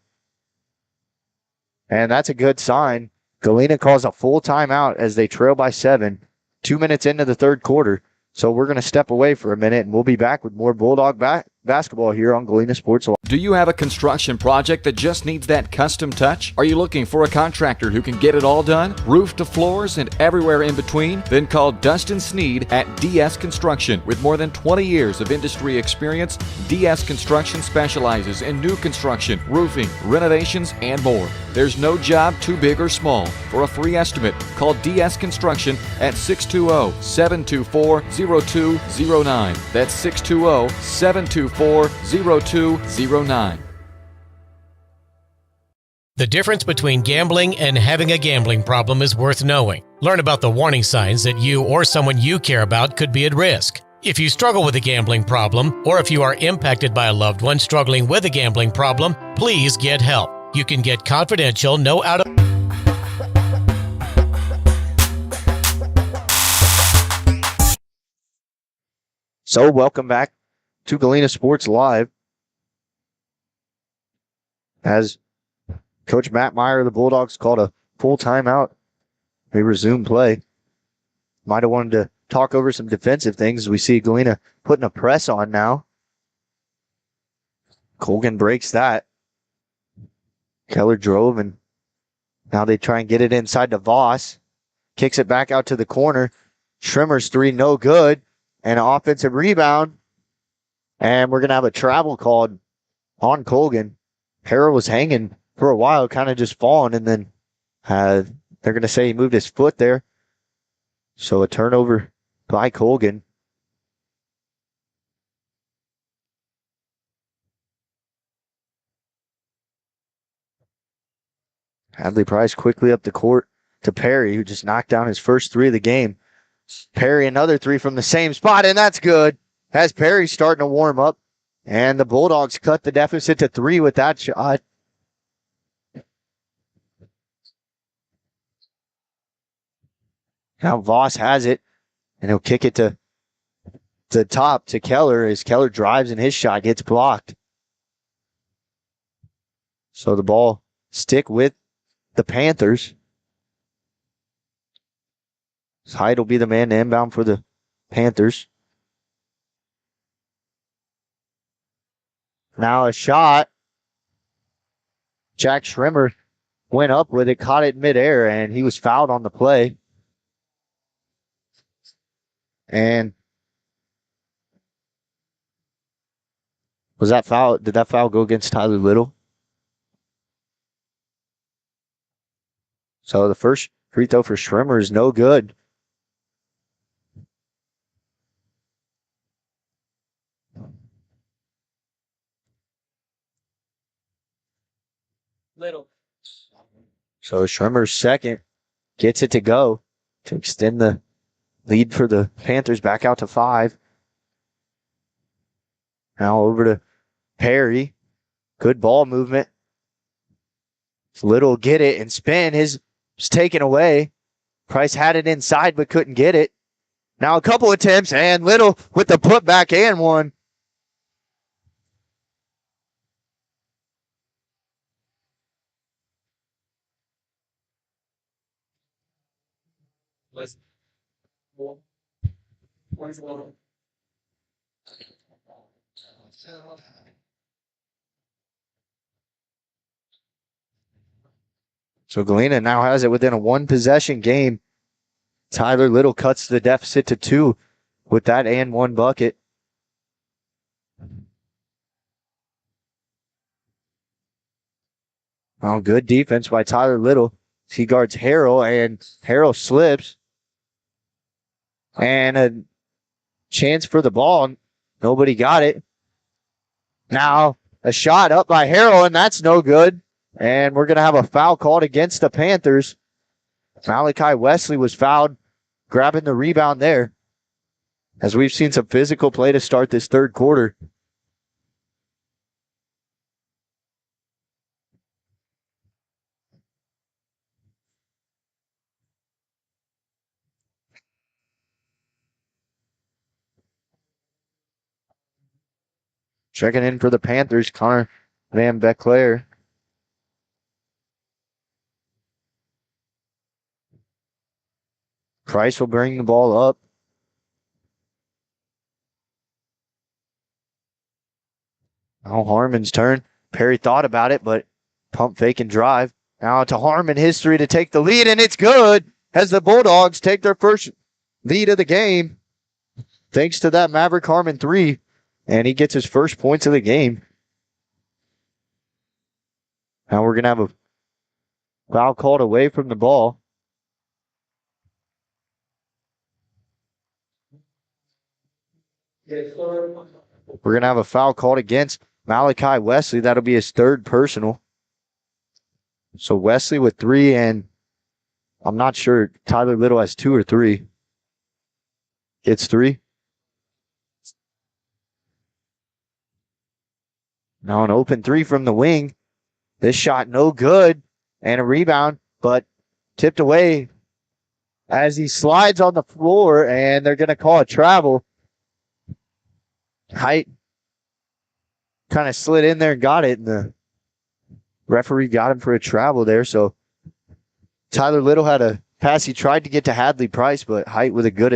And that's a good sign. Galena calls a full timeout as they trail by 7, 2 minutes into the third quarter. So we're going to step away for a minute, and we'll be back with more Bulldog basketball here on Galena Sports Live. Do you have a construction project that just needs that custom touch? Are you looking for a contractor who can get it all done? Roof to floors and everywhere in between? Then call Dustin Sneed at DS Construction. With more than 20 years of industry experience, DS Construction specializes in new construction, roofing, renovations, and more. There's no job too big or small. For a free estimate, call DS Construction at 620-724-0209. That's 620-724-0209. The difference between gambling and having a gambling problem is worth knowing. Learn about the warning signs that you or someone you care about could be at risk. If you struggle with a gambling problem, or if you are impacted by a loved one struggling with a gambling problem, please get help. You can get confidential, no out of... So welcome back to Galena Sports Live. As Coach Matt Meyer of the Bulldogs called a full timeout, they resume play. Might have wanted to talk over some defensive things. We see Galena putting a press on now. Colgan breaks that. Keller drove, and now they try and get it inside to Voss. Kicks it back out to the corner. Schrimmer's three, no good. And an offensive rebound. And we're going to have a travel called on Colgan. Harrell was hanging for a while, kind of just falling, and then they're going to say he moved his foot there. So a turnover by Colgan. Hadley Price quickly up the court to Perry, who just knocked down his first three of the game. Perry, another three from the same spot, and that's good. As Perry starting to warm up, and the Bulldogs cut the deficit to 3 with that shot. Now Voss has it, and he'll kick it to the top to Keller as Keller drives, and his shot gets blocked. So the ball stick with the Panthers. Hyde will be the man to inbound for the Panthers. Now a shot. Jack Schrimmer went up with it, caught it midair, and he was fouled on the play. And was that foul? Did that foul go against Tyler Little? So the first free throw for Schrimmer is no good. Little. So Schrimmer's second gets it to go to extend the lead for the Panthers back out to 5. Now over to Perry. Good ball movement. Little get it and spin. His was taken away. Price had it inside but couldn't get it. Now a couple attempts, and Little with the putback and one. So Galena now has it within a 1-possession game. Tyler Little cuts the deficit to 2 with that and 1 bucket. Oh, good defense by Tyler Little. He guards Harrell, and Harrell slips. And a chance for the ball. Nobody got it. Now a shot up by Harrell, and that's no good. And we're going to have a foul called against the Panthers. Malachi Wesley was fouled, grabbing the rebound there. As we've seen some physical play to start this third quarter. Checking in for the Panthers, Connor Van Beckler. Price will bring the ball up. Now Harmon's turn. Perry thought about it, but pump fake and drive. Now to Harmon, history to take the lead, and it's good as the Bulldogs take their first lead of the game. Thanks to that Maverick Harmon 3, and he gets his first points of the game. Now we're going to have a foul called away from the ball. We're going to have a foul called against Malachi Wesley. That'll be his third personal. So Wesley with 3, and I'm not sure Tyler Little has 2 or 3. It's 3. Now an open 3 from the wing. This shot no good, and a rebound, but tipped away as he slides on the floor, and they're going to call a travel. Height kind of slid in there and got it, and the referee got him for a travel there. So Tyler Little had a pass. He tried to get to Hadley Price, but Height with a good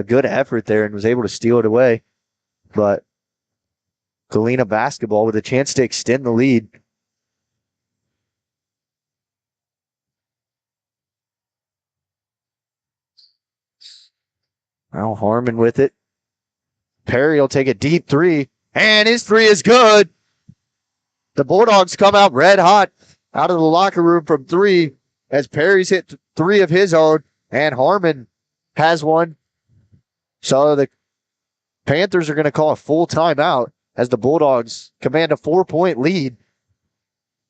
good effort there and was able to steal it away. But Galena basketball with a chance to extend the lead. Now Harmon with it. Perry will take a deep 3, and his 3 is good. The Bulldogs come out red hot out of the locker room from 3 as Perry's hit 3 of his own, and Harmon has one. So the Panthers are going to call a full timeout as the Bulldogs command a 4-point lead.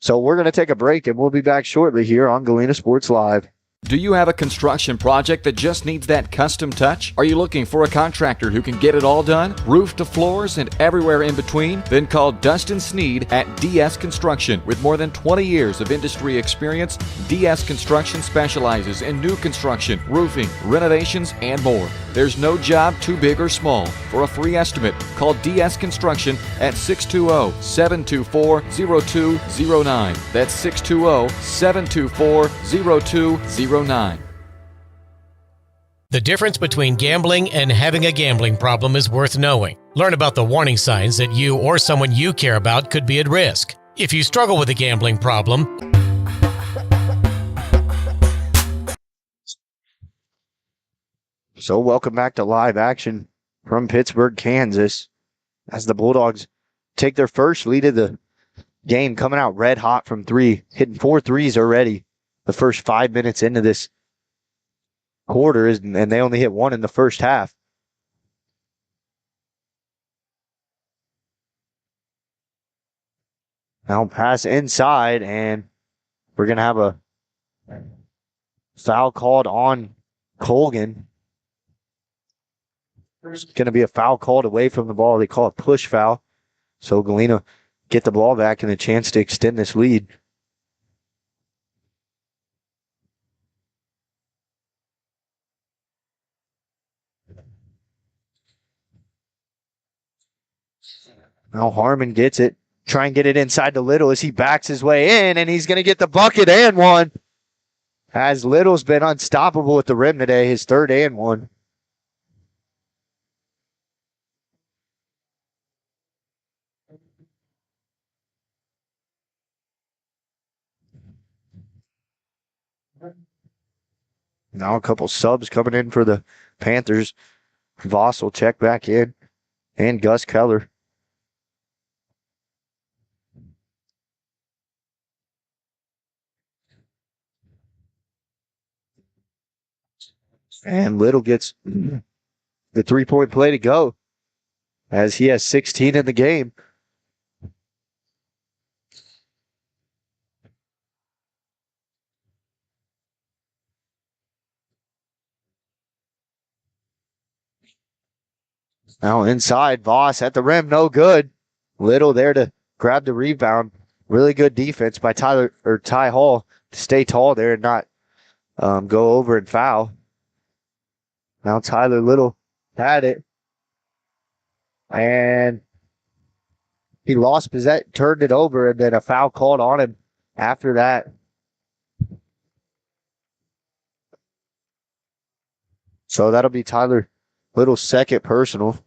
So we're going to take a break, and we'll be back shortly here on Galena Sports Live. Do you have a construction project that just needs that custom touch? Are you looking for a contractor who can get it all done? Roof to floors and everywhere in between? Then call Dustin Sneed at DS Construction. With more than 20 years of industry experience, DS Construction specializes in new construction, roofing, renovations, and more. There's no job too big or small. For a free estimate, call DS Construction at 620-724-0209. That's 620-724-0209. The difference between gambling and having a gambling problem is worth knowing. Learn about the warning signs that you or someone you care about could be at risk. If you struggle with a gambling problem, So welcome back to live action from Pittsburgh, Kansas, as the Bulldogs take their first lead of the game, coming out red hot from 3, hitting 4 threes already the first 5 minutes into this quarter, and they only hit 1 in the first half. Now pass inside, and we're going to have a foul called on Colgan. There's going to be a foul called away from the ball. They call it push foul. So Galena get the ball back and a chance to extend this lead. Now Harmon gets it. Try and get it inside to Little as he backs his way in, and he's going to get the bucket and one. As Little's been unstoppable at the rim today, his third and one. Now a couple subs coming in for the Panthers. Voss will check back in, and Gus Keller. And Little gets the 3-point play to go as he has 16 in the game. Now inside, Voss at the rim, no good. Little there to grab the rebound. Really good defense by Ty Hall to stay tall there and not go over and foul. Now Tyler Little had it. And He lost possession, turned it over, and then a foul called on him after that. So that'll be Tyler Little's second personal.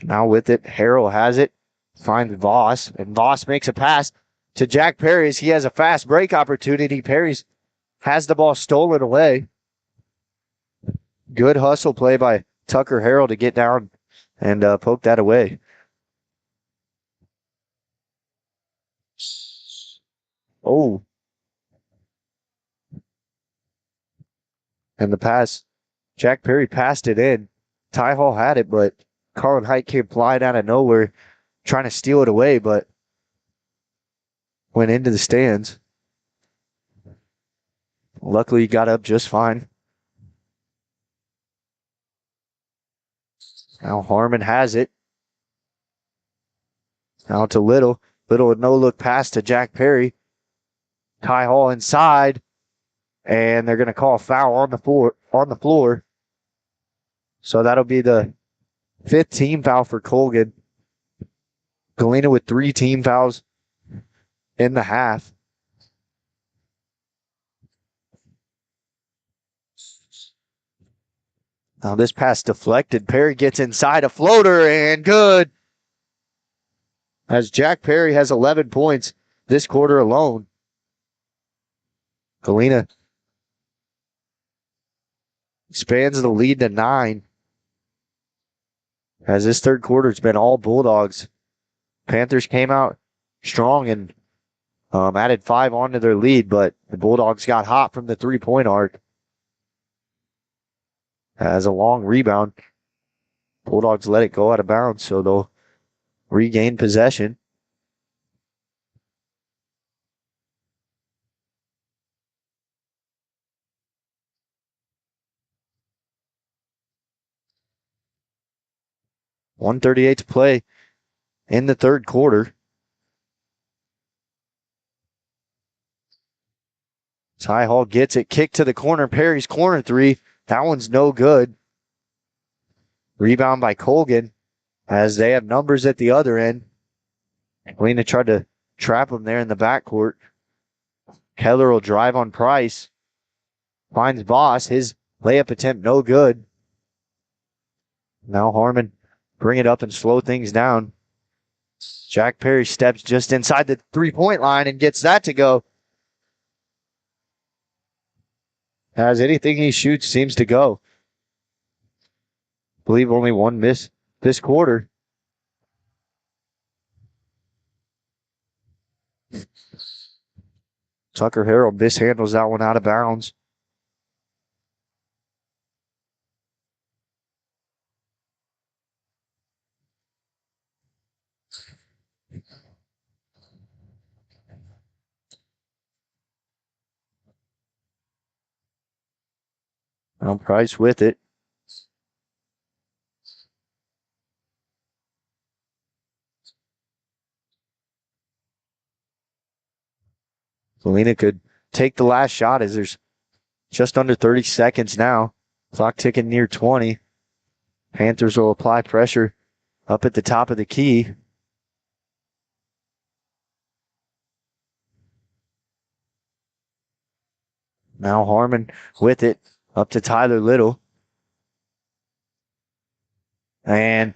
Now with it, Harrell has it, finds Voss, and Voss makes a pass to Jack Perry as he has a fast break opportunity. Perry's has the ball stolen away. Good hustle play by Tucker Harrell to get down and poke that away. Oh. And the pass, Jack Perry passed it in. Ty Hall had it, but Carlin Height came flying out of nowhere trying to steal it away, but went into the stands. Luckily, he got up just fine. Now Harmon has it. Now to Little. Little with no look pass to Jack Perry. Ty Hall inside. And they're going to call a foul on the floor. So that'll be the 5th team foul for Colgan. Galena with 3 team fouls in the half. Now this pass deflected. Perry gets inside a floater and good. As Jack Perry has 11 points this quarter alone. Galena expands the lead to 9. As this third quarter has been all Bulldogs. Panthers came out strong and added 5 onto their lead, but the Bulldogs got hot from the 3-point arc. As a long rebound, Bulldogs let it go out of bounds, so they'll regain possession. .138 to play in the third quarter. Ty Hall gets it, kicked to the corner. Perry's corner 3. That one's no good. Rebound by Colgan as they have numbers at the other end. Galena tried to trap him there in the backcourt. Keller will drive on Price. Finds Voss. His layup attempt no good. Now Harmon bring it up and slow things down. Jack Perry steps just inside the 3-point line and gets that to go. As anything he shoots seems to go. I believe only one miss this quarter. Tucker Harrell mishandles that one out of bounds. Now Price with it. Galena could take the last shot as there's just under 30 seconds now. Clock ticking near 20. Panthers will apply pressure up at the top of the key. Now Harmon with it up to Tyler Little. And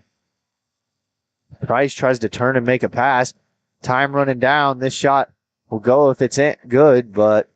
Price tries to turn and make a pass. Time running down. This shot will go if it's good, but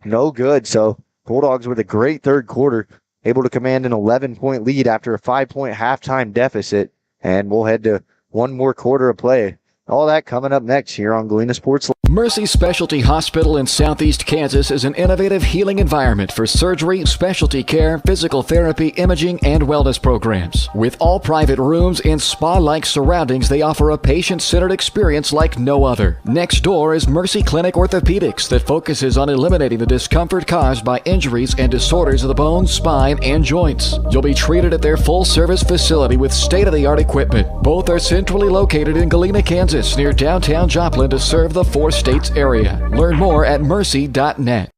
no good. So Bulldogs with a great third quarter, able to command an 11-point lead after a 5-point halftime deficit. And we'll head to one more quarter of play. All that coming up next here on Galena Sports. Mercy Specialty Hospital in Southeast Kansas is an innovative healing environment for surgery, specialty care, physical therapy, imaging, and wellness programs. With all private rooms and spa-like surroundings, they offer a patient-centered experience like no other. Next door is Mercy Clinic Orthopedics that focuses on eliminating the discomfort caused by injuries and disorders of the bones, spine, and joints. You'll be treated at their full-service facility with state-of-the-art equipment. Both are centrally located in Galena, Kansas, near downtown Joplin to serve the 4 states area. Learn more at mercy.net.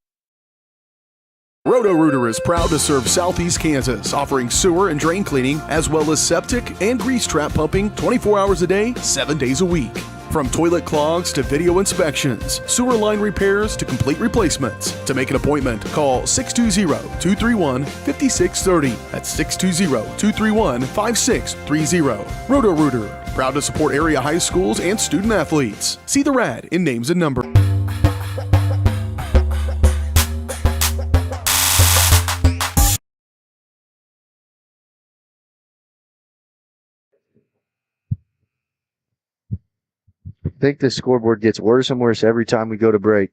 Roto-Rooter is proud to serve Southeast Kansas, offering sewer and drain cleaning, as well as septic and grease trap pumping 24 hours a day, 7 days a week. From toilet clogs to video inspections, sewer line repairs to complete replacements. To make an appointment, call 620-231-5630. That's 620-231-5630. Roto-Rooter, proud to support area high schools and student athletes. See the rad in names and numbers. I think the scoreboard gets worse and worse every time we go to break.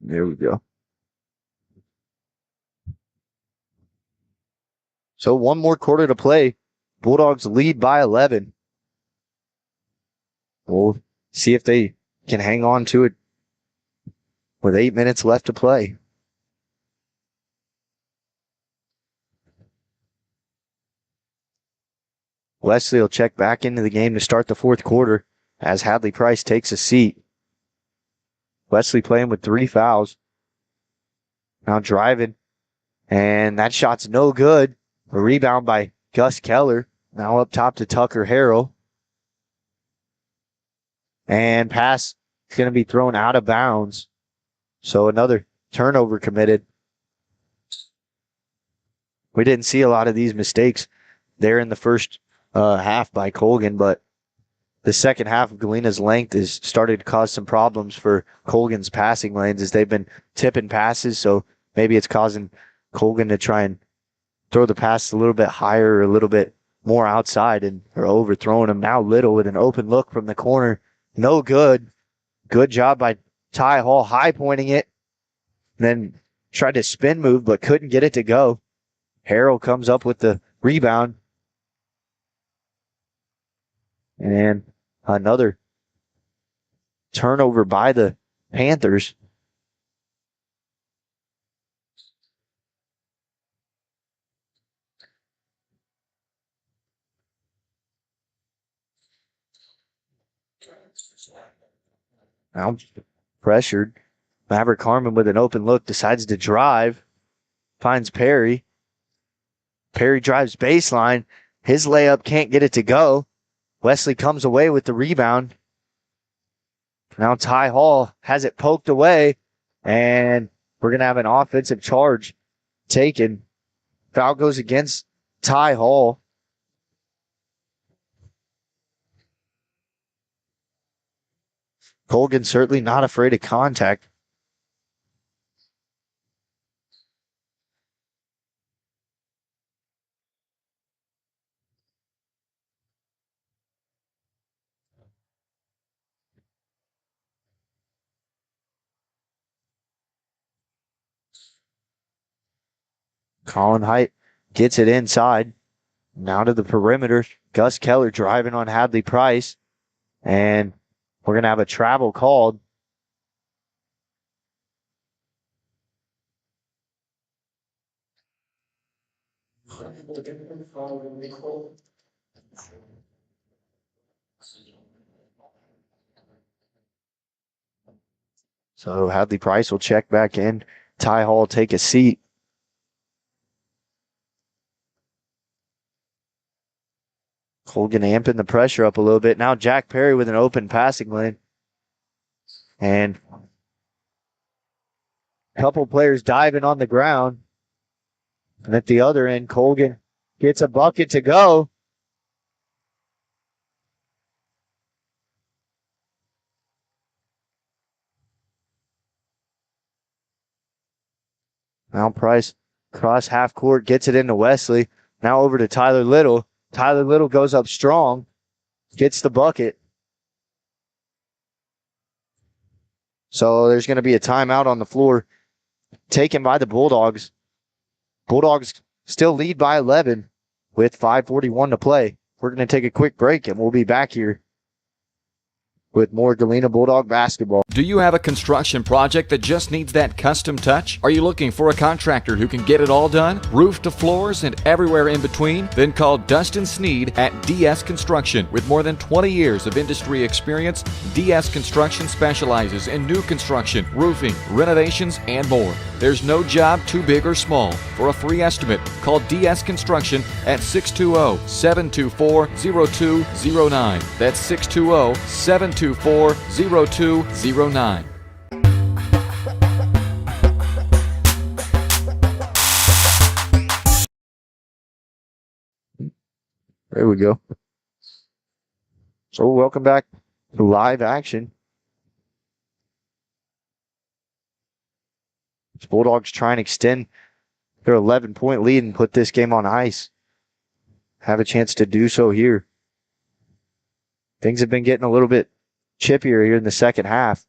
There we go. So one more quarter to play. Bulldogs lead by 11. We'll see if they can hang on to it with 8 minutes left to play. Wesley will check back into the game to start the fourth quarter as Hadley Price takes a seat. Wesley playing with 3 fouls. Now driving. And that shot's no good. A rebound by Gus Keller. Now up top to Tucker Harrell. And pass is going to be thrown out of bounds. So another turnover committed. We didn't see a lot of these mistakes there in the first half by Colgan, but the second half of Galena's length has started to cause some problems for Colgan's passing lanes as they've been tipping passes. So maybe it's causing Colgan to try and throw the pass a little bit higher or a little bit more outside and or overthrowing them. Now Little with an open look from the corner. No good. Good job by Ty Hall high pointing it. Then tried to spin move but couldn't get it to go. Harrell comes up with the rebound. And another turnover by the Panthers. Now pressured. Maverick Harmon with an open look decides to drive. Finds Perry. Perry drives baseline. His layup can't get it to go. Wesley comes away with the rebound. Now Ty Hall has it poked away, and we're going to have an offensive charge taken. Foul goes against Ty Hall. Colgan certainly not afraid of contact. Colin Height gets it inside. Now to the perimeter. Gus Keller driving on Hadley Price. And we're going to have a travel called. So Hadley Price will check back in. Ty Hall take a seat. Colgan amping the pressure up a little bit. Now Jack Perry with an open passing lane. And a couple players diving on the ground. And at the other end, Colgan gets a bucket to go. Now Price cross half court, gets it into Wesley. Now over to Tyler Little. Tyler Little goes up strong. gets the bucket. So there's going to be a timeout on the floor taken by the Bulldogs. Bulldogs still lead by 11 with 5:41 to play. We're going to take a quick break and we'll be back here with more Galena Bulldog basketball. Do you have a construction project that just needs that custom touch? Are you looking for a contractor who can get it all done? Roof to floors and everywhere in between? Then call Dustin Sneed at DS Construction. With more than 20 years of industry experience, DS Construction specializes in new construction, roofing, renovations, and more. There's no job too big or small. For a free estimate, call DS Construction at 620-724-0209. That's 620-724-0209. There we go. So welcome back to live action. The Bulldogs try and extend their 11-point lead and put this game on ice. Have a chance to do so here. Things have been getting a little bit chippier here in the second half.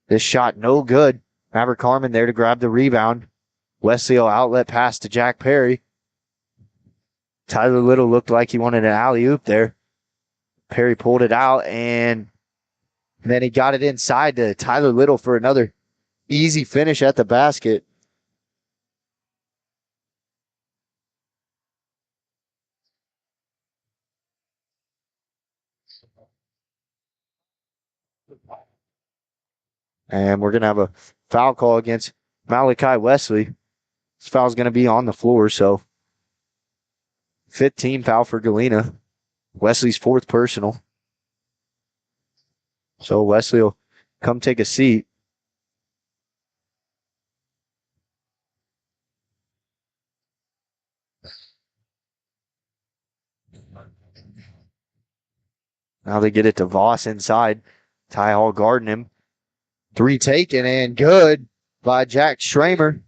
This shot no good. Maverick Harmon there to grab the rebound. Wesley outlet pass to Jack Perry. Tyler Little looked like he wanted an alley-oop there. Perry pulled it out, and then he got it inside to Tyler Little for another easy finish at the basket. And we're going to have a foul call against Malachi Wesley. This foul's going to be on the floor, so 15 foul for Galena. Wesley's fourth personal. So Wesley will come take a seat. Now they get it to Voss inside. Ty Hall guarding him. Three taken and good by Jack Schramer.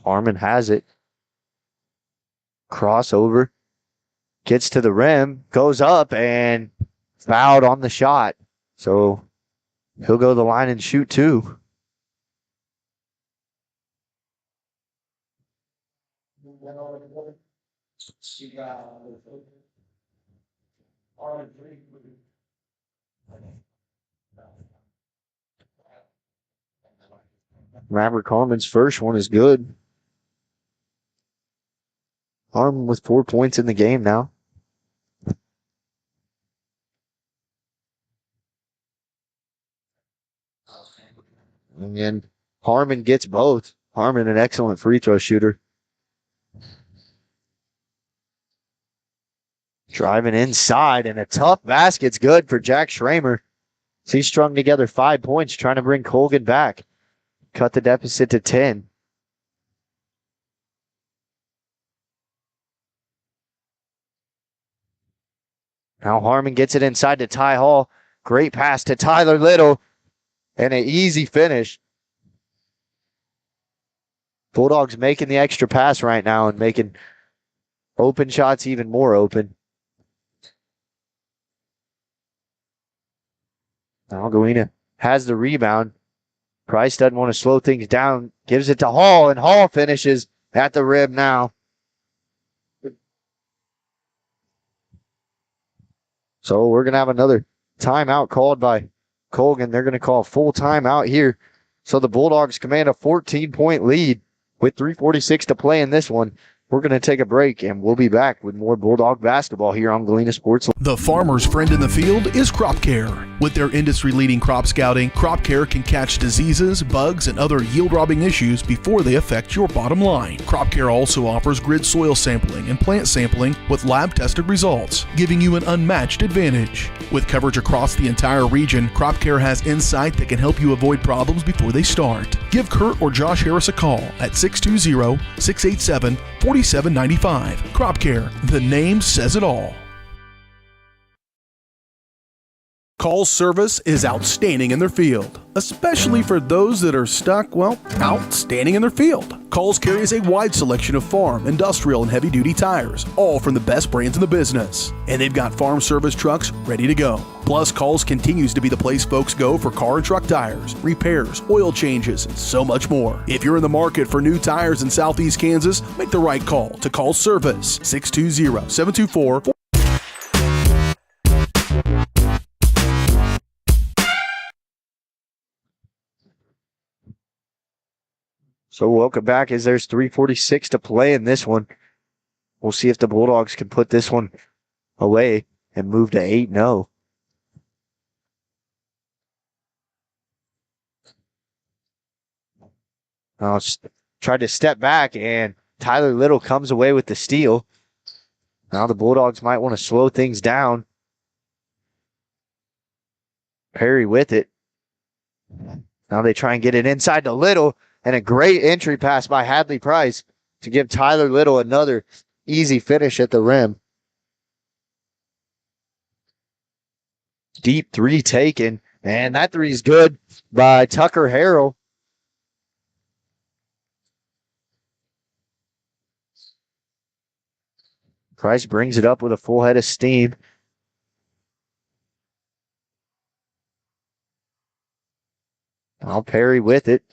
Harmon has it. Crossover. Gets to the rim. Goes up and fouled on the shot. So he'll go to the line and shoot two. Maverick Harmon's first one is good. Harmon with 4 points in the game now. And Harmon gets both. Harmon, an excellent free throw shooter. Driving inside, and a tough basket's good for Jack Schramer. So he strung together 5 points, trying to bring Colgan back. Cut the deficit to 10. Now Harmon gets it inside to Ty Hall. Great pass to Tyler Little. And an easy finish. Bulldogs making the extra pass right now and making open shots even more open. Now Galena has the rebound. Price doesn't want to slow things down. Gives it to Hall, and Hall finishes at the rim now. So we're going to have another timeout called by Colgan. They're going to call full timeout here. So the Bulldogs command a 14-point lead with 3:46 to play in this one. We're going to take a break, and we'll be back with more Bulldog basketball here on Galena Sports. The farmer's friend in the field is Crop Care. With their industry-leading crop scouting, Crop Care can catch diseases, bugs, and other yield-robbing issues before they affect your bottom line. Crop Care also offers grid soil sampling and plant sampling with lab-tested results, giving you an unmatched advantage. With coverage across the entire region, Crop Care has insight that can help you avoid problems before they start. Give Kurt or Josh Harris a call at 620-687-4795. Crop Care, the name says it all. Call's service is outstanding in their field, especially for those that are stuck, well, outstanding in their field. Call's carries a wide selection of farm, industrial, and heavy-duty tires, all from the best brands in the business. And they've got farm service trucks ready to go. Plus, Call's continues to be the place folks go for car and truck tires, repairs, oil changes, and so much more. If you're in the market for new tires in Southeast Kansas, make the right call to Call's Service, 620-724-4. So welcome back as there's 3:46 to play in this one. We'll see if the Bulldogs can put this one away and move to 8-0. Tried to step back, and Tyler Little comes away with the steal. Now the Bulldogs might want to slow things down. Perry with it. Now they try and get it inside to Little, and a great entry pass by Hadley Price to give Tyler Little another easy finish at the rim. Deep three taken, and that three is good by Tucker Harrell. Price brings it up with a full head of steam. Now Perry with it.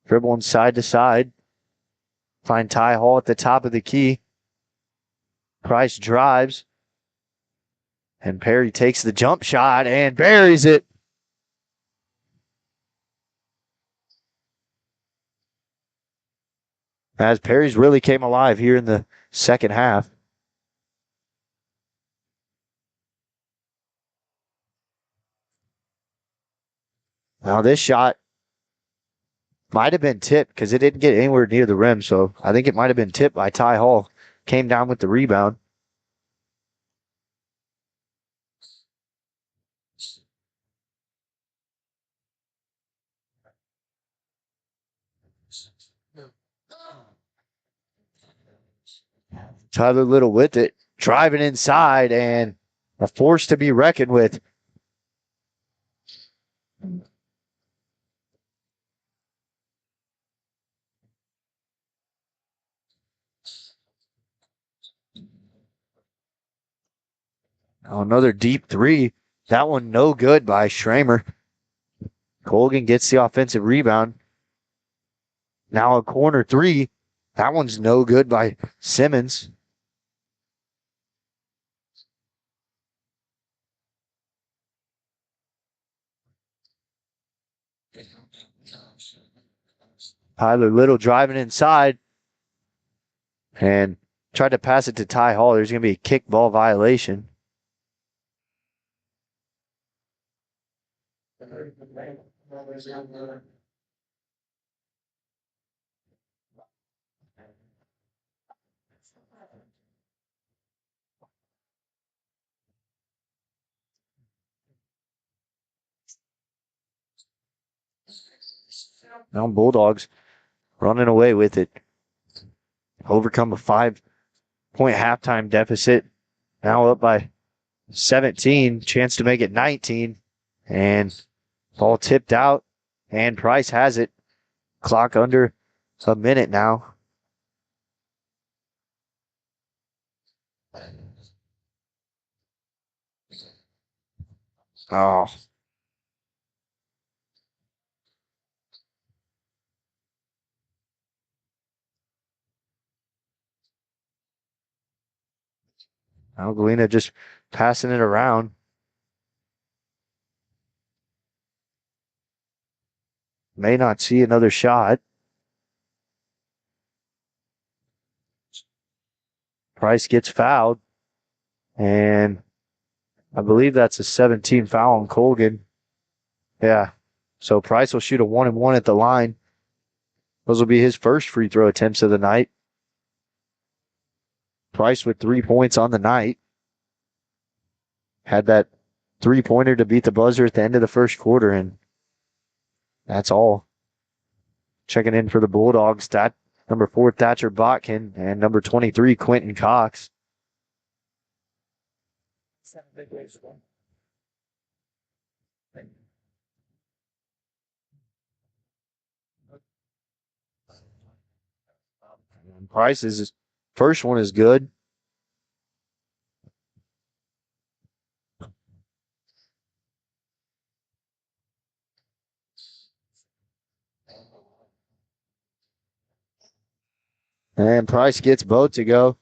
Dribbling side to side. Find Ty Hall at the top of the key. Price drives. And Perry takes the jump shot and buries it. As Perry's really came alive here in the second half. Now this shot might have been tipped because it didn't get anywhere near the rim, so I think it might have been tipped by Ty Hall. Came down with the rebound. Tyler Little with it, driving inside, and a force to be reckoned with. Oh, another deep three. That one no good by Schramer. Colgan gets the offensive rebound. Now a corner three. That one's no good by Simmons. Tyler Little driving inside and tried to pass it to Ty Hall. There's going to be a kick ball violation. Now Bulldogs running away with it. Overcome a 5-point halftime deficit. Now up by 17. Chance to make it 19. And ball tipped out. And Price has it. Clock under a minute now. Oh. Now Galena just passing it around. May not see another shot. Price gets fouled. And I believe that's a 17 foul on Colgan. Yeah. So Price will shoot a 1-and-1 at the line. Those will be his first free throw attempts of the night. Price with 3 points on the night. Had that three-pointer to beat the buzzer at the end of the first quarter, and that's all. Checking in for the Bulldogs, number 4, Thatcher Botkin, and number 23, Quentin Cox. Price's first one is good. And Price gets both to go.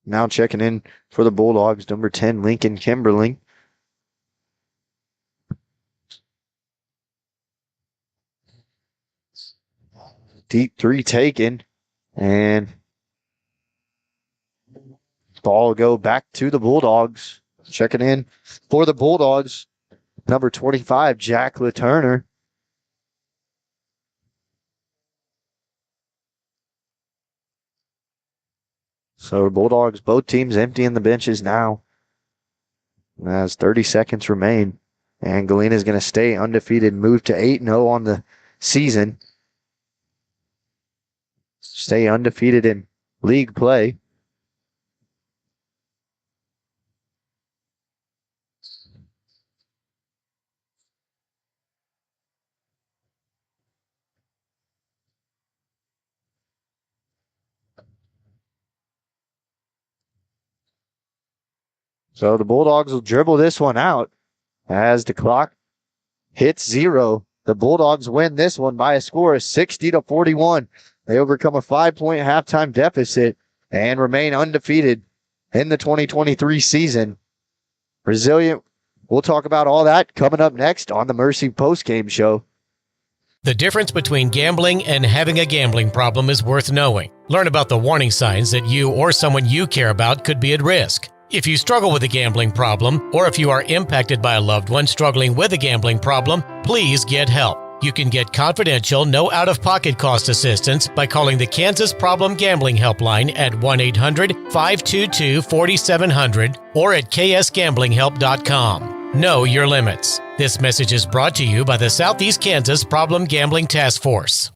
Now checking in for the Bulldogs, number 10, Lincoln Kimberling. Deep three taken. And ball will go back to the Bulldogs. Checking in for the Bulldogs, number 25, Jack LaTurner. So Bulldogs, both teams emptying the benches now. As 30 seconds remain. And Galena is going to stay undefeated, move to 8-0 on the season. Stay undefeated in league play. So the Bulldogs will dribble this one out as the clock hits 0. The Bulldogs win this one by a score of 60-41. They overcome a 5-point halftime deficit and remain undefeated in the 2023 season. Resilient. We'll talk about all that coming up next on the Mercy postgame show. The difference between gambling and having a gambling problem is worth knowing. Learn about the warning signs that you or someone you care about could be at risk. If you struggle with a gambling problem, or if you are impacted by a loved one struggling with a gambling problem, please get help. You can get confidential, no out-of-pocket cost assistance by calling the Kansas Problem Gambling Helpline at 1-800-522-4700 or at ksgamblinghelp.com. Know your limits. This message is brought to you by the Southeast Kansas Problem Gambling Task Force.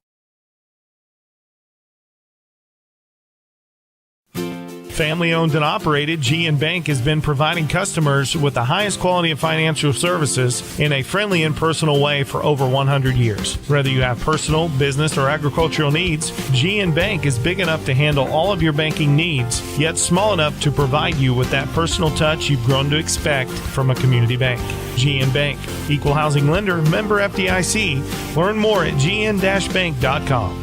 Family owned and operated, GN Bank has been providing customers with the highest quality of financial services in a friendly and personal way for over 100 years. Whether you have personal, business, or agricultural needs, GN Bank is big enough to handle all of your banking needs, yet small enough to provide you with that personal touch you've grown to expect from a community bank. GN Bank, equal housing lender, member FDIC. Learn more at gn-bank.com.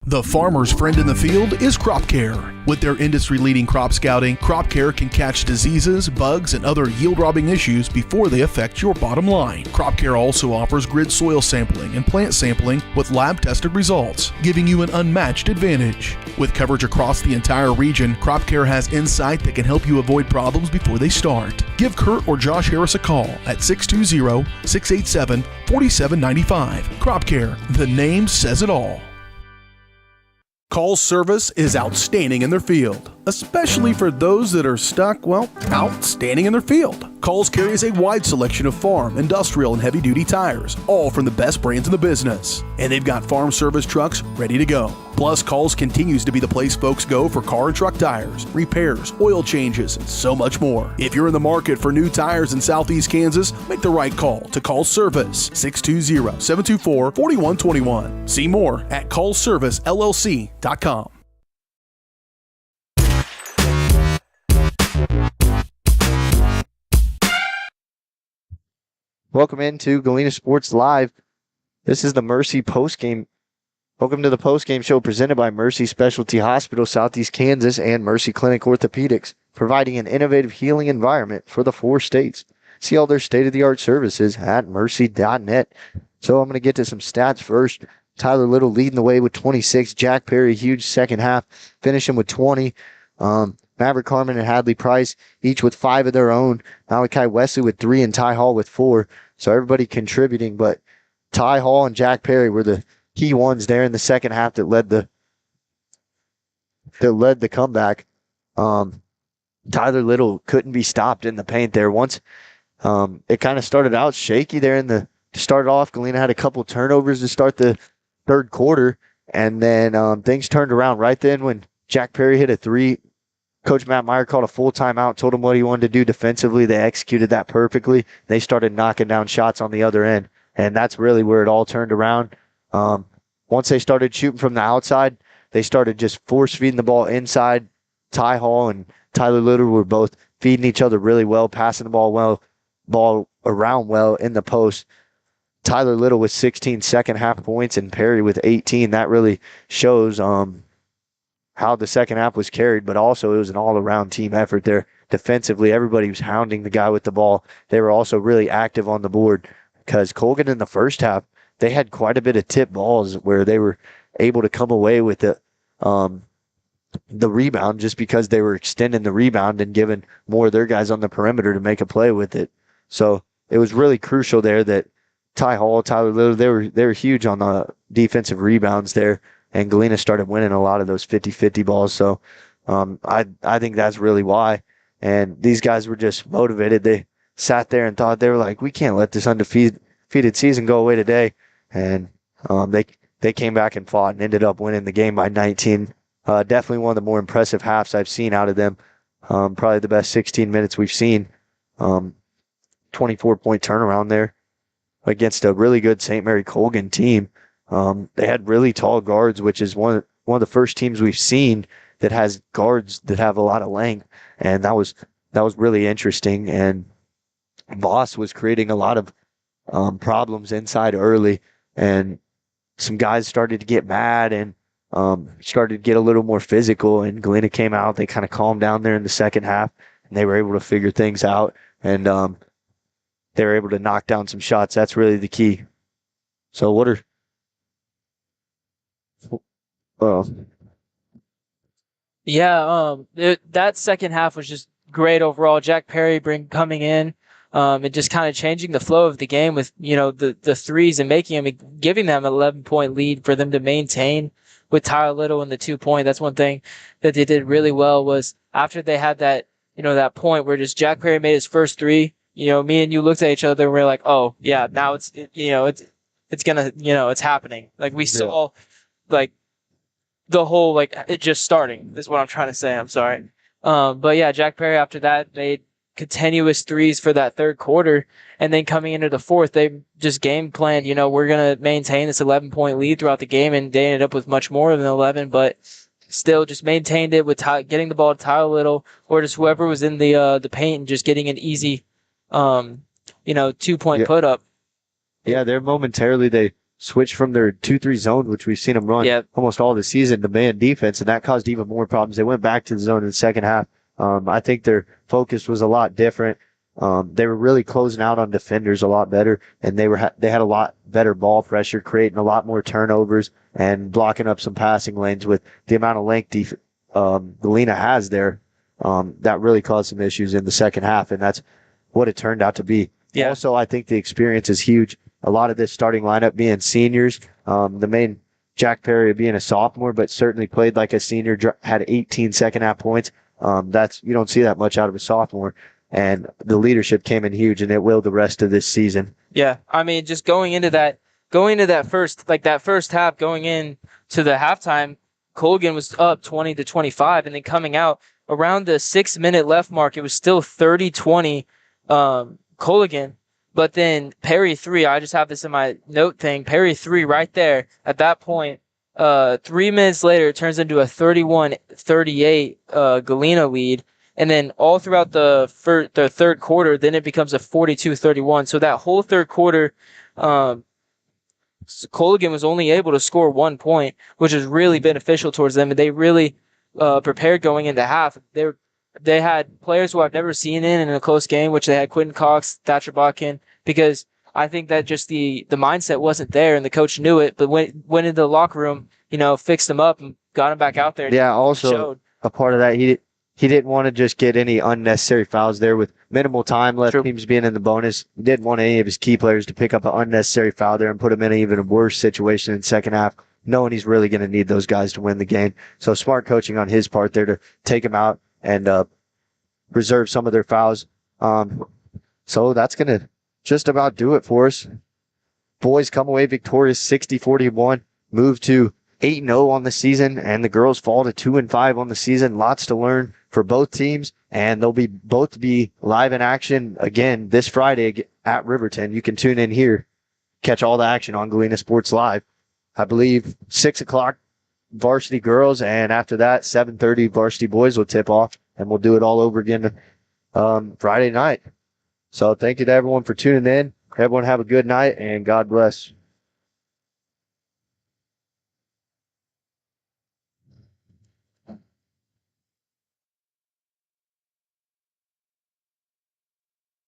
The farmer's friend in the field is Crop Care. With their industry-leading crop scouting, Crop Care can catch diseases, bugs, and other yield-robbing issues before they affect your bottom line. Crop Care also offers grid soil sampling and plant sampling with lab-tested results, giving you an unmatched advantage. With coverage across the entire region, Crop Care has insight that can help you avoid problems before they start. Give Kurt or Josh Harris a call at 620-687-4795. Crop Care, the name says it all. Call's service is outstanding in their field, especially for those that are stuck, outstanding in their field. Call's carries a wide selection of farm, industrial, and heavy-duty tires, all from the best brands in the business. And they've got farm service trucks ready to go. Plus, Call's continues to be the place folks go for car and truck tires, repairs, oil changes, and so much more. If you're in the market for new tires in Southeast Kansas, make the right call to Call's Service, 620-724-4121. See more at callservicellc.com. Welcome into Galena Sports Live. This is the Mercy postgame. Welcome to the postgame show presented by Mercy Specialty Hospital, Southeast Kansas, and Mercy Clinic Orthopedics, providing an innovative healing environment for the 4 states. See all their state-of-the-art services at mercy.net. So I'm going to get to some stats first. Tyler Little leading the way with 26. Jack Perry, huge second half, finishing with 20. Maverick Harmon and Hadley Price, each with 5 of their own. Malachi Wesley with 3 and Ty Hall with 4. So everybody contributing, but Ty Hall and Jack Perry were the key ones there in the second half that led the comeback. Tyler Little couldn't be stopped in the paint there. Once it kind of started out shaky there to start off. Galena had a couple turnovers to start the third quarter, and then things turned around right then when Jack Perry hit a 3 Coach Matt Meyer called a full timeout, told them what he wanted to do defensively. They executed that perfectly. They started knocking down shots on the other end, and that's really where it all turned around. Once they started shooting from the outside, they started just force feeding the ball inside. Ty Hall and Tyler Little were both feeding each other really well, passing the ball around well in the post. Tyler Little with 16 second half points and Perry with 18. That really shows how the second half was carried, but also it was an all-around team effort there. Defensively, everybody was hounding the guy with the ball. They were also really active on the board because Colgan in the first half, they had quite a bit of tip balls where they were able to come away with the rebound just because they were extending the rebound and giving more of their guys on the perimeter to make a play with it. So it was really crucial there that Ty Hall, Tyler Little, they were huge on the defensive rebounds there, and Galena started winning a lot of those 50-50 balls. So I think that's really why. And these guys were just motivated. They sat there and thought, they were like, we can't let this undefeated season go away today. And they came back and fought and ended up winning the game by 19. Definitely one of the more impressive halves I've seen out of them. Probably the best 16 minutes we've seen. 24-point turnaround there against a really good St. Mary Colgan team. They had really tall guards, which is one of the first teams we've seen that has guards that have a lot of length, and that was really interesting. And Voss was creating a lot of problems inside early, and some guys started to get mad and started to get a little more physical, and Galena came out. They kind of calmed down there in the second half, and they were able to figure things out, and they were able to knock down some shots. That's really the key. So that second half was just great overall. Jack Perry coming in, and just kind of changing the flow of the game with, the threes and giving them an 11-point lead for them to maintain with Tyler Little in the 2-point. That's one thing that they did really well was after they had that, that point where just Jack Perry made his first three, me and you looked at each other and we are like, oh yeah, now it's gonna, it's happening. Like we saw like the whole, like it just starting is what I'm trying to say. I'm sorry. But yeah, Jack Perry after that made continuous threes for that third quarter. And then coming into the fourth, they just game planned, we're going to maintain this 11-point lead throughout the game. And they ended up with much more than 11, but still just maintained it with getting the ball to Tyler Little or just whoever was in the paint and just getting an easy, 2-point put up. Yeah, they switched from their 2-3 zone, which we've seen them run almost all the season, to man defense, and that caused even more problems. They went back to the zone in the second half. I think their focus was a lot different. They were really closing out on defenders a lot better, and they had a lot better ball pressure, creating a lot more turnovers and blocking up some passing lanes with the amount of length Galena has there. That really caused some issues in the second half, and that's what it turned out to be. Yeah. Also, I think the experience is huge. A lot of this starting lineup being seniors, the main Jack Perry being a sophomore, but certainly played like a senior, had 18 second half points. You don't see that much out of a sophomore, and the leadership came in huge, and it will the rest of this season. Yeah, I mean, just going into that first half, going into the halftime, Colgan was up 20-25, and then coming out around the 6-minute left mark, it was still 30-20 Colgan. But then Perry 3, I just have this in my note thing, Perry 3 right there at that point. 3 minutes later, it turns into a 31-38 Galena lead. And then all throughout the third quarter, then it becomes a 42-31. So that whole third quarter, Colgan was only able to score 1 point, which is really beneficial towards them. And they really prepared going into half. They had players who I've never seen in a close game, which they had Quentin Cox, Thatcher Botkin, because I think that just the mindset wasn't there, and the coach knew it, but went into the locker room, fixed them up and got them back out there. Yeah, also a part of that, he didn't want to just get any unnecessary fouls there with minimal time left. True. Teams being in the bonus. He didn't want any of his key players to pick up an unnecessary foul there and put him in an even worse situation in the second half, knowing he's really going to need those guys to win the game. So smart coaching on his part there to take him out and reserve some of their fouls. So that's going to just about do it for us. Boys come away victorious 60-41, move to 8-0 on the season, and the girls fall to 2-5 on the season. Lots to learn for both teams, and they'll both be live in action again this Friday at Riverton. You can tune in here, catch all the action on Galena Sports Live. I believe 6 o'clock varsity girls, and after that 7:30 varsity boys will tip off, and we'll do it all over again Friday night. So thank you to everyone for tuning in. Everyone have a good night, and God bless.